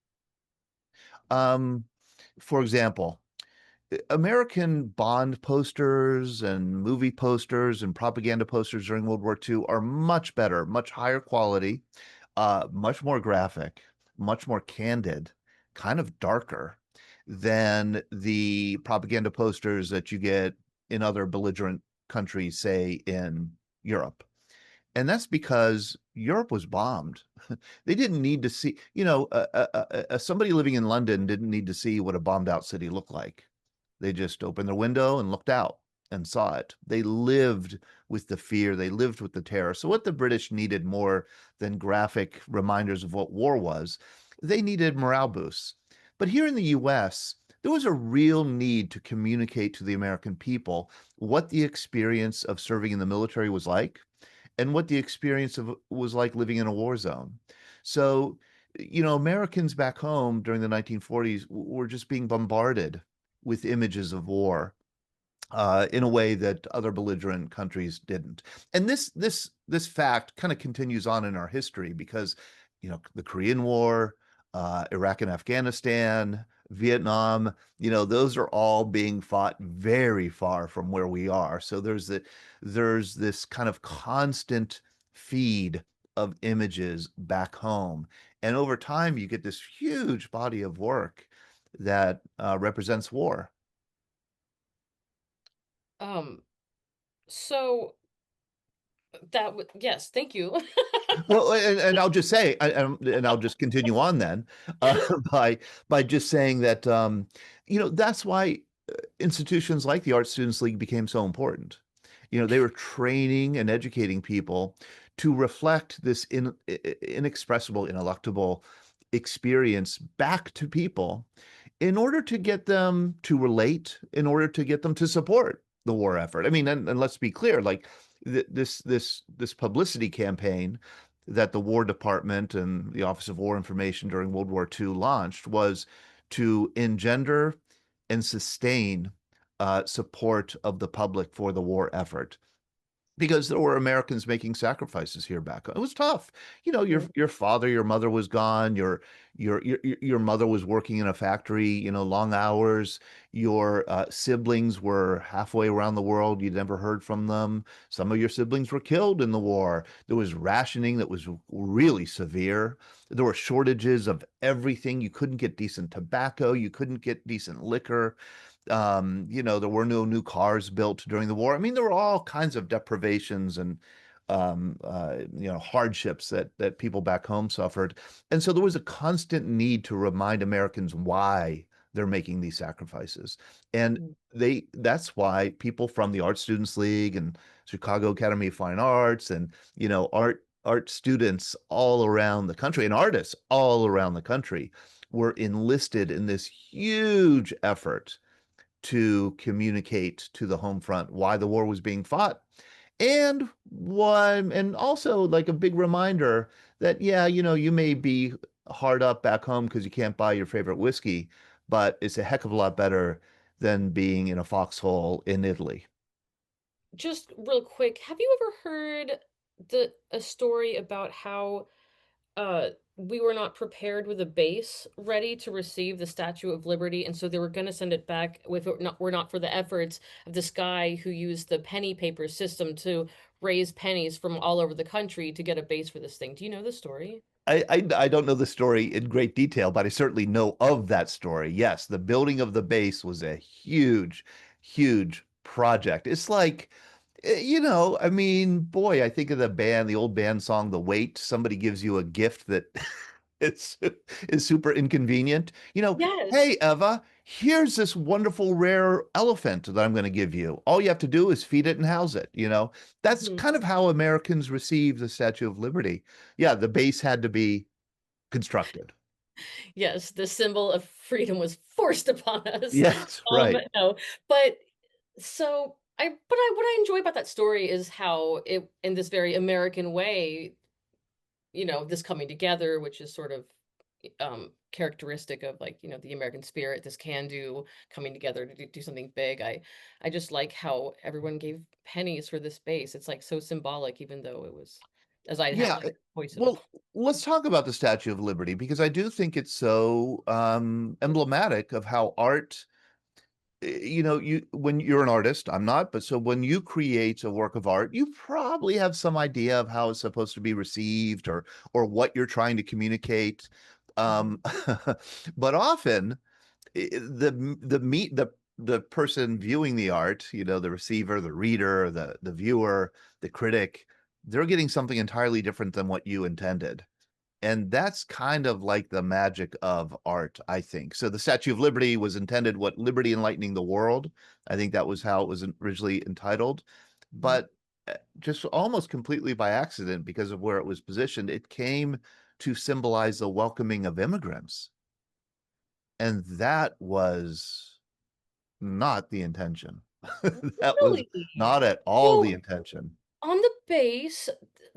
For example, American Bond posters and movie posters and propaganda posters during World War II are much better, much higher quality, much more graphic, much more candid, kind of darker than the propaganda posters that you get in other belligerent countries, say in Europe. And that's because Europe was bombed. They didn't need to see, somebody living in London didn't need to see what a bombed out city looked like. They just opened their window and looked out and saw it. They lived with the fear. They lived with the terror. So what the British needed more than graphic reminders of what war was, they needed morale boosts. But here in the US, there was a real need to communicate to the American people what the experience of serving in the military was like and what the experience was like living in a war zone. So, Americans back home during the 1940s were just being bombarded with images of war in a way that other belligerent countries didn't. And this fact kind of continues on in our history because, the Korean War, Iraq and Afghanistan, Vietnam, those are all being fought very far from where we are. So there's this kind of constant feed of images back home. And over time, you get this huge body of work that represents war. So yes, thank you. Well, and I'll just say, and I'll just continue on then by just saying that that's why institutions like the Art Students League became so important. They were training and educating people to reflect this inexpressible, ineluctable experience back to people in order to get them to relate, in order to get them to support the war effort. I mean, and let's be clear, like this publicity campaign that the War Department and the Office of War Information during World War II launched was to engender and sustain support of the public for the war effort. Because there were Americans making sacrifices here back. It was tough. Your father, your mother was gone. Your mother was working in a factory, long hours. Your siblings were halfway around the world. You'd never heard from them. Some of your siblings were killed in the war. There was rationing that was really severe. There were shortages of everything. You couldn't get decent tobacco. You couldn't get decent liquor. There were no new cars built during the war. I mean, there were all kinds of deprivations and hardships that people back home suffered. And so there was a constant need to remind Americans why they're making these sacrifices. And that's why people from the Art Students League and Chicago Academy of Fine Arts and, art students all around the country and artists all around the country were enlisted in this huge effort to communicate to the home front why the war was being fought. And also like a big reminder that, yeah, you may be hard up back home because you can't buy your favorite whiskey, but it's a heck of a lot better than being in a foxhole in Italy. Just real quick, have you ever heard a story about how we were not prepared with a base ready to receive the Statue of Liberty, and so they were going to send it back if it were not for the efforts of this guy who used the penny paper system to raise pennies from all over the country to get a base for this thing. Do you know the story? I don't know the story in great detail, but I certainly know of that story. Yes, the building of the base was a huge, huge project. It's like, I mean, boy, I think of the old band song, The Wait. Somebody gives you a gift that it's is super inconvenient. Yes. Hey, Eva, here's this wonderful rare elephant that I'm going to give you. All you have to do is feed it and house it. That's kind of how Americans received the Statue of Liberty. Yeah, the base had to be constructed. Yes, the symbol of freedom was forced upon us. Yes, right. No, but what I enjoy about that story is how it, in this very American way, this coming together, which is sort of characteristic of, like, the American spirit, this can do coming together to do something big. I just like how everyone gave pennies for this base. It's like so symbolic, even though it was, as I Yeah. had to voice it Well, all. let's talk about the Statue of Liberty because I do think it's so emblematic of how art, when you're an artist, I'm not, but so when you create a work of art, you probably have some idea of how it's supposed to be received or what you're trying to communicate. Um, but often the person viewing the art, the receiver, the reader, the viewer, the critic, they're getting something entirely different than what you intended. And that's kind of like the magic of art, I think. So the Statue of Liberty was intended, what, Liberty Enlightening the World. I think that was how it was originally entitled. But just almost completely by accident, because of where it was positioned, it came to symbolize the welcoming of immigrants. And that was not the intention. That was Really? not at all Well, the intention. on the base,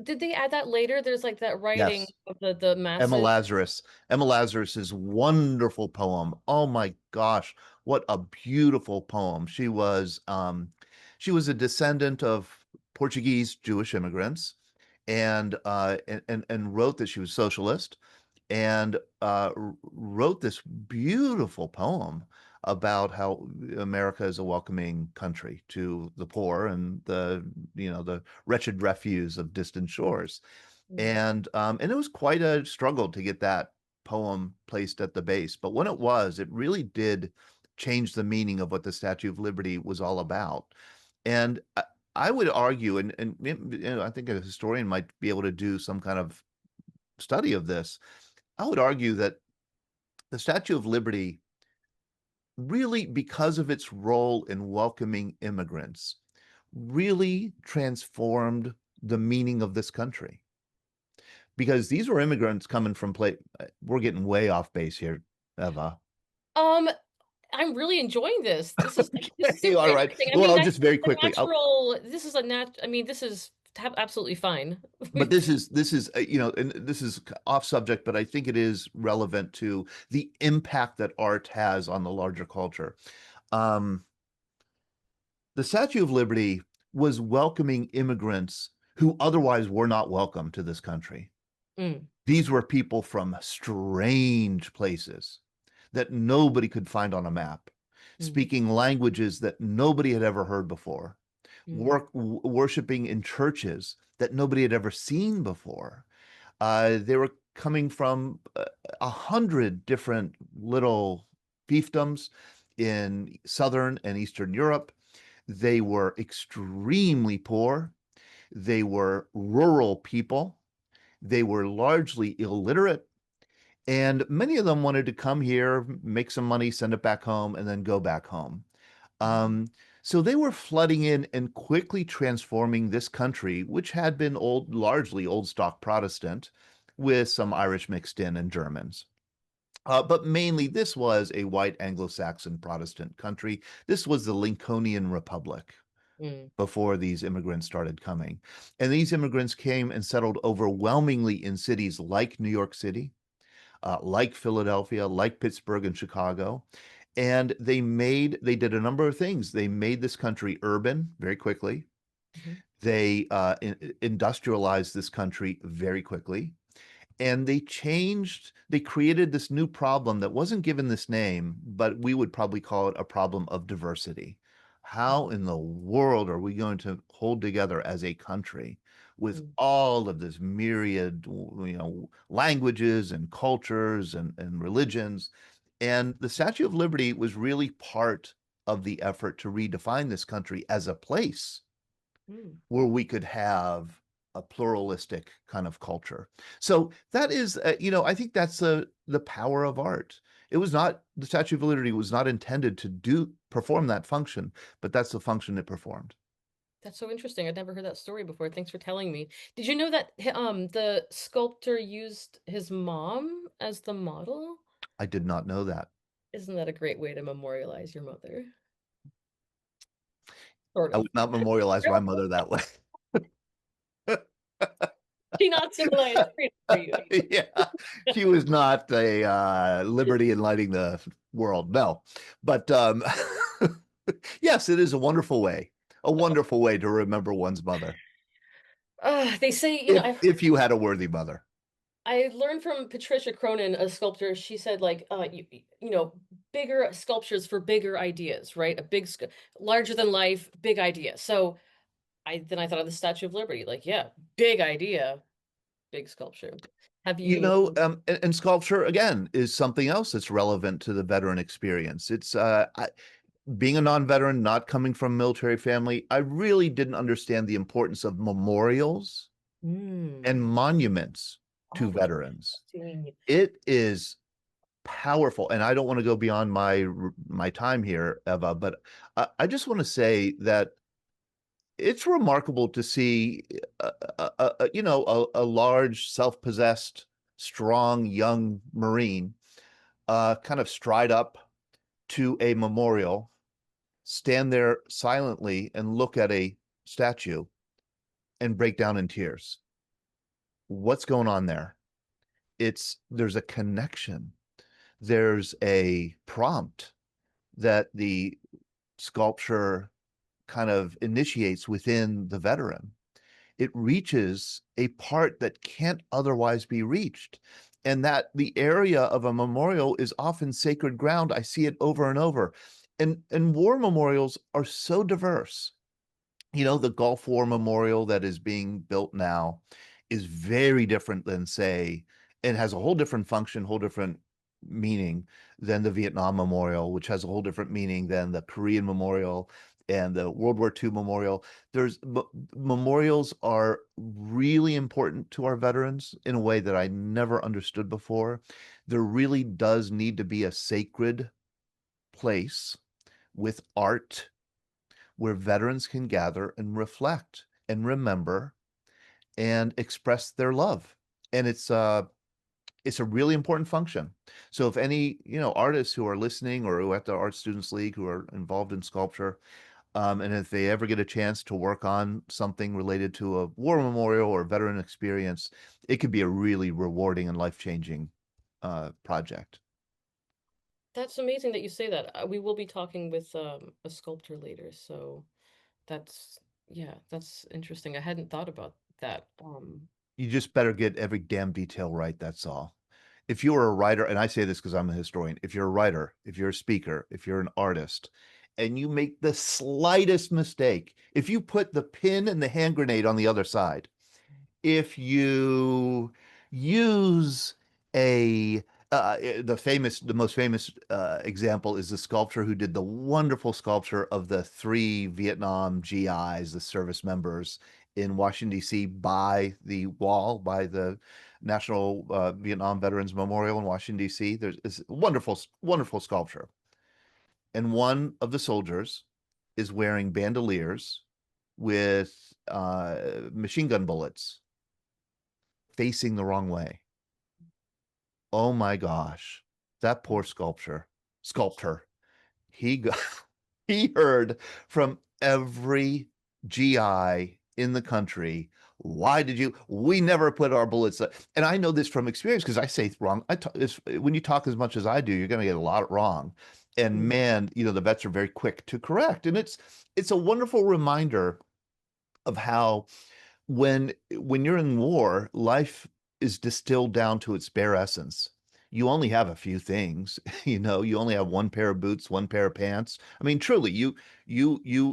did they add that later? There's like that writing Yes. of the Emma masses. Lazarus. Emma Lazarus's wonderful poem. Oh my gosh, what a beautiful poem. She was a descendant of Portuguese Jewish immigrants and wrote that she was socialist and wrote this beautiful poem about how America is a welcoming country to the poor and the wretched refuse of distant shores. And it was quite a struggle to get that poem placed at the base. But when it was, it really did change the meaning of what the Statue of Liberty was all about. And I would argue, and I think a historian might be able to do some kind of study of this. I would argue that the Statue of Liberty really, because of its role in welcoming immigrants, really transformed the meaning of this country. Because these were immigrants coming from we're getting way off base here, Eva. I'm really enjoying this. This is super All right. interesting. Well, I'll just very quickly. This is a I mean, this is absolutely fine. But this is and this is off subject, but I think it is relevant to the impact that art has on the larger culture. The Statue of Liberty was welcoming immigrants who otherwise were not welcome to this country. These were people from strange places that nobody could find on a map, speaking languages that nobody had ever heard before, worshiping in churches that nobody had ever seen before. They were coming from 100 different little fiefdoms in Southern and Eastern Europe. They were extremely poor. They were rural people. They were largely illiterate. And many of them wanted to come here, make some money, send it back home, and then go back home. Um, so they were flooding in and quickly transforming this country, which had been largely old stock Protestant, with some Irish mixed in and Germans. But mainly, this was a white Anglo-Saxon Protestant country. This was the Lincolnian Republic before these immigrants started coming. And these immigrants came and settled overwhelmingly in cities like New York City, like Philadelphia, like Pittsburgh and Chicago. And they did a number of things. They made this country urban very quickly. They industrialized this country very quickly. And they created this new problem that wasn't given this name, but we would probably call it a problem of diversity. How in the world are we going to hold together as a country with all of this myriad, languages and cultures and religions? And the Statue of Liberty was really part of the effort to redefine this country as a place where we could have a pluralistic kind of culture. So that is, I think that's the power of art. The Statue of Liberty was not intended to perform that function, but that's the function it performed. That's so interesting. I'd never heard that story before. Thanks for telling me. Did you know that the sculptor used his mom as the model? I did not know that. Isn't that a great way to memorialize your mother? Sort I of. would not memorialize my mother that way. She not symbolized freedom for you. Yeah, she was not a liberty in lighting the world. No, but yes, it is a wonderful way to remember one's mother. They say, If you had a worthy mother. I learned from Patricia Cronin, a sculptor. She said, like, bigger sculptures for bigger ideas, right? Larger than life, big idea. So I thought of the Statue of Liberty, like, yeah, big idea, big sculpture. Have you? And sculpture again is something else that's relevant to the veteran experience. It's being a non-veteran, not coming from a military family, I really didn't understand the importance of memorials and monuments to veterans. It is powerful, and I don't want to go beyond my time here, Eva, but I just want to say that it's remarkable to see a large, self-possessed, strong young Marine kind of stride up to a memorial, stand there silently and look at a statue and break down in tears. What's going on there? There's a connection. There's a prompt that the sculpture kind of initiates within the veteran. It reaches a part that can't otherwise be reached. And that the area of a memorial is often sacred ground. I see it over and over. And war memorials are so diverse. The Gulf War Memorial that is being built now is very different than, say, and has a whole different function, whole different meaning than the Vietnam Memorial, which has a whole different meaning than the Korean Memorial and the World War II Memorial. Memorials are really important to our veterans in a way that I never understood before. There really does need to be a sacred place with art where veterans can gather and reflect and remember and express their love. And it's a really important function. So if any, artists who are listening or who are at the Art Students League who are involved in sculpture, and if they ever get a chance to work on something related to a war memorial or veteran experience, it could be a really rewarding and life-changing project. That's amazing that you say that. We will be talking with a sculptor later, so that's interesting. I hadn't thought about that. You just better get every damn detail right, that's all. If you are a writer, and I say this because I'm a historian, if you're a writer, if you're a speaker, if you're an artist, and you make the slightest mistake, if you put the pin and the hand grenade on the other side, if you use the most famous example is the sculptor who did the wonderful sculpture of the 3 Vietnam GIs, the service members in Washington, D.C., by the wall, by the National Vietnam Veterans Memorial in Washington, D.C. There's this wonderful, wonderful sculpture. And one of the soldiers is wearing bandoliers with machine gun bullets facing the wrong way. Oh my gosh, that poor sculptor, he got, he heard from every GI in the country, why did you, we never put our bullets, and I know this from experience because I say wrong. When you talk as much as I do, you're going to get a lot wrong. And man, you know, the vets are very quick to correct. And it's a wonderful reminder of how when you're in war, life is distilled down to its bare essence. You only have a few things, you know, you only have one pair of boots, one pair of pants. I mean, truly, you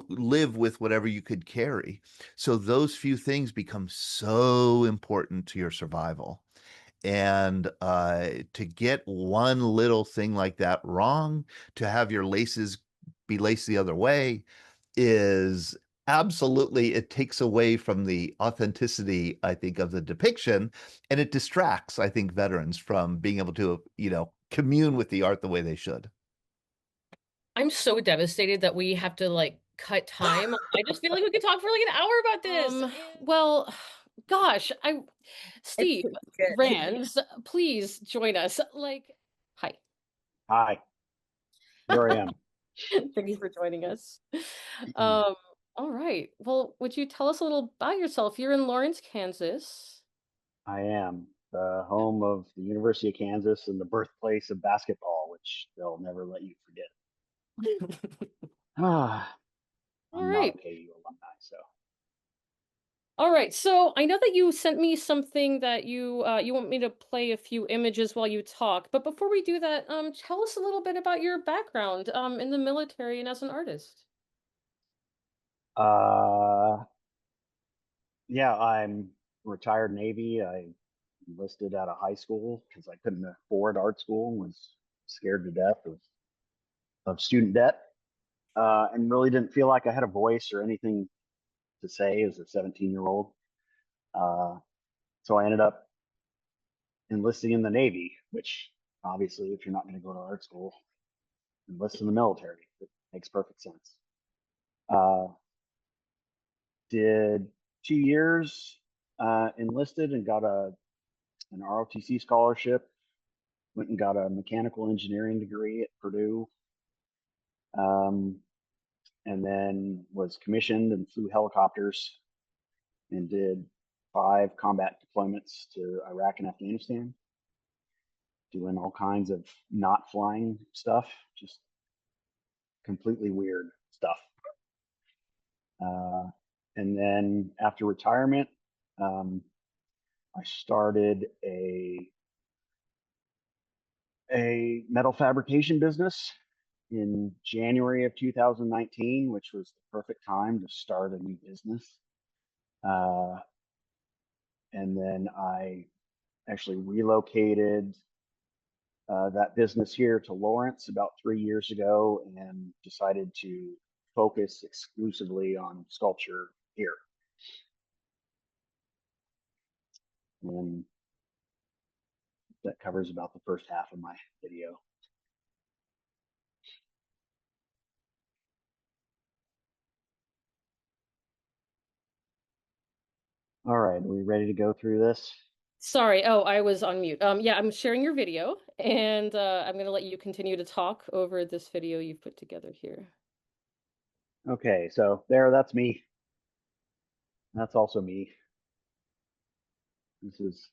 live with whatever you could carry. So those few things become so important to your survival. And to get one little thing like that wrong, to have your laces be laced the other way, is absolutely, it takes away from the authenticity, I think, of the depiction, and it distracts, I think, veterans from being able to, you know, commune with the art the way they should. I'm so devastated that we have to like cut time. I just feel like we could talk for like an hour about this. Well, gosh, Steve Rands, please join us. Like, hi. Hi, here I am. Thank you for joining us. All right. Well, would you tell us a little about yourself? You're in Lawrence, Kansas. I am the home of the University of Kansas and the birthplace of basketball, which they'll never let you forget. I'm not a KU alumni, so. All right. So I know that you sent me something that you want me to play a few images while you talk. But before we do that, tell us a little bit about your background in the military and as an artist. Yeah, I'm retired Navy. I enlisted out of high school because I couldn't afford art school and was scared to death of student debt, and really didn't feel like I had a voice or anything to say as a 17-year-old. So I ended up enlisting in the Navy, which obviously, if you're not going to go to art school, enlist in the military. It makes perfect sense. Did 2 years, enlisted and got an ROTC scholarship. Went and got a mechanical engineering degree at Purdue. And then was commissioned and flew helicopters and did 5 combat deployments to Iraq and Afghanistan, doing all kinds of not flying stuff, just completely weird stuff. And then after retirement, I started a metal fabrication business in January of 2019, which was the perfect time to start a new business. And then I actually relocated that business here to Lawrence about 3 years ago and decided to focus exclusively on sculpture here. And that covers about the first half of my video. All right, are we ready to go through this? Sorry. Oh, I was on mute. Yeah, I'm sharing your video, and I'm going to let you continue to talk over this video you've put together here. Okay, so that's me. That's also me. This is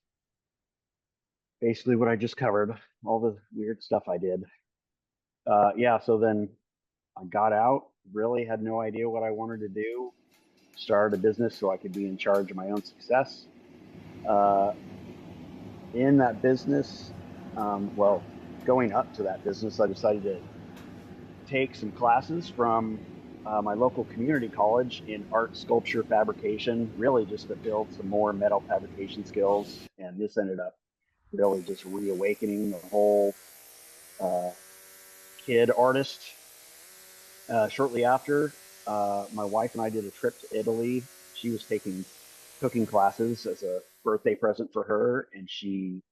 basically what I just covered, all the weird stuff I did. Yeah, so then I got out, really had no idea what I wanted to do, started a business so I could be in charge of my own success. In that business, well, going up to that business, I decided to take some classes from my local community college in art, sculpture, fabrication, really just to build some more metal fabrication skills. And this ended up really just reawakening the whole kid artist. Shortly after, my wife and I did a trip to Italy. She was taking cooking classes as a birthday present for her, and she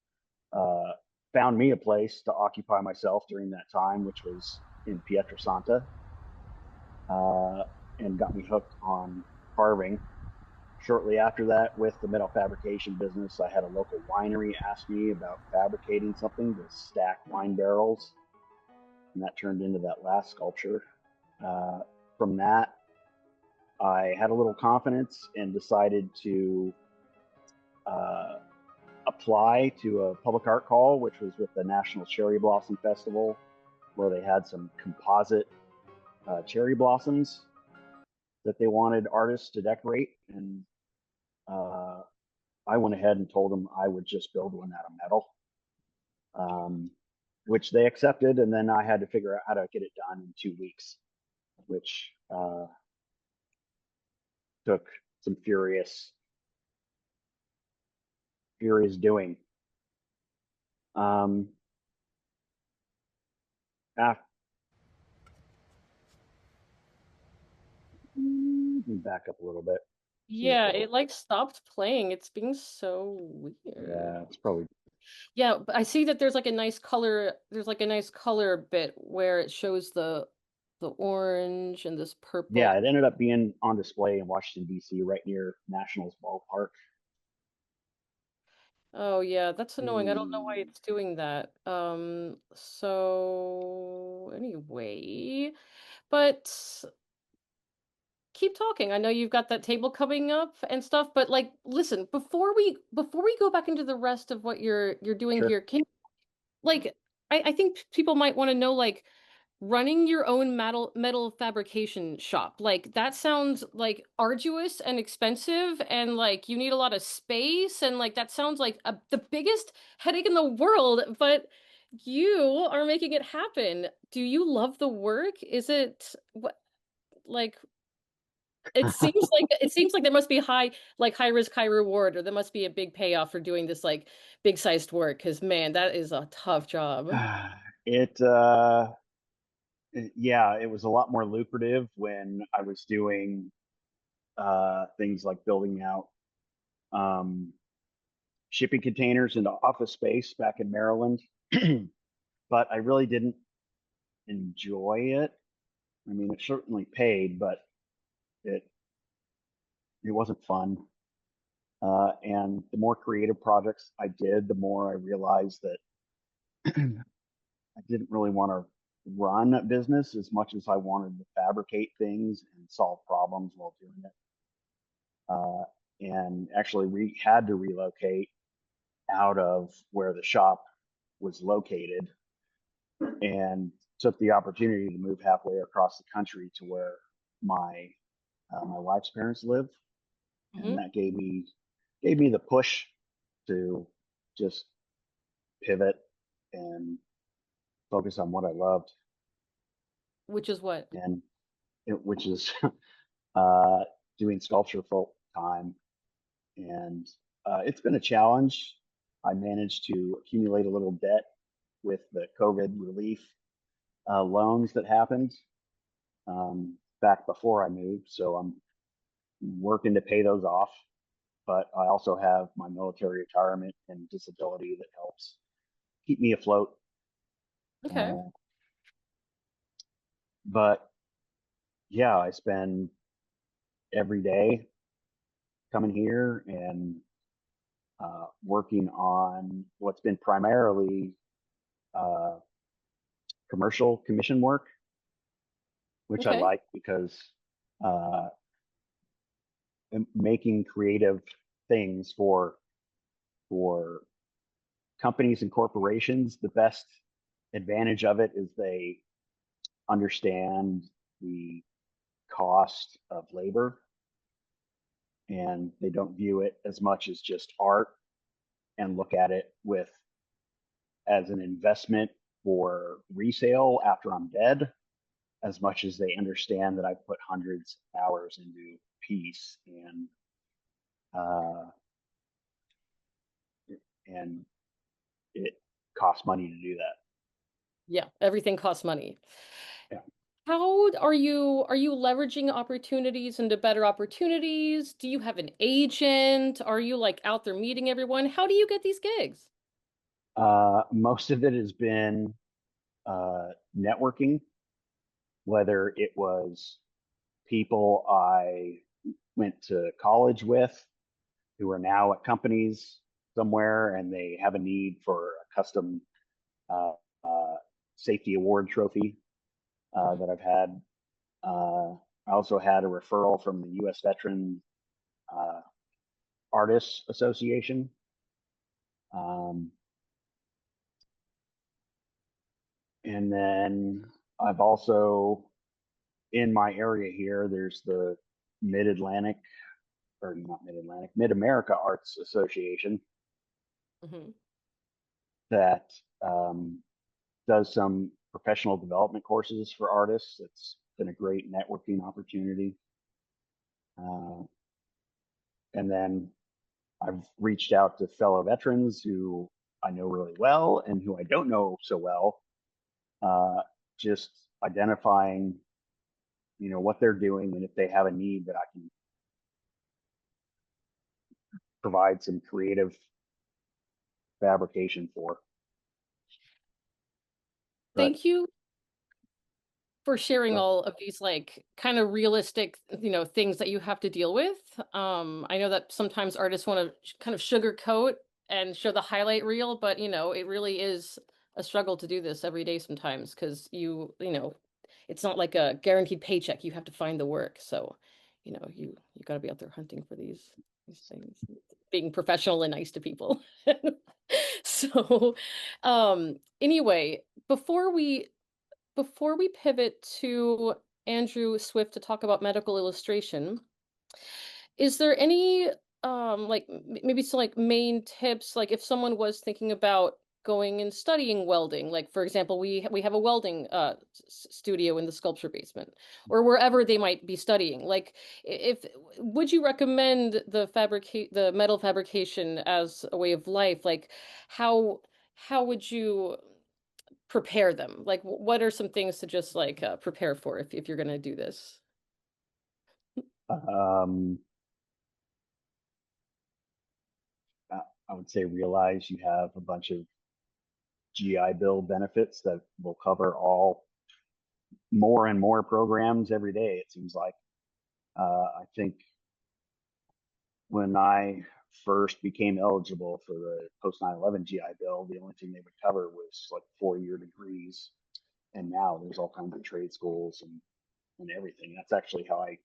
found me a place to occupy myself during that time, which was in Pietrasanta, and got me hooked on carving. Shortly after that, with the metal fabrication business, I had a local winery ask me about fabricating something to stack wine barrels, and that turned into that last sculpture. From that, I had a little confidence and decided to apply to a public art call, which was with the National Cherry Blossom Festival, where they had some composite cherry blossoms that they wanted artists to decorate. And I went ahead and told them I would just build one out of metal, which they accepted. And then I had to figure out how to get it done in 2 weeks, which took some furious doing. After, let me back up a little bit. Yeah, it like stopped playing. It's being so weird. Yeah, it's probably. Yeah, but I see that there's like a nice color. There's like a nice color bit where it shows the orange and this purple. Yeah, it ended up being on display in Washington, D.C., right near Nationals Ballpark. Oh yeah, that's annoying. I don't know why it's doing that. So anyway, but keep talking. I know you've got that table coming up and stuff, but like listen, before we go back into the rest of what you're doing Sure. here, can like I think people might want to know like running your own metal fabrication shop, like that sounds like arduous and expensive, and like you need a lot of space, and like that sounds like the biggest headache in the world, but you are making it happen. Do you love the work? Is it what like it seems like there must be high risk, high reward, or there must be a big payoff for doing this like big sized work, because man, that is a tough job. Yeah, it was a lot more lucrative when I was doing things like building out shipping containers into office space back in Maryland. But I really didn't enjoy it. I mean, it certainly paid, but it wasn't fun. And the more creative projects I did, the more I realized that I didn't really want to run a business as much as I wanted to fabricate things and solve problems while doing it. And actually, we had to relocate out of where the shop was located, and took the opportunity to move halfway across the country to where my my wife's parents live, and that gave me the push to just pivot and focus on what I loved. Which is what? And which is doing sculpture full time. And it's been a challenge. I managed to accumulate a little debt with the COVID relief loans that happened back before I moved. So I'm working to pay those off. But I also have my military retirement and disability that helps keep me afloat. Okay. But yeah, I spend every day coming here and working on what's been primarily commercial commission work, which I like because making creative things for companies and corporations, the best advantage of it is they understand the cost of labor, and they don't view it as much as just art and look at it as an investment for resale after I'm dead, as much as they understand that I put hundreds of hours into a piece, and it costs money to do that. Yeah, everything costs money. Yeah. How are you leveraging opportunities into better opportunities? Do you have an agent? Are you like out there meeting everyone? How do you get these gigs? Most of it has been networking, whether it was people I went to college with who are now at companies somewhere and they have a need for a custom uh, uh, safety award trophy that I've had. I also had a referral from the U.S. Veteran uh, Artists Association. And then I've also, in my area here, there's the Mid-Atlantic, or not Mid-Atlantic, Mid-America Arts Association that does some professional development courses for artists. It's been a great networking opportunity. And then I've reached out to fellow veterans who I know really well and who I don't know so well, just identifying, what they're doing and if they have a need that I can provide some creative fabrication for. Thank you for sharing all of these like kind of realistic, things that you have to deal with. I know that sometimes artists want to kind of sugarcoat and show the highlight reel, but it really is a struggle to do this every day sometimes because it's not like a guaranteed paycheck. You have to find the work. So, you got to be out there hunting for these things, being professional and nice to people. So, anyway, before we pivot to Andrew Swift to talk about medical illustration, is there any like maybe some like main tips, like if someone was thinking about going and studying welding, like for example, we have a welding studio in the sculpture basement or wherever they might be studying. Like if would you recommend the metal fabrication as a way of life? Like how would you prepare them? Like, what are some things to just like prepare for if you're going to do this? I would say realize you have a bunch of GI Bill benefits that will cover all more and more programs every day, it seems like. I think when I first became eligible for the post 9/11 GI Bill, the only thing they would cover was like 4-year degrees. And now there's all kinds of trade schools and everything. That's actually how I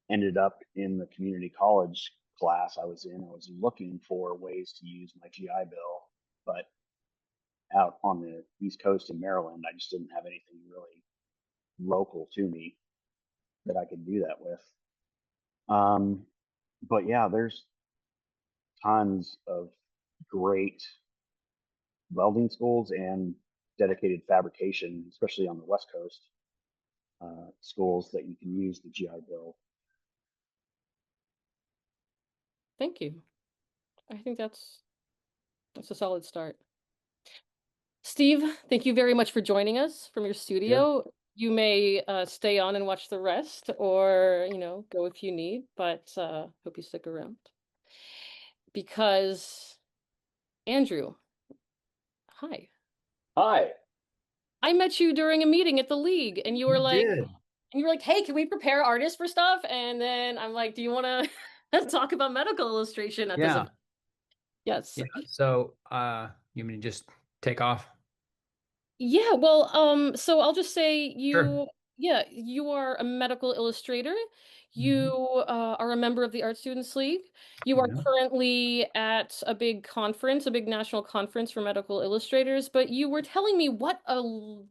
ended up in the community college class I was in. I was looking for ways to use my GI Bill, but out on the East Coast in Maryland, I just didn't have anything really local to me that I could do that with. But yeah, there's tons of great welding schools and dedicated fabrication, especially on the West Coast, schools that you can use the GI Bill. Thank you. I think that's a solid start. Steve, thank you very much for joining us from your studio. Sure. You may stay on and watch the rest or, go if you need, but hope you stick around. Because Andrew, hi. Hi. I met you during a meeting at the League and you were like, hey, can we prepare artists for stuff? And then I'm like, do you want to talk about medical illustration at this event? Yes. Yeah. So you mean just take off? Yeah, well, so I'll just say Sure. you are a medical illustrator. You are a member of the Art Students League. You are currently at a big conference, a big national conference for medical illustrators, but you were telling me what a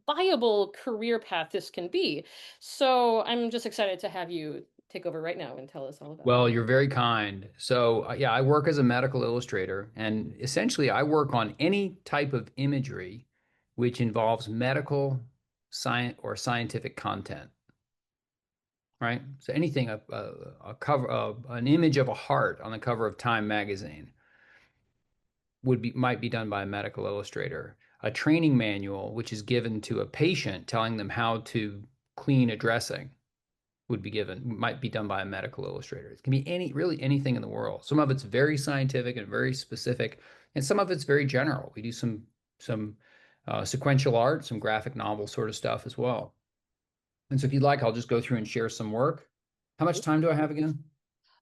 viable career path this can be. So I'm just excited to have you take over right now and tell us all about it. Well, you're very kind. So, yeah, I work as a medical illustrator, and essentially I work on any type of imagery which involves medical science or scientific content. Right? So anything, a cover, an image of a heart on the cover of Time magazine might be done by a medical illustrator. A training manual, which is given to a patient, telling them how to clean a dressing would be given, might be done by a medical illustrator. It can be really anything in the world. Some of it's very scientific and very specific, and some of it's very general. We do some sequential art, some graphic novel sort of stuff as well. And so if you'd like, I'll just go through and share some work. How much time do I have again?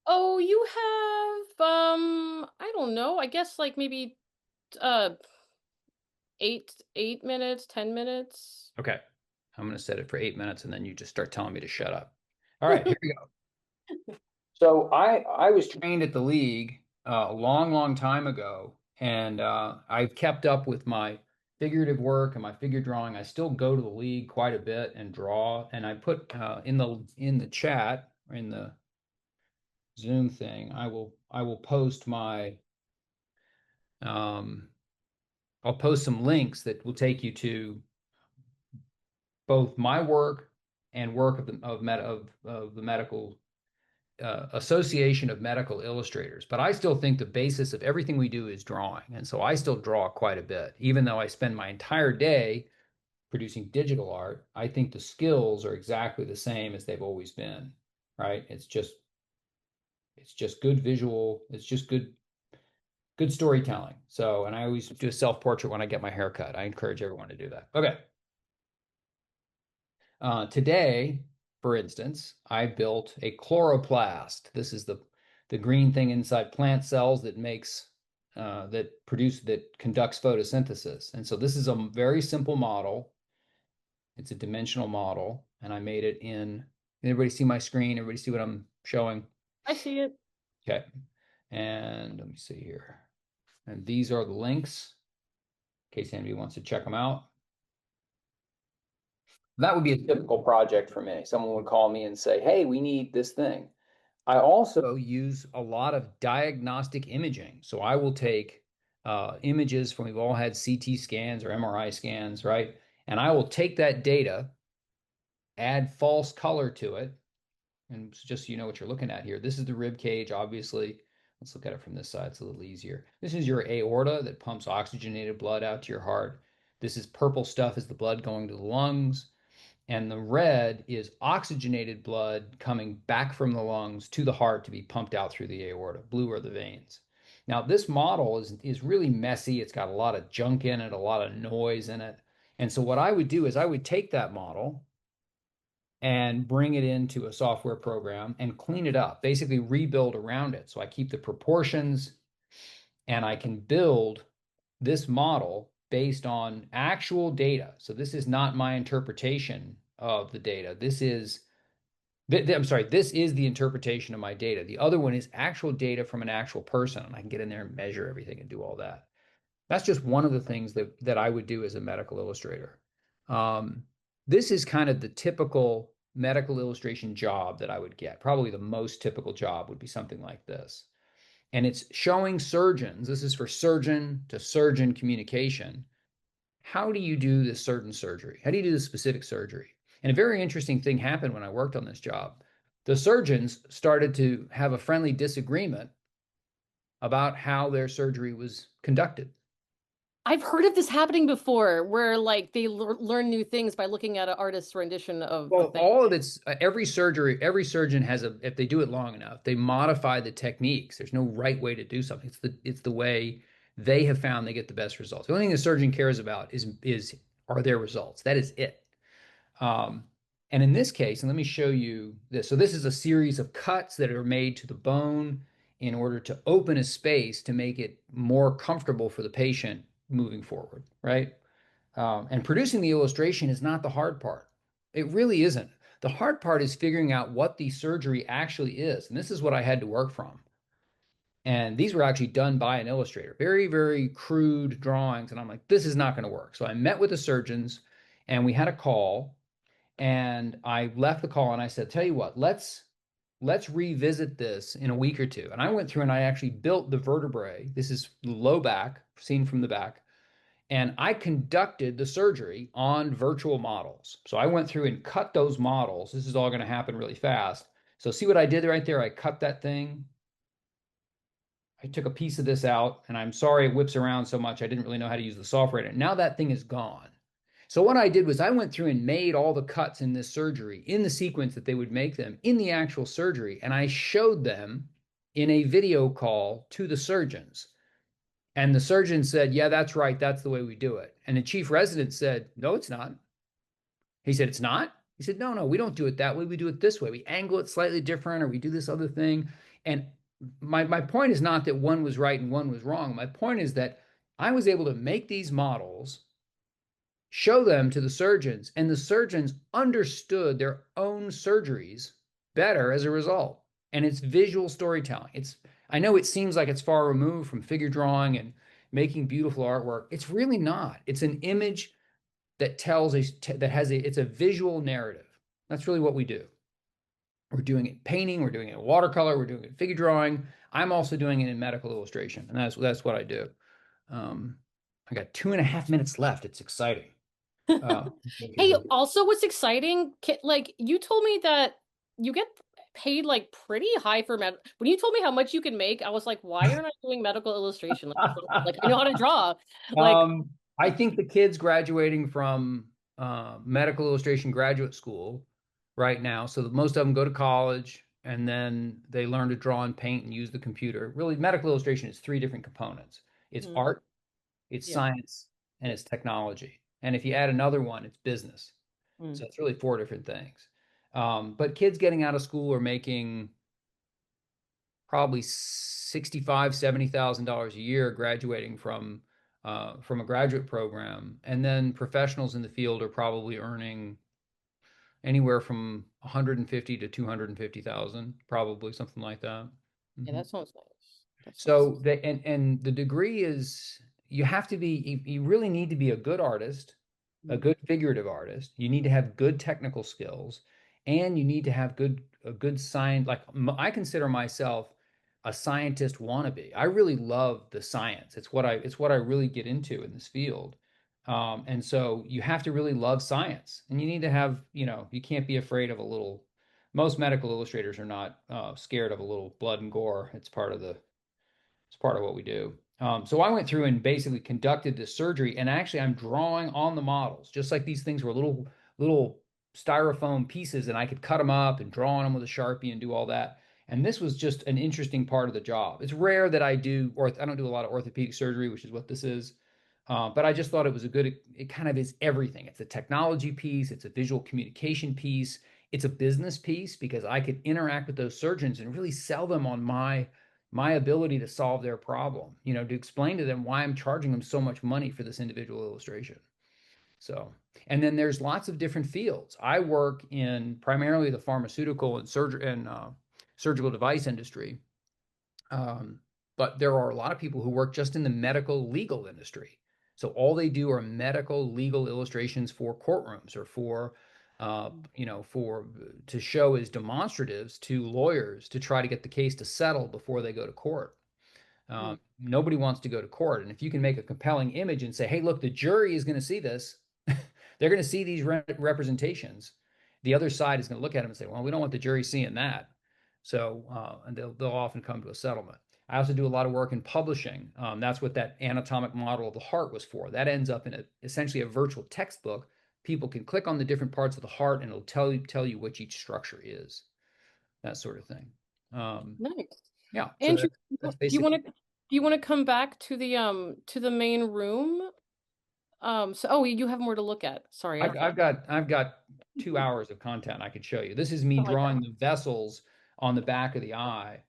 Oh, you have, I don't know, I guess like maybe 8 minutes, 10 minutes. Okay. I'm going to set it for 8 minutes, and then you just start telling me to shut up. All right, here we go. So I was trained at the League a long time ago, and I've kept up with my figurative work and my figure drawing. I still go to the League quite a bit and draw, and I put in the chat or in the Zoom thing, I will post my I'll post some links that will take you to both my work and work of the medical Association of Medical Illustrators. But I still think the basis of everything we do is drawing. And so I still draw quite a bit. Even though I spend my entire day producing digital art, I think the skills are exactly the same as they've always been, right? It's just good visual, it's just good storytelling. So, and I always do a self-portrait when I get my hair cut. I encourage everyone to do that. Okay. Today, for instance, I built a chloroplast. This is the green thing inside plant cells that makes that conducts photosynthesis. And so this is a very simple model. It's a dimensional model, and I made it in. Everybody see my screen? Everybody see what I'm showing? I see it. Okay. And let me see here. And these are the links in case anybody wants to check them out. That would be a typical project for me. Someone would call me and say, hey, we need this thing. I also use a lot of diagnostic imaging. So I will take images from, we've all had CT scans or MRI scans, right? And I will take that data, add false color to it. And just so you know what you're looking at here, this is the rib cage, obviously. Let's look at it from this side. It's a little easier. This is your aorta that pumps oxygenated blood out to your heart. This is purple stuff is the blood going to the lungs. And the red is oxygenated blood coming back from the lungs to the heart to be pumped out through the aorta. Blue are the veins. Now, this model is really messy. It's got a lot of junk in it, a lot of noise in it. And so what I would do is I would take that model and bring it into a software program and clean it up, basically rebuild around it. So I keep the proportions, and I can build this model based on actual data. So this is not my interpretation of the data. This is the interpretation of my data. The other one is actual data from an actual person, and I can get in there and measure everything and do all that. That's just one of the things that I would do as a medical illustrator. This is kind of the typical medical illustration job that I would get. Probably the most typical job would be something like this. And it's showing surgeons, this is for surgeon to surgeon communication. How do you do this certain surgery? How do you do this specific surgery? And a very interesting thing happened when I worked on this job. The surgeons started to have a friendly disagreement about how their surgery was conducted. I've heard of this happening before, where like they learn new things by looking at an artist's rendition of Well, a thing. all of it's every surgeon has if they do it long enough, they modify the techniques. There's no right way to do something. It's the way they have found they get the best results. The only thing the surgeon cares about are their results. That is it. And in this case, and let me show you this. So this is a series of cuts that are made to the bone in order to open a space to make it more comfortable for the patient moving forward, right? And producing the illustration is not the hard part. It really isn't. The hard part is figuring out what the surgery actually is. And this is what I had to work from. And these were actually done by an illustrator, very, very crude drawings. And I'm like, this is not going to work. So I met with the surgeons and we had a call, and I left the call and I said, tell you what, let's revisit this in a week or two. And I went through and I actually built the vertebrae. This is low back, seen from the back. And I conducted the surgery on virtual models. So I went through and cut those models. This is all going to happen really fast. So see what I did right there? I cut that thing. I took a piece of this out, and I'm sorry it whips around so much. I didn't really know how to use the software. And now that thing is gone. So what I did was I went through and made all the cuts in this surgery in the sequence that they would make them in the actual surgery. And I showed them in a video call to the surgeons. And the surgeon said, yeah, that's right. That's the way we do it. And the chief resident said, no, it's not. He said, it's not? He said, no, no, we don't do it that way. We do it this way. We angle it slightly different, or we do this other thing. And my point is not that one was right and one was wrong. My point is that I was able to make these models, show them to the surgeons, and the surgeons understood their own surgeries better as a result. And it's visual storytelling. I know it seems like it's far removed from figure drawing and making beautiful artwork. It's really not. It's an image that it's a visual narrative. That's really what we do. We're doing it in painting, we're doing it in watercolor, we're doing it in figure drawing. I'm also doing it in medical illustration, and that's what I do. I got 2.5 minutes left. It's exciting. Hey, also what's exciting, like you told me that you get paid like pretty high for when you told me how much you can make, I was like, why aren't I doing medical illustration? Like I know how to draw. Like I think the kids graduating from medical illustration graduate school right now, so most of them go to college and then they learn to draw and paint and use the computer. Really, medical illustration is 3 different components. It's art, it's science, and it's technology. And if you add another one, it's business. So it's really 4 different things. But kids getting out of school are making probably $65,000, $70,000 a year graduating from a graduate program. And then professionals in the field are probably earning anywhere from 150 to 250,000, probably something like that. Yeah, that sounds nice. So and the degree is, you really need to be a good artist, a good figurative artist. You need to have good technical skills, and you need to have a good science. Like I consider myself a scientist wannabe. I really love the science. It's what I really get into in this field. And so you have to really love science, and you need to have, you can't be afraid of most medical illustrators are not scared of a little blood and gore. It's part of what we do. So I went through and basically conducted this surgery, and actually I'm drawing on the models, just like these things were little styrofoam pieces, and I could cut them up and draw on them with a Sharpie and do all that. And this was just an interesting part of the job. It's rare that I don't do a lot of orthopedic surgery, which is what this is. But I just thought it kind of is everything. It's a technology piece, it's a visual communication piece, it's a business piece, because I could interact with those surgeons and really sell them on my ability to solve their problem, to explain to them why I'm charging them so much money for this individual illustration. So, and then there's lots of different fields. I work in primarily the pharmaceutical and surgical device industry. But there are a lot of people who work just in the medical legal industry. So all they do are medical legal illustrations for courtrooms, or to show as demonstratives to lawyers to try to get the case to settle before they go to court. Nobody wants to go to court. And if you can make a compelling image and say, hey, look, the jury is going to see this, they're going to see these representations. The other side is going to look at them and say, well, we don't want the jury seeing that. So, and they'll often come to a settlement. I also do a lot of work in publishing. That's what that anatomic model of the heart was for. That ends up in essentially a virtual textbook. People can click on the different parts of the heart, and it'll tell you which each structure is, that sort of thing. Nice. Yeah. Andrew, so do you want to come back to the main room? You have more to look at. Sorry. I've got 2 hours of content I could show you. This is me drawing the vessels on the back of the eye.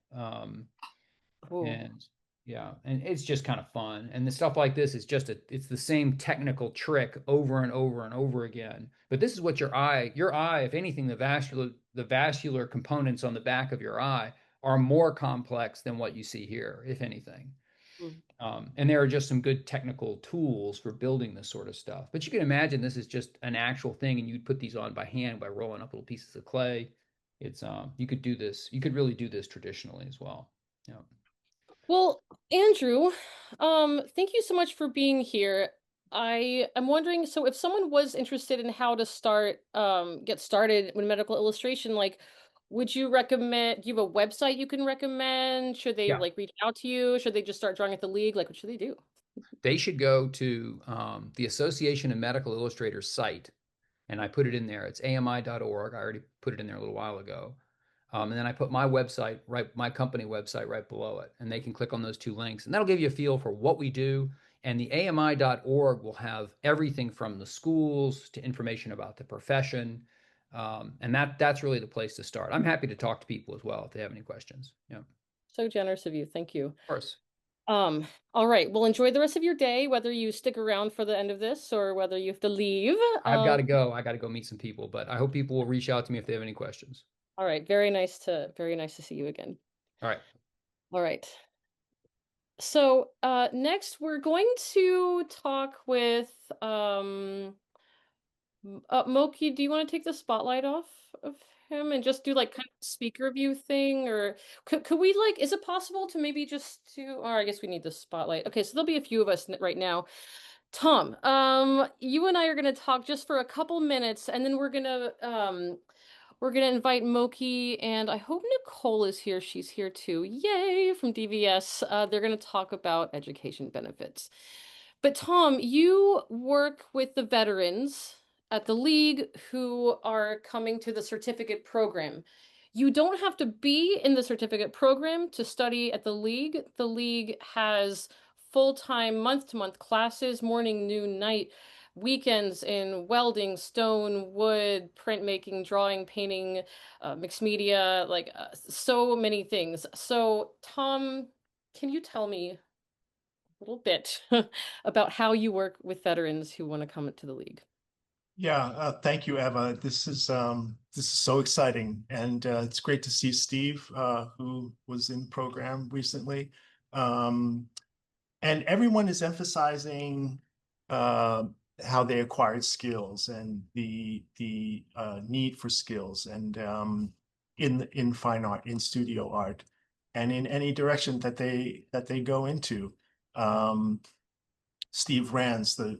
And yeah, and it's just kind of fun. And the stuff like this is it's the same technical trick over and over and over again. But this is what your eye, if anything, the vascular components on the back of your eye are more complex than what you see here, if anything. And there are just some good technical tools for building this sort of stuff. But you can imagine this is just an actual thing, and you'd put these on by hand by rolling up little pieces of clay. It's you could do this. You could really do this traditionally as well. Yeah. Well, Andrew, thank you so much for being here. I'm wondering, so if someone was interested in how to get started with medical illustration, like, would you recommend, do you have a website you can recommend? Should they reach out to you? Should they just start drawing at the league? Like, what should they do? they should go to the Association of Medical Illustrators site, and I put it in there. It's ami.org. I already put it in there a little while ago. And then I put my website, my company website right below it, and they can click on those two links, and that'll give you a feel for what we do. And the ami.org will have everything from the schools to information about the profession. And that's really the place to start. I'm happy to talk to people as well if they have any questions. Yeah. So generous of you. Thank you. Of course. All right. Well, enjoy the rest of your day, whether you stick around for the end of this or whether you have to leave. I've got to go. I got to go meet some people, but I hope people will reach out to me if they have any questions. All right. Very nice to see you again. All right. All right. So next we're going to talk with Moki. Do you want to take the spotlight off of him and just do like kind of speaker view thing, or could we like, is it possible to maybe just or I guess we need the spotlight. Okay, so there'll be a few of us right now. Tom, you and I are going to talk just for a couple minutes, and then we're gonna invite Moki, and I hope Nicole is here. She's here too. Yay, from DVS. They're gonna talk about education benefits. But Tom, you work with the veterans at the League who are coming to the certificate program. You don't have to be in the certificate program to study at the League. The League has full-time, month-to-month classes, morning, noon, night, weekends in welding, stone, wood, printmaking, drawing, painting, mixed media, like so many things. So, Tom, can you tell me a little bit about how you work with veterans who want to come to the League? Yeah, thank you, Eva. This is so exciting, and it's great to see Steve, who was in the program recently. And everyone is emphasizing how they acquired skills and the need for skills, and in fine art, in studio art, and in any direction that they go into. Steve Rands, the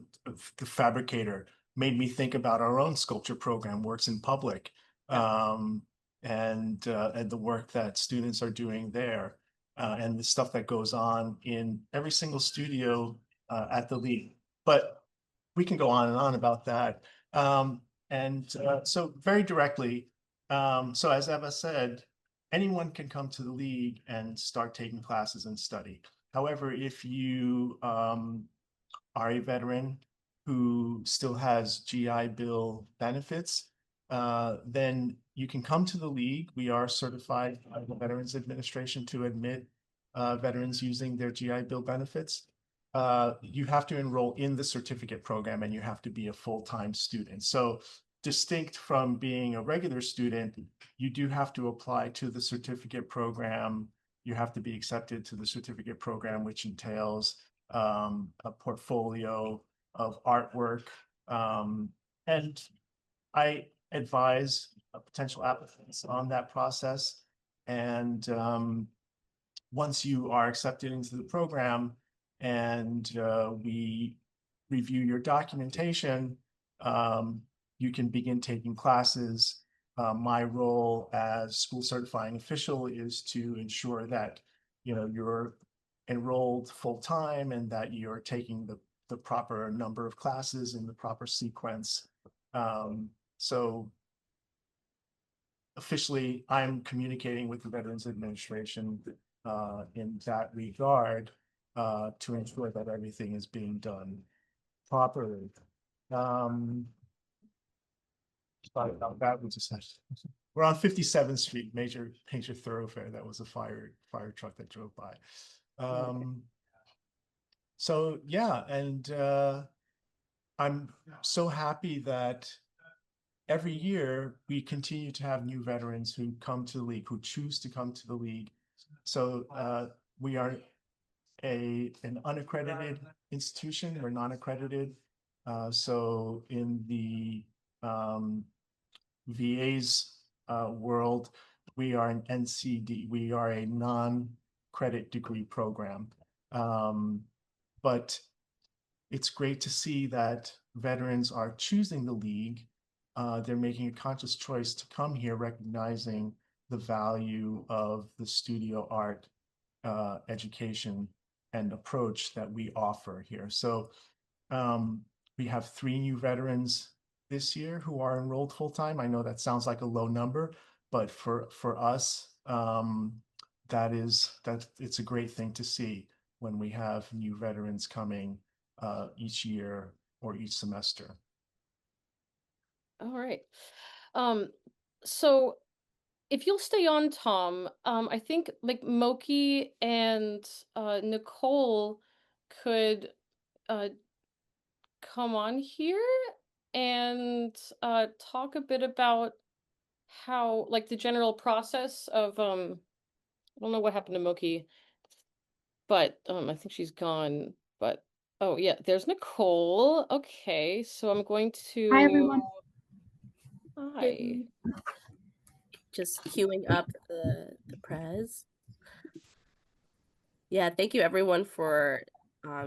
fabricator, made me think about our own sculpture program, Works in Public, and the work that students are doing there, and the stuff that goes on in every single studio at the League. But we can go on and on about that. So very directly, so as Eva said, anyone can come to the League and start taking classes and study. However, if you are a veteran who still has GI Bill benefits, then you can come to the League. We are certified by the Veterans Administration to admit veterans using their GI Bill benefits. You have to enroll in the certificate program, and you have to be a full-time student. So distinct from being a regular student, you do have to apply to the certificate program. You have to be accepted to the certificate program, which entails a portfolio of artwork. And I advise potential applicants on that process. And once you are accepted into the program and we review your documentation, you can begin taking classes. My role as school certifying official is to ensure that you're enrolled full-time and that you're taking the proper number of classes in the proper sequence. So officially, I'm communicating with the Veterans Administration in that regard to ensure that everything is being done properly. Sorry about that. We're on 57th Street, major thoroughfare. That was a fire truck that drove by. So yeah, and I'm so happy that every year we continue to have new veterans who come to the League, who choose to come to the League. So we are an unaccredited institution. We're non-accredited. So in the VA's world, we are an NCD. We are a non-credit degree program. But it's great to see that veterans are choosing the League. They're making a conscious choice to come here, recognizing the value of the studio art education and approach that we offer here. So we have 3 new veterans this year who are enrolled full-time. I know that sounds like a low number, but for us, it's a great thing to see when we have new veterans coming each year or each semester. All right. So if you'll stay on, Tom, I think like Moki and Nicole could come on here and talk a bit about how, like, the general process of I don't know what happened to Moki, but I think she's gone. But oh yeah, there's Nicole. Okay, so I'm going to Hi, everyone. Hi. Just queuing up the prez. Yeah, thank you everyone for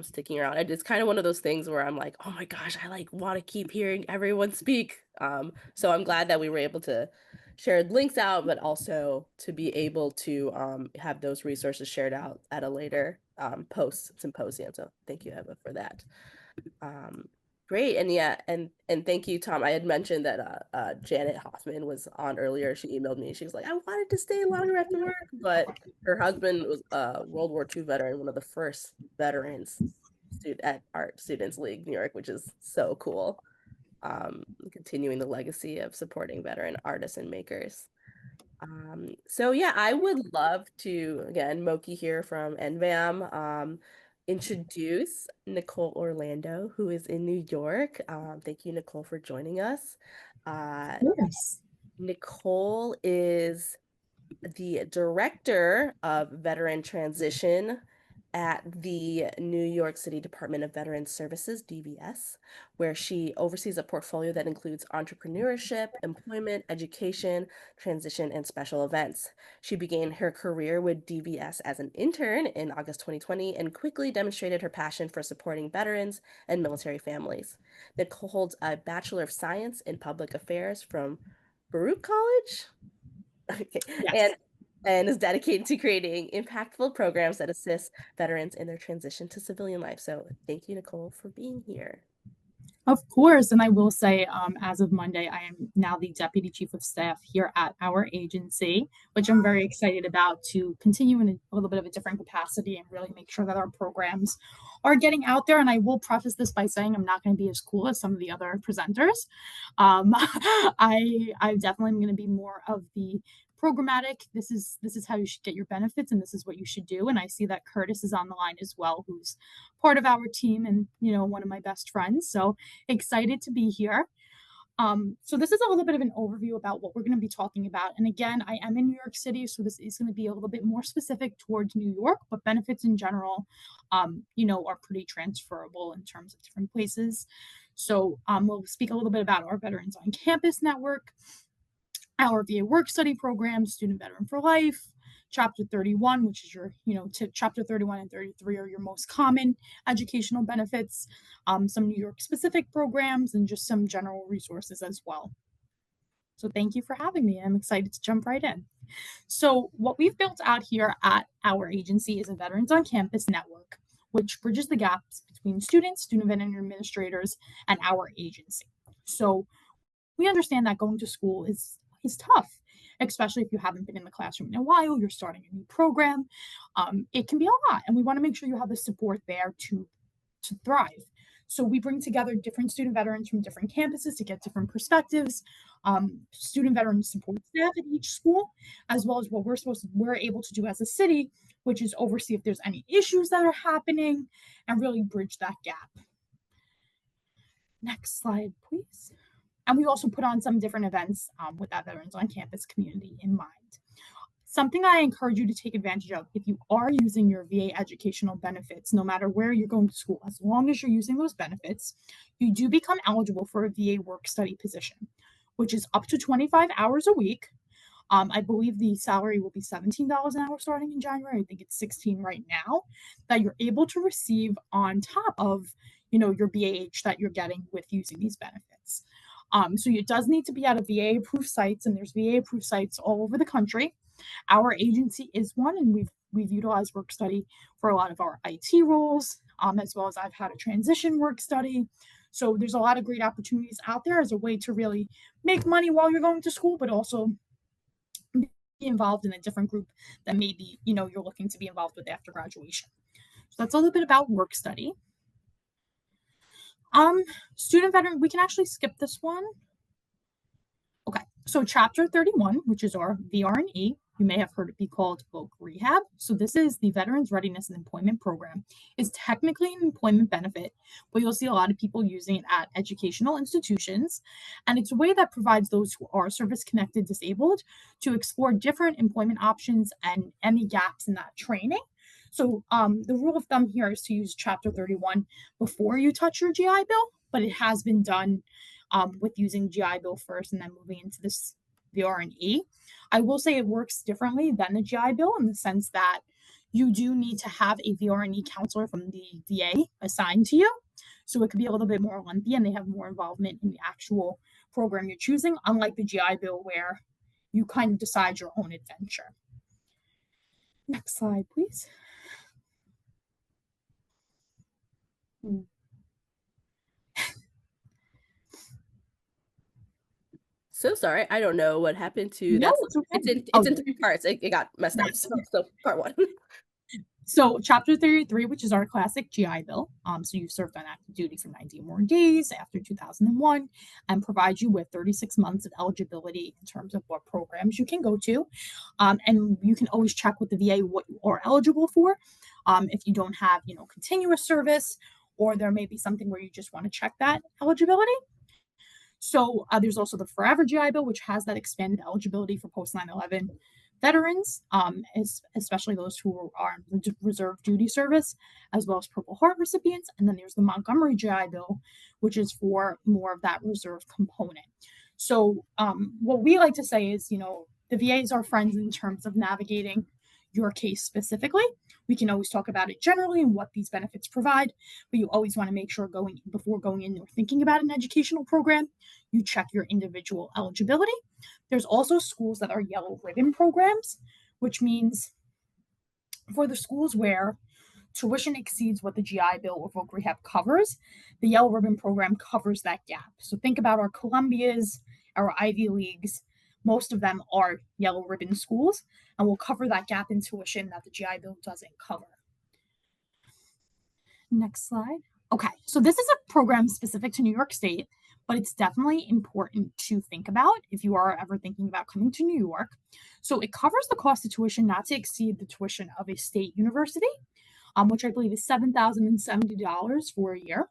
sticking around. It's kind of one of those things where I'm like, oh my gosh, I like want to keep hearing everyone speak. So I'm glad that we were able to share links out, but also to be able to have those resources shared out at a later post symposium. So thank you, Eva, for that. Great. And yeah, and thank you, Tom. I had mentioned that Janet Hoffman was on earlier. She emailed me. She was like, I wanted to stay longer after work, but her husband was a World War II veteran, one of the first veterans at Art Students League New York, which is so cool. Continuing the legacy of supporting veteran artists and makers. So yeah, I would love to, again, Moki here from NVAM, introduce Nicole Orlando, who is in New York. Thank you, Nicole, for joining us. Yes. Nicole is the Director of Veteran Transition at the New York City Department of Veterans Services, DVS, where she oversees a portfolio that includes entrepreneurship, employment, education, transition, and special events. She began her career with DVS as an intern in August 2020 and quickly demonstrated her passion for supporting veterans and military families. Nicole holds a Bachelor of Science in Public Affairs from Baruch College. Okay. Yes. And is dedicated to creating impactful programs that assist veterans in their transition to civilian life. So thank you, Nicole, for being here. Of course. And I will say, as of Monday, I am now the Deputy Chief of Staff here at our agency, which I'm very excited about to continue in a little bit of a different capacity and really make sure that our programs are getting out there. And I will preface this by saying I'm not going to be as cool as some of the other presenters. I definitely am going to be more of the programmatic. This is how you should get your benefits, and this is what you should do. And I see that Curtis is on the line as well, who's part of our team and one of my best friends. So excited to be here. So this is a little bit of an overview about what we're going to be talking about. And again, I am in New York City, so this is going to be a little bit more specific towards New York, but benefits in general, are pretty transferable in terms of different places. So we'll speak a little bit about our Veterans on Campus network, our VA work study program, Student Veteran for Life, Chapter 31, which is your, Chapter 31 and 33 are your most common educational benefits, some New York specific programs, and just some general resources as well. So thank you for having me. I'm excited to jump right in. So what we've built out here at our agency is a Veterans on Campus network, which bridges the gaps between students, student veteran administrators, and our agency. So we understand that going to school is tough, especially if you haven't been in the classroom in a while, you're starting a new program. It can be a lot, and we want to make sure you have the support there to thrive. So we bring together different student veterans from different campuses to get different perspectives, student veteran support staff at each school, as well as what we're able to do as a city, which is oversee if there's any issues that are happening and really bridge that gap. Next slide, please. And we also put on some different events with that Veterans on Campus community in mind. Something I encourage you to take advantage of if you are using your VA educational benefits, no matter where you're going to school, as long as you're using those benefits, you do become eligible for a VA work study position, which is up to 25 hours a week. I believe the salary will be $17 an hour starting in January. I think it's $16 right now, that you're able to receive on top of your BAH that you're getting with using these benefits. So it does need to be at a VA approved sites, and there's VA approved sites all over the country. Our agency is one, and we've utilized work study for a lot of our IT roles, as well as I've had a transition work study. So there's a lot of great opportunities out there as a way to really make money while you're going to school, but also be involved in a different group that maybe, you're looking to be involved with after graduation. So that's a little bit about work study. Student veteran, we can actually skip this one. Okay, so chapter 31, which is our VRE, you may have heard it be called Voc Rehab. So this is the Veterans Readiness and Employment Program. It's technically an employment benefit, but you'll see a lot of people using it at educational institutions. And it's a way that provides those who are service-connected disabled to explore different employment options and any gaps in that training. So the rule of thumb here is to use chapter 31 before you touch your GI Bill, but it has been done with using GI Bill first and then moving into this VRE. I will say it works differently than the GI Bill in the sense that you do need to have a VRE counselor from the VA assigned to you. So it could be a little bit more lengthy and they have more involvement in the actual program you're choosing, unlike the GI Bill where you kind of decide your own adventure. Next slide, please. So sorry, I don't know what happened to No, that. it's okay. It's in 3 parts. It got messed up. So part 1. So chapter 33, which is our classic GI Bill. So you've served on active duty for 90 or more days after 2001 and provides you with 36 months of eligibility in terms of what programs you can go to. And you can always check with the VA what you are eligible for. If you don't have, continuous service, or there may be something where you just want to check that eligibility. So there's also the Forever GI Bill, which has that expanded eligibility for post 9/11 veterans, especially those who are on reserve duty service, as well as Purple Heart recipients. And then there's the Montgomery GI Bill, which is for more of that reserve component. So what we like to say is, the VA is our friends in terms of navigating your case specifically. We can always talk about it generally and what these benefits provide, but you always want to make sure before going in or thinking about an educational program, you check your individual eligibility. There's also schools that are yellow ribbon programs, which means for the schools where tuition exceeds what the GI Bill or Voc Rehab covers, the yellow ribbon program covers that gap. So think about our Columbias, our Ivy Leagues. Most of them are yellow ribbon schools and will cover that gap in tuition that the GI Bill doesn't cover. Next slide. Okay, so this is a program specific to New York State, but it's definitely important to think about if you are ever thinking about coming to New York. So it covers the cost of tuition not to exceed the tuition of a state university, which I believe is $7,070 for a year.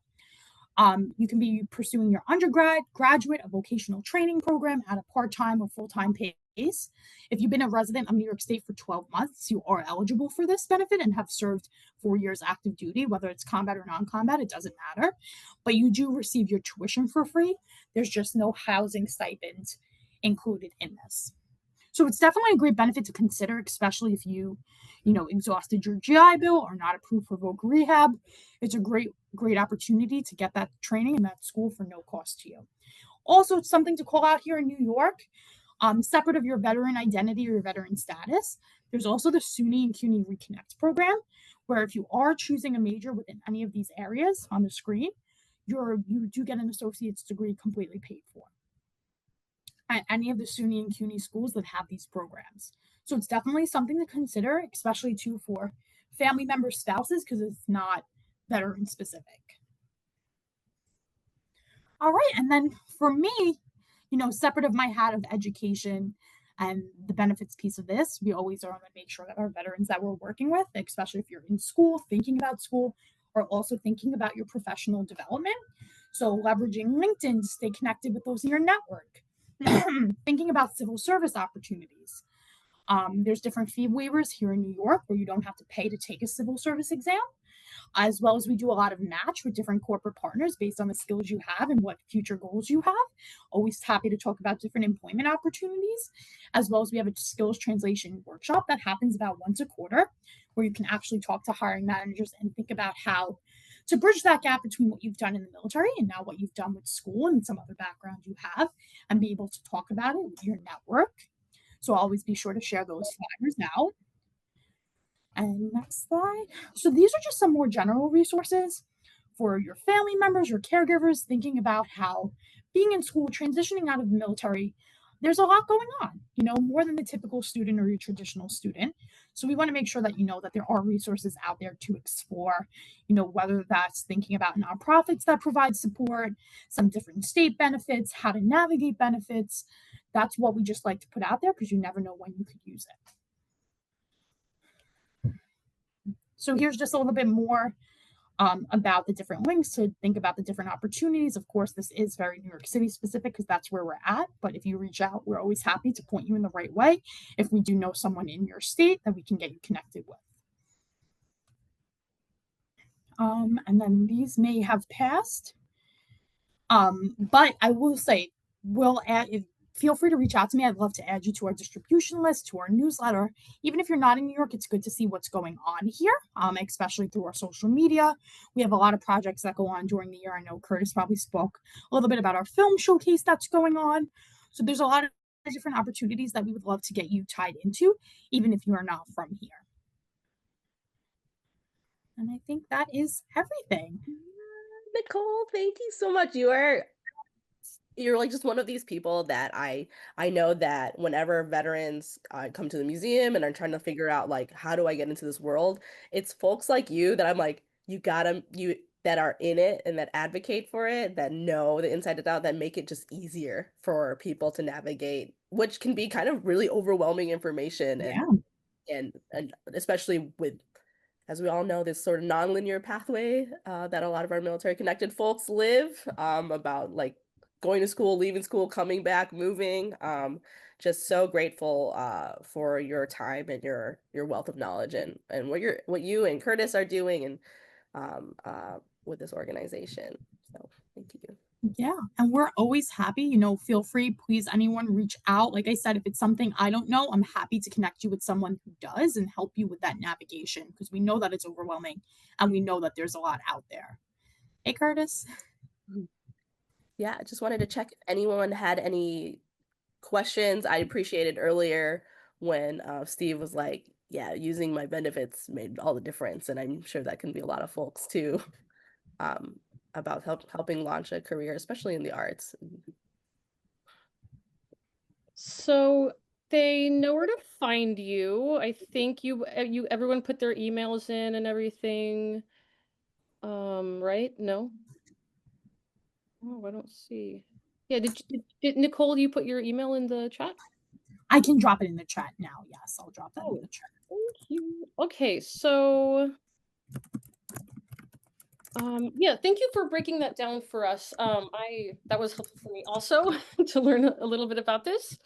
You can be pursuing your undergrad, graduate, a vocational training program at a part-time or full-time pace. If you've been a resident of New York State for 12 months, you are eligible for this benefit and have served 4 years active duty, whether it's combat or non-combat, it doesn't matter. But you do receive your tuition for free. There's just no housing stipend included in this. So it's definitely a great benefit to consider, especially if you exhausted your GI Bill or not approved for Voc Rehab. It's a great opportunity to get that training in that school for no cost to you. Also, it's something to call out here in New York, separate of your veteran identity or your veteran status. There's also the SUNY and CUNY Reconnect program, where if you are choosing a major within any of these areas on the screen, you do get an associate's degree completely paid for at any of the SUNY and CUNY schools that have these programs. So it's definitely something to consider, especially too for family members, spouses, because it's not veteran specific. All right, and then for me, separate of my hat of education and the benefits piece of this, we always want to make sure that our veterans that we're working with, especially if you're in school, thinking about school, are also thinking about your professional development. So leveraging LinkedIn to stay connected with those in your network. Thinking about civil service opportunities. There's different fee waivers here in New York where you don't have to pay to take a civil service exam, as well as we do a lot of match with different corporate partners based on the skills you have and what future goals you have. Always happy to talk about different employment opportunities, as well as we have a skills translation workshop that happens about once a quarter, where you can actually talk to hiring managers and think about how to bridge that gap between what you've done in the military and now what you've done with school and some other background you have, and be able to talk about it with your network. So I'll always be sure to share those flyers out. And next slide. So these are just some more general resources for your family members, your caregivers, thinking about how being in school, transitioning out of the military, there's a lot going on, more than the typical student or your traditional student. So we want to make sure that you know that there are resources out there to explore, whether that's thinking about nonprofits that provide support, some different state benefits, how to navigate benefits. That's what we just like to put out there because you never know when you could use it. So here's just a little bit more about the different links to think about the different opportunities. Of course, this is very New York City specific because that's where we're at. But if you reach out, we're always happy to point you in the right way if we do know someone in your state that we can get you connected with. And then these may have passed. But I will say, feel free to reach out to me. I'd love to add you to our distribution list, to our newsletter. Even if you're not in New York, it's good to see what's going on here, especially through our social media. We have a lot of projects that go on during the year. I know Curtis probably spoke a little bit about our film showcase that's going on. So there's a lot of different opportunities that we would love to get you tied into, even if you are not from here. And I think that is everything. Nicole, thank you so much. You're like just one of these people that I know that whenever veterans come to the museum and are trying to figure out like how do I get into this world, it's folks like you that I'm like you that are in it and that advocate for it, that know the inside and out, that make it just easier for people to navigate, which can be kind of really overwhelming information. And especially with, as we all know, this sort of nonlinear pathway that a lot of our military connected folks live, about like going to school, leaving school, coming back, moving. Just so grateful for your time and your wealth of knowledge and what you and Curtis are doing and with this organization. So thank you. Yeah, and we're always happy, feel free, please, anyone reach out. Like I said, if it's something I don't know, I'm happy to connect you with someone who does and help you with that navigation because we know that it's overwhelming and we know that there's a lot out there. Hey, Curtis. Yeah, I just wanted to check if anyone had any questions. I appreciated earlier when Steve was like, yeah, using my benefits made all the difference. And I'm sure that can be a lot of folks too, about helping launch a career, especially in the arts. So they know where to find you. I think everyone put their emails in and everything. Right? No? Oh, I don't see. Yeah, did Nicole, you put your email in the chat? I can drop it in the chat now. Yes, I'll drop that in the chat. Thank you. Okay, so yeah, thank you for breaking that down for us. That was helpful for me also to learn a little bit about this.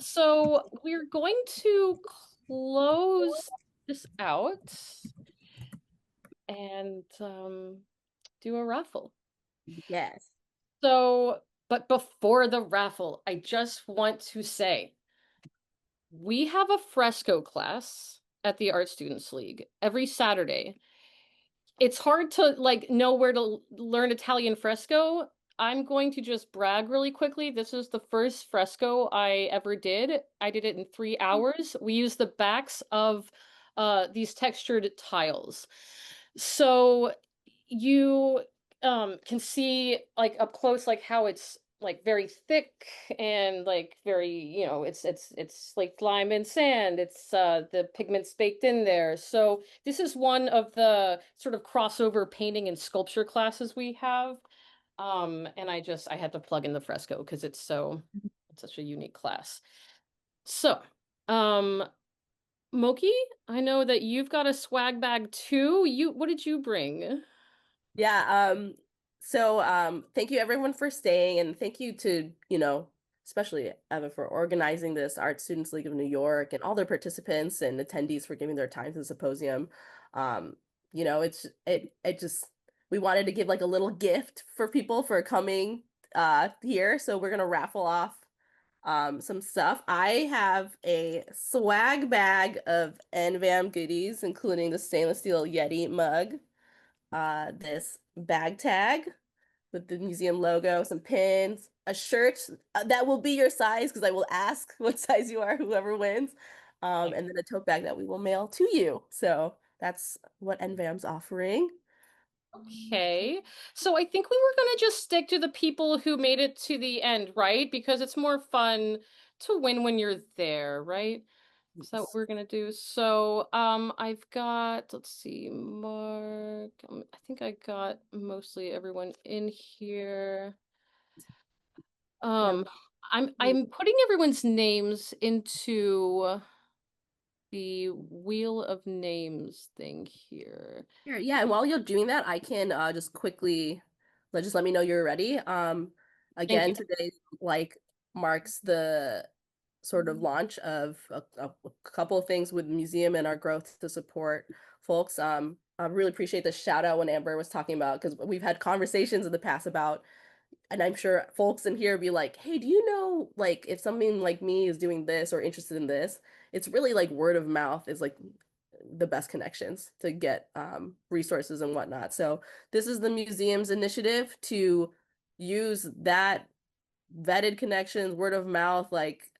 So we're going to close this out and do a raffle. Yes. So, but before the raffle, I just want to say we have a fresco class at the Art Students League every Saturday. It's hard to know where to learn Italian fresco. I'm going to just brag really quickly. This is the first fresco I ever did. I did it in 3 hours. We used the backs of these textured tiles. So you can see up close how it's very thick and very, it's like lime and sand. It's the pigments baked in there. So this is one of the sort of crossover painting and sculpture classes we have. And I had to plug in the fresco because it's such a unique class. So, Moki, I know that you've got a swag bag too. What did you bring? Yeah, so thank you everyone for staying, and thank you to, especially Eva for organizing this Art Students League of New York and all their participants and attendees for giving their time to the symposium. It just, we wanted to give like a little gift for people for coming here. So we're gonna raffle off some stuff. I have a swag bag of NVAM goodies, including the stainless steel Yeti mug, this bag tag with the museum logo, some pins, a shirt that will be your size because I will ask what size you are, whoever wins, and then a tote bag that we will mail to you. So that's what NVAM's offering. Okay, so I think we were gonna just stick to the people who made it to the end, right? Because it's more fun to win when you're there, right? Is that what we're gonna do? So, I've got, let's see, Mark. I think I got mostly everyone in here. I'm putting everyone's names into the wheel of names thing here. Sure, yeah, and while you're doing that, I can just quickly just let me know you're ready. Again, today marks the sort of launch of a couple of things with the museum and our growth to support folks. I really appreciate the shout out when Amber was talking about, because we've had conversations in the past about, and I'm sure folks in here be like, hey, do you know, like, if someone like me is doing this or interested in this, it's really like word of mouth is like the best connections to get resources and whatnot. So this is the museum's initiative to use that vetted connections, word of mouth, like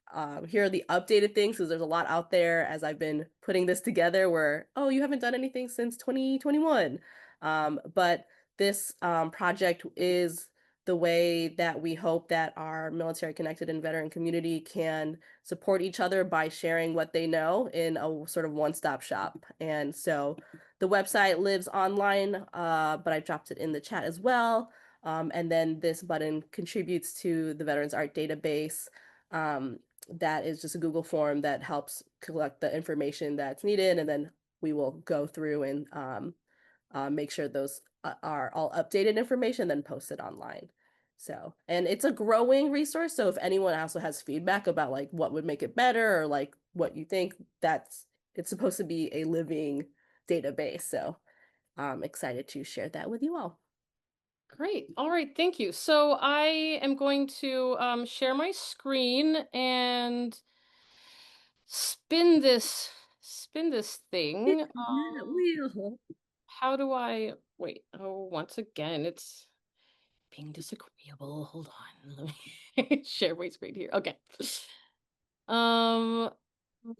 here are the updated things, because there's a lot out there as I've been putting this together where, oh, you haven't done anything since 2021. But this project is the way that we hope that our military connected and veteran community can support each other by sharing what they know in a sort of one-stop shop. And so the website lives online, but I dropped it in the chat as well. And then this button contributes to the Veterans Art database. That is just a Google form that helps collect the information that's needed. And then we will go through and make sure those are all updated information, then posted online. So, and it's a growing resource. So if anyone also has feedback about like what would make it better or like what you think, it's supposed to be a living database. So I'm excited to share that with you all. Great. All right. Thank you. So I am going to share my screen and spin this thing. How do I wait? Oh, once again, it's being disagreeable. Hold on. Let me share my screen here. Okay.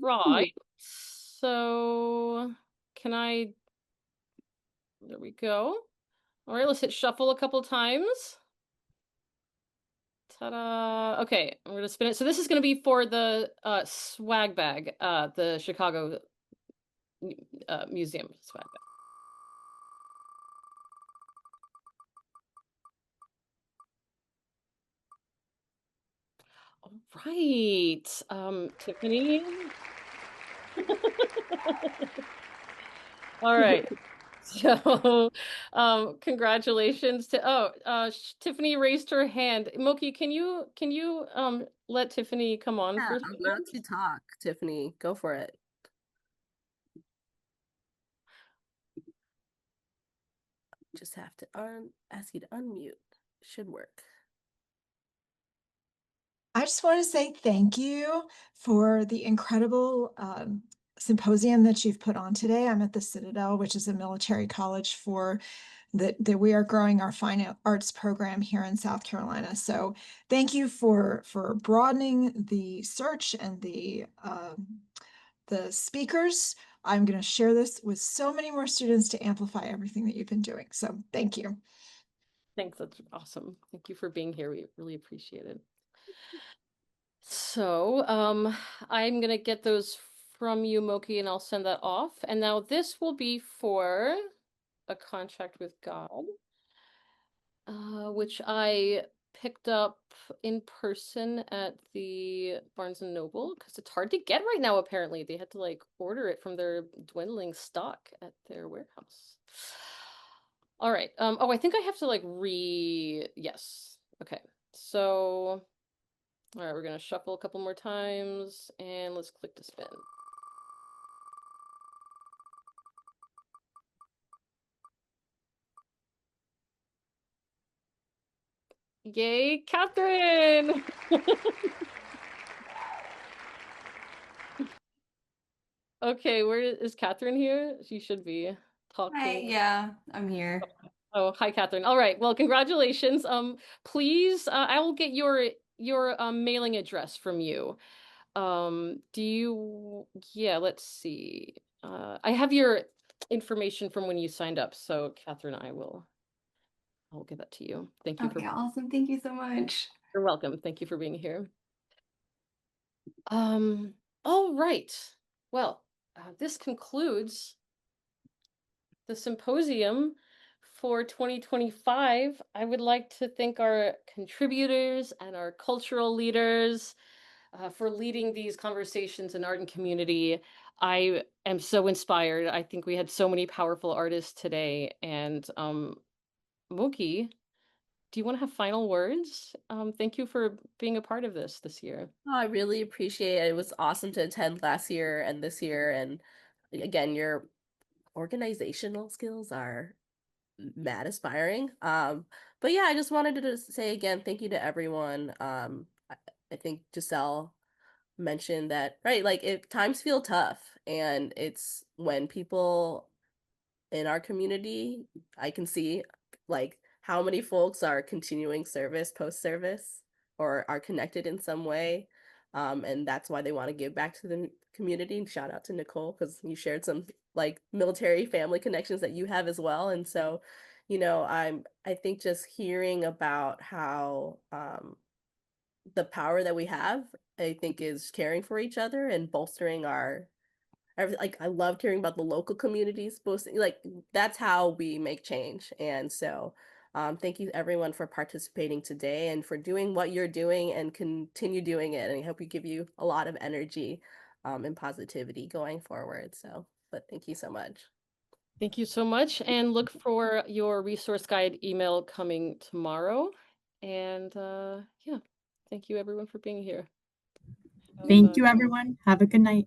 Right. So can I, there we go. All right, let's hit shuffle a couple times. Ta-da. Okay, I'm gonna spin it. So this is gonna be for the swag bag, the Chicago Museum swag bag. All right, Tiffany. All right. So, congratulations to Tiffany raised her hand. Moki, can you let Tiffany come on for a second? I'd love to talk, Tiffany. Go for it. Just have to ask you to unmute. Should work. I just want to say thank you for the incredible symposium that you've put on today. I'm at the Citadel, which is a military college for that we are growing our fine arts program here in South Carolina. So thank you for broadening the search and the speakers. I'm going to share this with so many more students to amplify everything that you've been doing. So thank you. Thanks, that's awesome. Thank you for being here. We really appreciate it. So I'm gonna get those from you, Moki, and I'll send that off. And now this will be for A Contract with God, which I picked up in person at the Barnes & Noble because it's hard to get right now, apparently. They had to like order it from their dwindling stock at their warehouse. All right. Oh, I think I have to like yes. Okay. So all right, we're gonna shuffle a couple more times and let's click to spin. Yay, Catherine! Okay, where is Catherine here? She should be talking. Hi, yeah, I'm here. Oh, hi, Catherine. All right. Well, congratulations. Please, I will get your mailing address from you. Do you? Yeah. Let's see. I have your information from when you signed up. So, Catherine, I'll give that to you. Thank you for. Okay, awesome. Thank you so much. You're welcome. Thank you for being here. All right. Well, this concludes the symposium for 2025. I would like to thank our contributors and our cultural leaders for leading these conversations in art and community. I am so inspired. I think we had so many powerful artists today. And Mookie, do you want to have final words? Thank you for being a part of this year. Oh, I really appreciate it. It was awesome to attend last year and this year. And again, your organizational skills are mad aspiring. But yeah, I just wanted to just say again, thank you to everyone. I think Giselle mentioned that, right? Like if times feel tough and it's when people in our community, I can see like how many folks are continuing service post service or are connected in some way. And that's why they want to give back to the community. Shout out to Nicole because you shared some like military family connections that you have as well. And so, I think just hearing about how the power that we have, I think is caring for each other and bolstering like I loved hearing about the local communities boosting, like that's how we make change. And so thank you everyone for participating today and for doing what you're doing and continue doing it. And I hope we give you a lot of energy and positivity going forward. But thank you so much. Thank you so much. And look for your resource guide email coming tomorrow. And yeah, thank you everyone for being here. Thank you, everyone. Have a good night.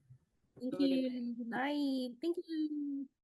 Thank you. Good night. Thank you.